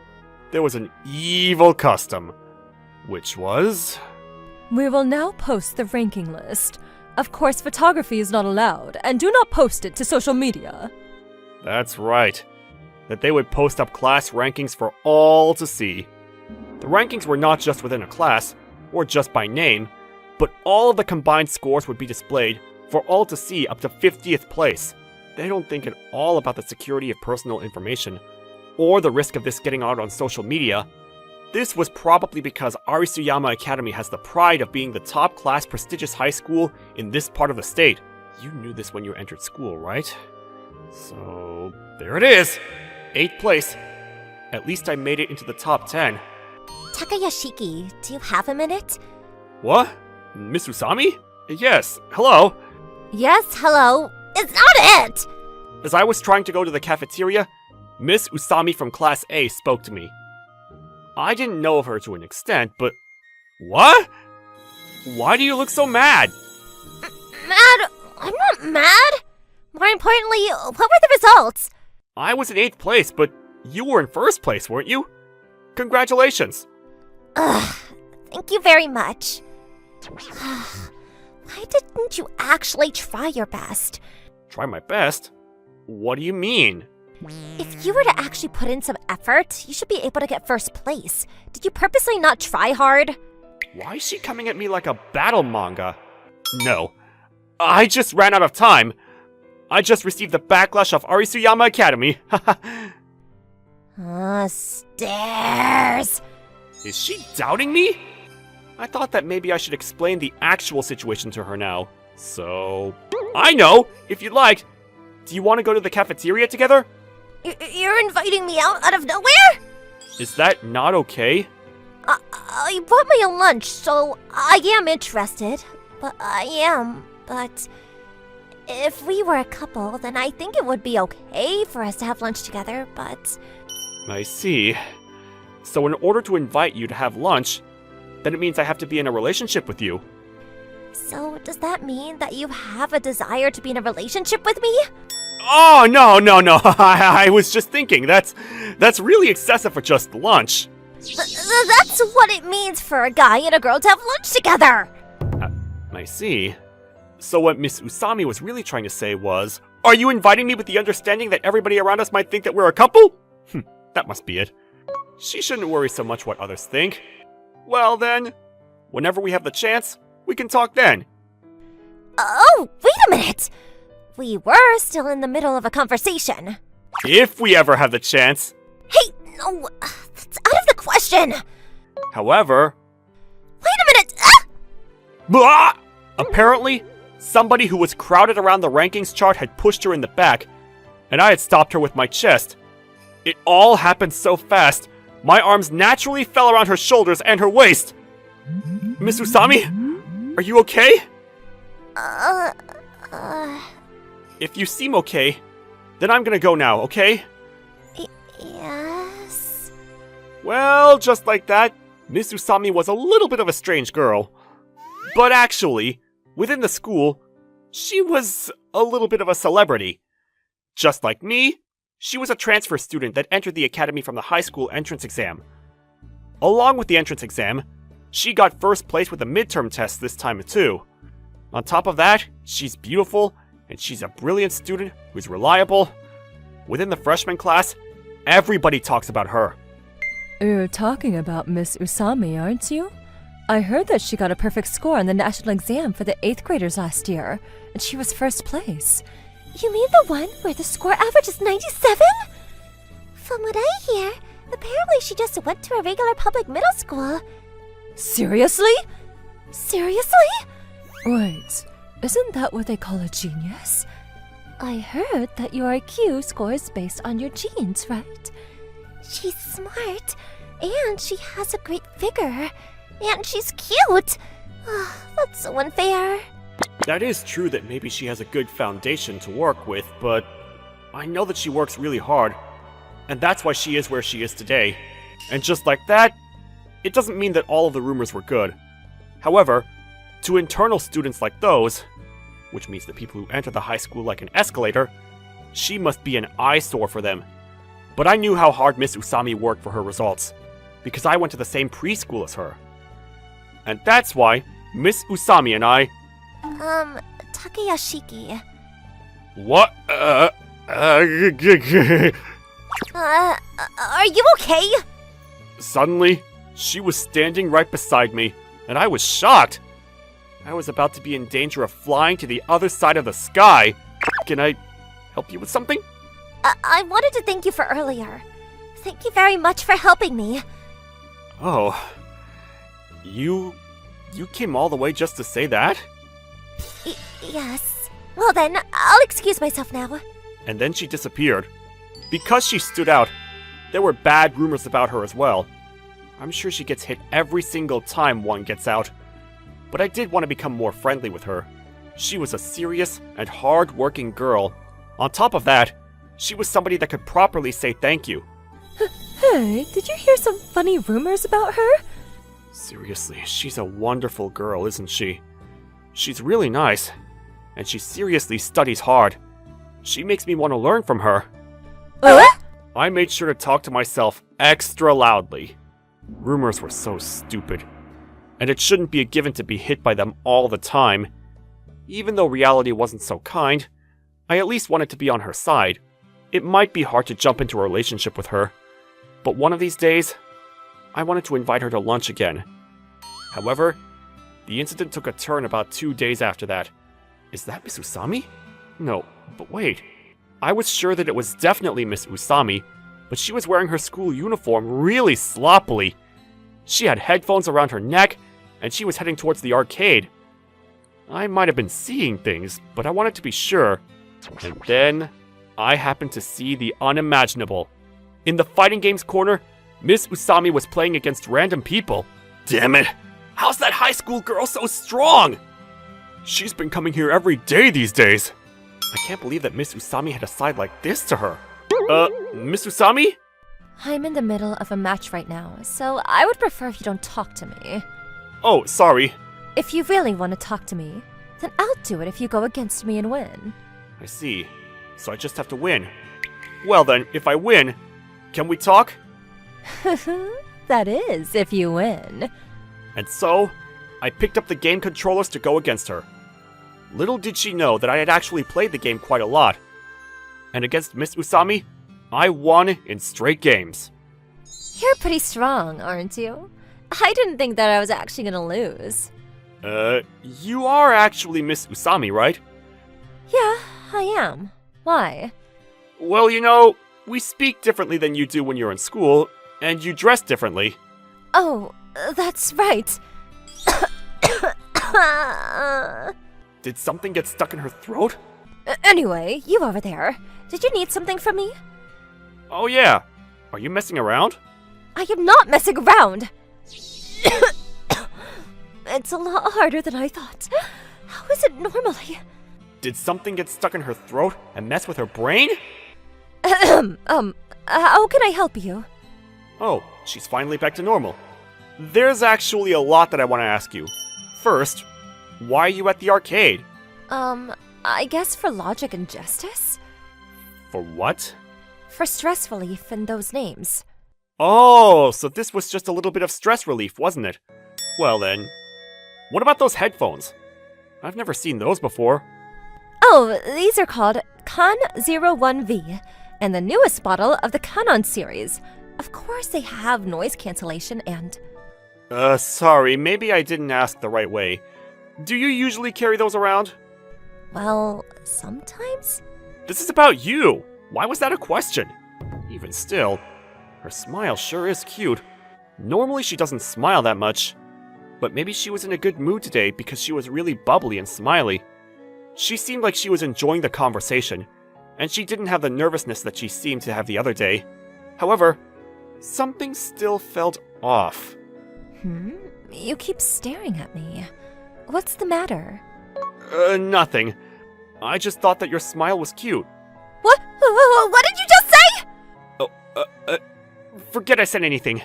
there was an evil custom, which was... We will now post the ranking list. Of course, photography is not allowed, and do not post it to social media. That's right. That they would post up class rankings for all to see. The rankings were not just within a class, or just by name, but all of the combined scores would be displayed for all to see up to 50th place. They don't think at all about the security of personal information, or the risk of this getting out on social media. This was probably because Arisuyama Academy has the pride of being the top class prestigious high school in this part of the state. You knew this when you entered school, right? So, there it is! 8th place. At least I made it into the top 10. Takayashiki, do you have a minute? What? Miss Usami? Yes, hello. Yes, hello. Is that it? As I was trying to go to the cafeteria, Miss Usami from Class A spoke to me. I didn't know of her to an extent, but... What? Why do you look so mad? Mad? I'm not mad. More importantly, what were the results? I was in 8th place, but you were in 1st place, weren't you? Congratulations. Ugh, thank you very much. Why didn't you actually try your best? Try my best? What do you mean? If you were to actually put in some effort, you should be able to get 1st place. Did you purposely not try hard? Why is she coming at me like a battle manga? No. I just ran out of time. I just received the backlash of Arisuyama Academy. Stairs. Is she doubting me? I thought that maybe I should explain the actual situation to her now. So... I know! If you'd like. Do you want to go to the cafeteria together? You're inviting me out of nowhere? Is that not okay? I brought my own lunch, so I am interested. But if we were a couple, then I think it would be okay for us to have lunch together, but... I see. So in order to invite you to have lunch, then it means I have to be in a relationship with you. So does that mean that you have a desire to be in a relationship with me? Oh, no. I was just thinking, that's really excessive for just lunch. That's what it means for a guy and a girl to have lunch together! I see. So what Miss Usami was really trying to say was, are you inviting me with the understanding that everybody around us might think that we're a couple? That must be it. She shouldn't worry so much what others think. Well then, whenever we have the chance, we can talk then. Oh, wait a minute! We were still in the middle of a conversation. If we ever have the chance. Hey, no, that's out of the question! However... Wait a minute! Ah! Blah! Apparently, somebody who was crowded around the rankings chart had pushed her in the back, and I had stopped her with my chest. It all happened so fast, my arms naturally fell around her shoulders and her waist. Miss Usami, are you okay? If you seem okay, then I'm gonna go now, okay? Yes... Well, just like that, Miss Usami was a little bit of a strange girl. But actually, within the school, she was a little bit of a celebrity. Just like me, she was a transfer student that entered the academy from the high school entrance exam. Along with the entrance exam, she got first place with the midterm test this time too. On top of that, she's beautiful, and she's a brilliant student who's reliable. Within the freshman class, everybody talks about her. You're talking about Miss Usami, aren't you? I heard that she got a perfect score on the national exam for the 8th graders last year, and she was first place. You mean the one where the score average is 97? From what I hear, apparently she just went to a regular public middle school. Seriously? Seriously? Wait, isn't that what they call a genius? I heard that your IQ scores based on your genes, right? She's smart, and she has a great figure, and she's cute. That's so unfair. That is true that maybe she has a good foundation to work with, but I know that she works really hard, and that's why she is where she is today. And just like that, it doesn't mean that all of the rumors were good. However, to internal students like those, which means the people who enter the high school like an escalator, she must be an eyesore for them. But I knew how hard Miss Usami worked for her results, because I went to the same preschool as her. And that's why Miss Usami and I... Takayashiki. What? Are you okay? Suddenly, she was standing right beside me, and I was shocked. I was about to be in danger of flying to the other side of the sky. Can I help you with something? I wanted to thank you for earlier. Thank you very much for helping me. Oh. You came all the way just to say that? Yes. Well then, I'll excuse myself now. And then she disappeared. Because she stood out, there were bad rumors about her as well. I'm sure she gets hit every single time one gets out. But I did want to become more friendly with her. She was a serious and hard-working girl. On top of that, she was somebody that could properly say thank you. Hey, did you hear some funny rumors about her? Seriously, she's a wonderful girl, isn't she? She's really nice, and she seriously studies hard. She makes me want to learn from her. I made sure to talk to myself extra loudly. Rumors were so stupid, and it shouldn't be a given to be hit by them all the time. Even though reality wasn't so kind, I at least wanted to be on her side. It might be hard to jump into a relationship with her, but one of these days, I wanted to invite her to lunch again. However, the incident took a turn about 2 days after that. Is that Miss Usami? No, but wait. I was sure that it was definitely Miss Usami, but she was wearing her school uniform really sloppily. She had headphones around her neck, and she was heading towards the arcade. I might have been seeing things, but I wanted to be sure. And then, I happened to see the unimaginable. In the fighting games corner, Miss Usami was playing against random people. Damn it! How's that high school girl so strong? She's been coming here every day these days. I can't believe that Miss Usami had a side like this to her. Miss Usami? I'm in the middle of a match right now, so I would prefer if you don't talk to me. Oh, sorry. If you really want to talk to me, then I'll do it if you go against me and win. I see. So I just have to win. Well then, if I win, can we talk? That is, if you win. And so, I picked up the game controllers to go against her. Little did she know that I had actually played the game quite a lot. And against Miss Usami, I won in straight games. You're pretty strong, aren't you? I didn't think that I was actually gonna lose. You are actually Miss Usami, right? Yeah, I am. Why? Well, you know, we speak differently than you do when you're in school, and you dress differently. Oh, that's right. Did something get stuck in her throat? Anyway, you over there. Did you need something from me? Oh yeah. Are you messing around? I am not messing around. It's a lot harder than I thought. How is it normally? Did something get stuck in her throat and mess with her brain? How can I help you? Oh, she's finally back to normal. There's actually a lot that I want to ask you. First, why are you at the arcade? I guess for logic and justice? For what? For stress relief and those names. Oh, so this was just a little bit of stress relief, wasn't it? Well then, what about those headphones? I've never seen those before. Oh, these are called Kan 01V, and the newest model of the Canon series. Of course they have noise cancellation and... Sorry, maybe I didn't ask the right way. Do you usually carry those around? Well, sometimes? This is about you! Why was that a question? Even still, her smile sure is cute. Normally she doesn't smile that much. But maybe she was in a good mood today because she was really bubbly and smiley. She seemed like she was enjoying the conversation, and she didn't have the nervousness that she seemed to have the other day. However, something still felt off. You keep staring at me. What's the matter? Nothing. I just thought that your smile was cute. What? What did you just say? Forget I said anything.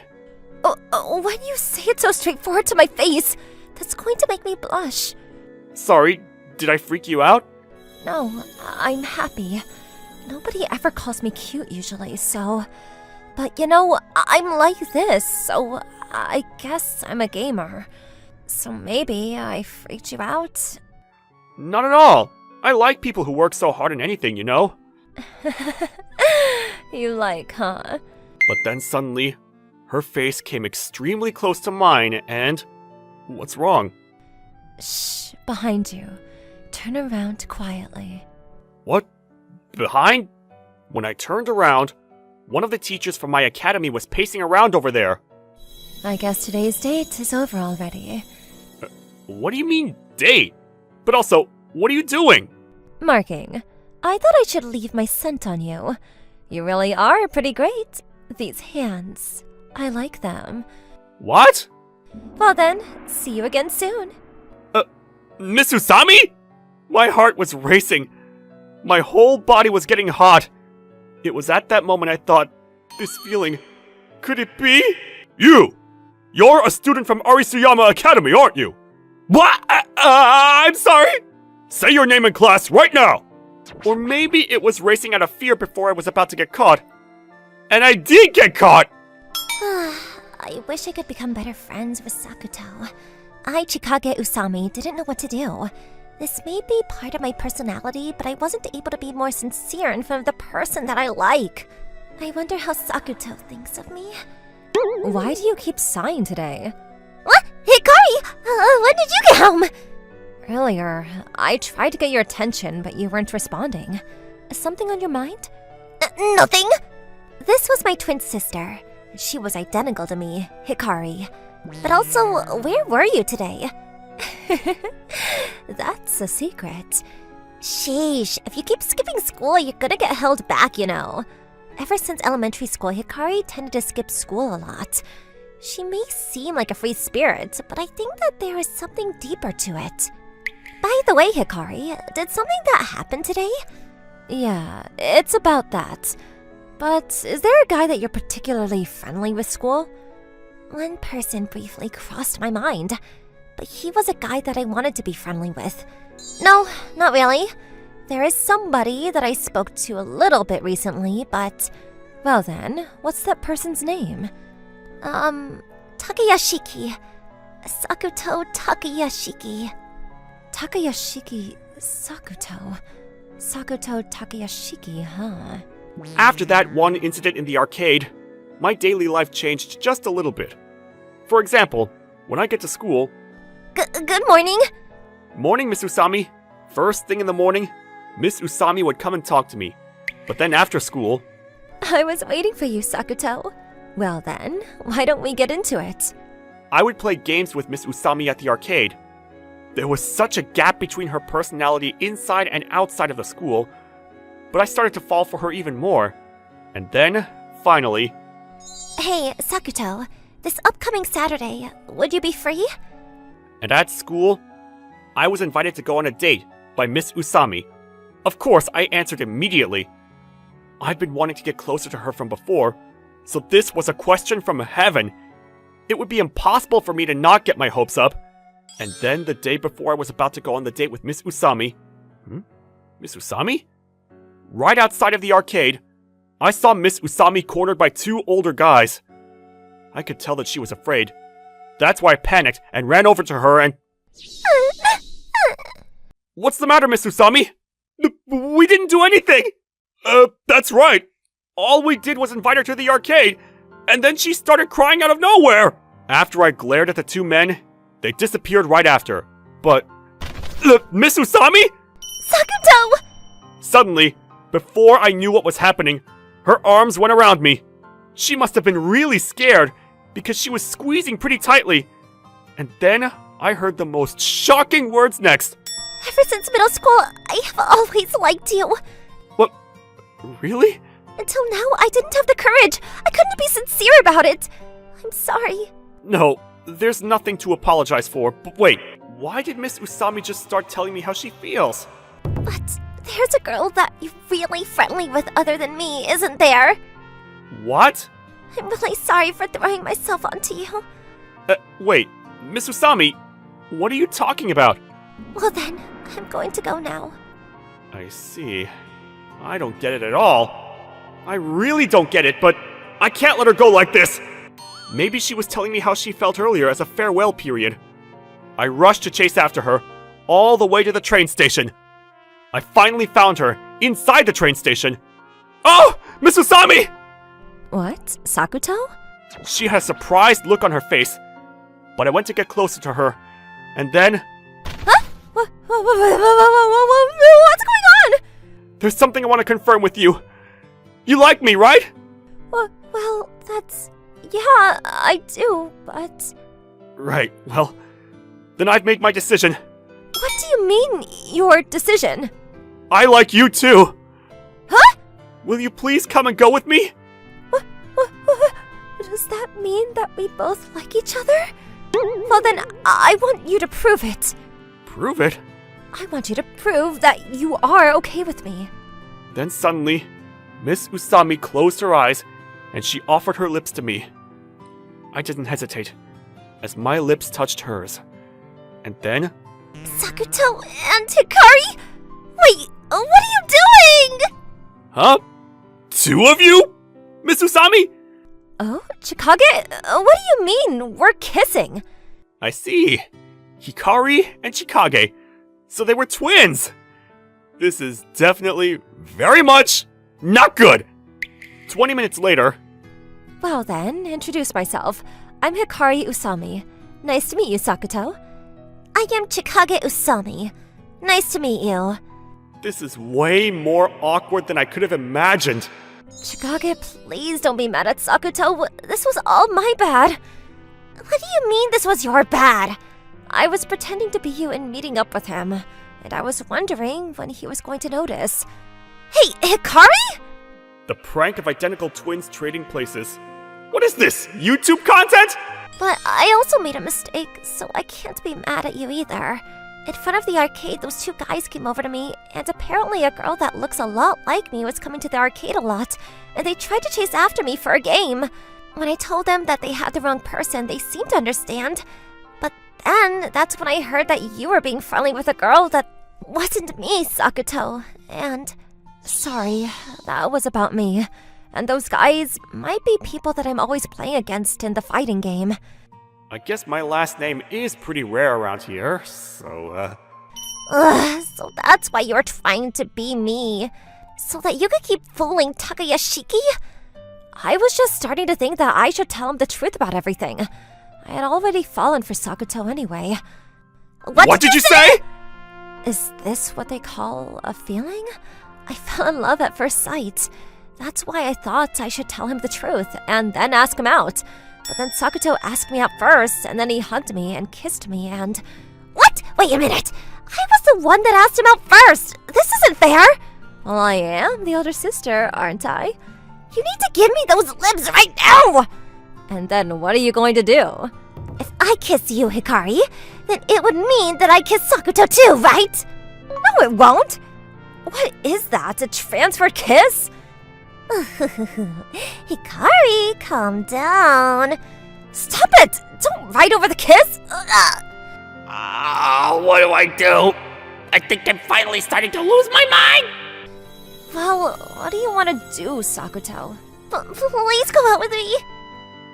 When you say it so straightforward to my face, that's going to make me blush. Sorry, did I freak you out? No, I'm happy. Nobody ever calls me cute usually, so... But you know, I'm like this, so I guess I'm a gamer. So maybe I freaked you out? Not at all. I like people who work so hard on anything, you know? You like, huh? But then suddenly, her face came extremely close to mine and... What's wrong? Shh, behind you. Turn around quietly. What? Behind? When I turned around, one of the teachers from my academy was pacing around over there. I guess today's date is over already. What do you mean, date? But also, what are you doing? Marking. I thought I should leave my scent on you. You really are pretty great. These hands. I like them. What? Well then, see you again soon. Miss Usami? My heart was racing. My whole body was getting hot. It was at that moment I thought, this feeling, could it be? You're a student from Arisuyama Academy, aren't you? What? I'm sorry? Say your name in class right now! Or maybe it was racing out of fear before I was about to get caught. And I did get caught! I wish I could become better friends with Sakuto. I, Chikage Usami, didn't know what to do. This may be part of my personality, but I wasn't able to be more sincere in front of the person that I like. I wonder how Sakuto thinks of me. Why do you keep sighing today? What? Hikari! When did you get home? Earlier, I tried to get your attention, but you weren't responding. Something on your mind? Nothing. This was my twin sister. She was identical to me, Hikari. But also, where were you today? That's a secret. Sheesh, if you keep skipping school, you're gonna get held back, you know. Ever since elementary school, Hikari tended to skip school a lot. She may seem like a free spirit, but I think that there is something deeper to it. By the way, Hikari, did something that happen today? Yeah, it's about that. But is there a guy that you're particularly friendly with school? One person briefly crossed my mind, but he was a guy that I wanted to be friendly with. No, not really. There is somebody that I spoke to a little bit recently, but... Well then, what's that person's name? Takayashiki. Sakuto Takayashiki. Takayashiki Sakuto. Sakuto Takayashiki, huh? After that one incident in the arcade, my daily life changed just a little bit. For example, when I get to school... Good morning. Morning, Miss Usami. First thing in the morning, Miss Usami would come and talk to me. But then after school... I was waiting for you, Sakuto. Well then, why don't we get into it? I would play games with Miss Usami at the arcade. There was such a gap between her personality inside and outside of the school, but I started to fall for her even more. And then, finally... Hey, Sakuto, this upcoming Saturday, would you be free? And at school, I was invited to go on a date by Miss Usami. Of course, I answered immediately. I've been wanting to get closer to her from before, So this was a question from heaven. It would be impossible for me to not get my hopes up. And then the day before I was about to go on the date with Miss Usami... Miss Usami? Right outside of the arcade, I saw Miss Usami cornered by 2 older guys. I could tell that she was afraid. That's why I panicked and ran over to her and... What's the matter, Miss Usami? We didn't do anything! That's right. All we did was invite her to the arcade, and then she started crying out of nowhere! After I glared at the 2 men, they disappeared right after. But... Miss Usami? Sakuto! Suddenly, before I knew what was happening, her arms went around me. She must have been really scared, because she was squeezing pretty tightly. And then I heard the most shocking words next. Ever since middle school, I have always liked you. What? Really? Until now, I didn't have the courage. I couldn't be sincere about it. I'm sorry. No, there's nothing to apologize for. But wait, why did Miss Usami just start telling me how she feels? But there's a girl that you're really friendly with other than me, isn't there? What? I'm really sorry for throwing myself onto you. Wait, Miss Usami, what are you talking about? Well then, I'm going to go now. I see. I don't get it at all. I really don't get it, but I can't let her go like this! Maybe she was telling me how she felt earlier as a farewell period. I rushed to chase after her, all the way to the train station. I finally found her, inside the train station. Oh! Miss Usami! What? Sakuto? She had a surprised look on her face, but I went to get closer to her, and then... Huh? What's going on? There's something I want to confirm with you. You like me, right? Well, that's... Yeah, I do, but... Right, well, then I've made my decision. What do you mean, your decision? I like you too! Huh? Will you please come and go with me? Does that mean that we both like each other? Well then, I want you to prove it. Prove it? I want you to prove that you are okay with me. Then suddenly, Miss Usami closed her eyes, and she offered her lips to me. I didn't hesitate, as my lips touched hers. And then... Sakuto and Hikari? Wait, what are you doing? Huh? 2 of you? Miss Usami? Oh, Chikage? What do you mean, we're kissing? I see. Hikari and Chikage. So they were twins! This is definitely very much not good! 20 minutes later... Well then, introduce myself. I'm Hikari Usami. Nice to meet you, Sakuto. I am Chikage Usami. Nice to meet you. This is way more awkward than I could have imagined. Chikage, please don't be mad at Sakuto. This was all my bad. What do you mean this was your bad? I was pretending to be you and meeting up with him, and I was wondering when he was going to notice. Hey, Hikari? The prank of identical twins trading places. What is this, YouTube content? But I also made a mistake, so I can't be mad at you either. In front of the arcade, those 2 guys came over to me, and apparently a girl that looks a lot like me was coming to the arcade a lot, and they tried to chase after me for a game. When I told them that they had the wrong person, they seemed to understand. But then, that's when I heard that you were being friendly with a girl that wasn't me, Sakuto. And... sorry, that was about me. And those guys might be people that I'm always playing against in the fighting game. I guess my last name is pretty rare around here, so, Ugh, so that's why you're trying to be me. So that you could keep fooling Takayashiki? I was just starting to think that I should tell him the truth about everything. I had already fallen for Sakuto anyway. What did you say? Is this what they call a feeling? I fell in love at first sight. That's why I thought I should tell him the truth and then ask him out. But then Sakuto asked me out first, and then he hugged me and kissed me and... What? Wait a minute! I was the one that asked him out first! This isn't fair! Well, I am the older sister, aren't I? You need to give me those lips right now! And then what are you going to do? If I kiss you, Hikari, then it would mean that I kiss Sakuto too, right? No, it won't! What is that? A transfer kiss? Hikari, calm down. Stop it! Don't write over the kiss! Ugh. What do I do? I think I'm finally starting to lose my mind! Well, what do you want to do, Sakuto? Please go out with me.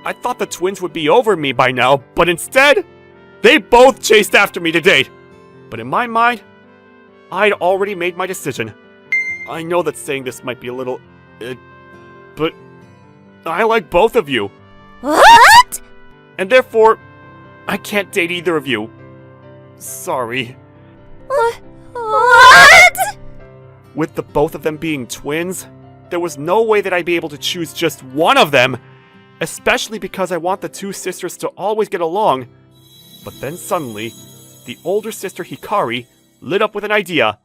I thought the twins would be over me by now, but instead, they both chased after me to date. But in my mind, I'd already made my decision. I know that saying this might be a little... but I like both of you. What? And therefore, I can't date either of you. Sorry. What? With the both of them being twins, there was no way that I'd be able to choose just one of them, especially because I want the two sisters to always get along. But then suddenly, the older sister Hikari lit up with an idea.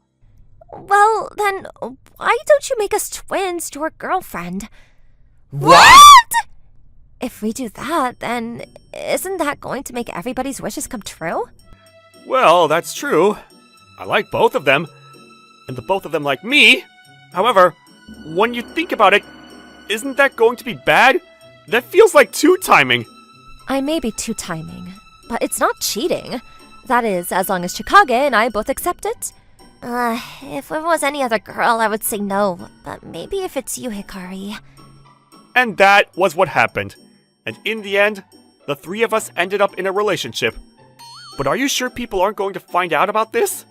Well, then, why don't you make us twins to her girlfriend? What? If we do that, then isn't that going to make everybody's wishes come true? Well, that's true. I like both of them, and the both of them like me. However, when you think about it, isn't that going to be bad? That feels like two-timing. I may be two-timing, but it's not cheating. That is, as long as Chikage and I both accept it. If it was any other girl, I would say no, but maybe if it's you, Hikari. And that was what happened. And in the end, the three of us ended up in a relationship. But are you sure people aren't going to find out about this?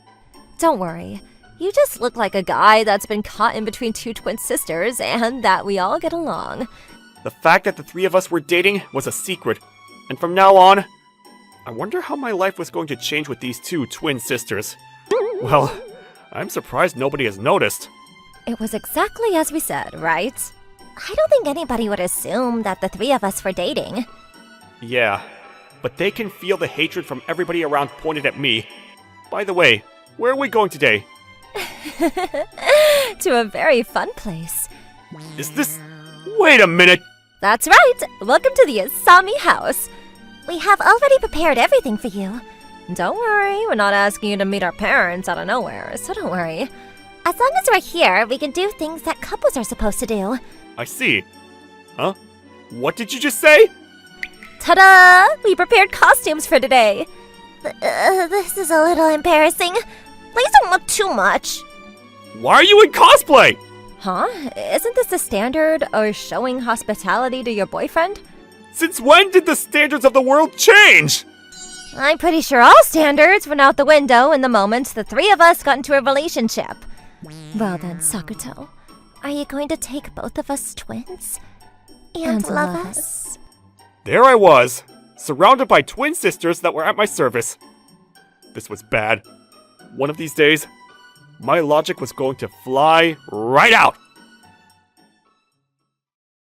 Don't worry. You just look like a guy that's been caught in between two twin sisters and that we all get along. The fact that the three of us were dating was a secret. And from now on, I wonder how my life was going to change with these two twin sisters. Well, I'm surprised nobody has noticed. It was exactly as we said, right? I don't think anybody would assume that the three of us were dating. Yeah, but they can feel the hatred from everybody around pointed at me. By the way, where are we going today? To a very fun place. Is this... Wait a minute! That's right! Welcome to the Asami house. We have already prepared everything for you. Don't worry, we're not asking you to meet our parents out of nowhere, so don't worry. As long as we're here, we can do things that couples are supposed to do. I see. Huh? What did you just say? Ta-da! We prepared costumes for today. This is a little embarrassing. Please don't look too much. Why are you in cosplay? Huh? Isn't this the standard of showing hospitality to your boyfriend? Since when did the standards of the world change? I'm pretty sure all standards went out the window in the moment the three of us got into a relationship. Well then, Sakuto, are you going to take both of us twins? And love us? There I was, surrounded by twin sisters that were at my service. This was bad. One of these days, my logic was going to fly right out.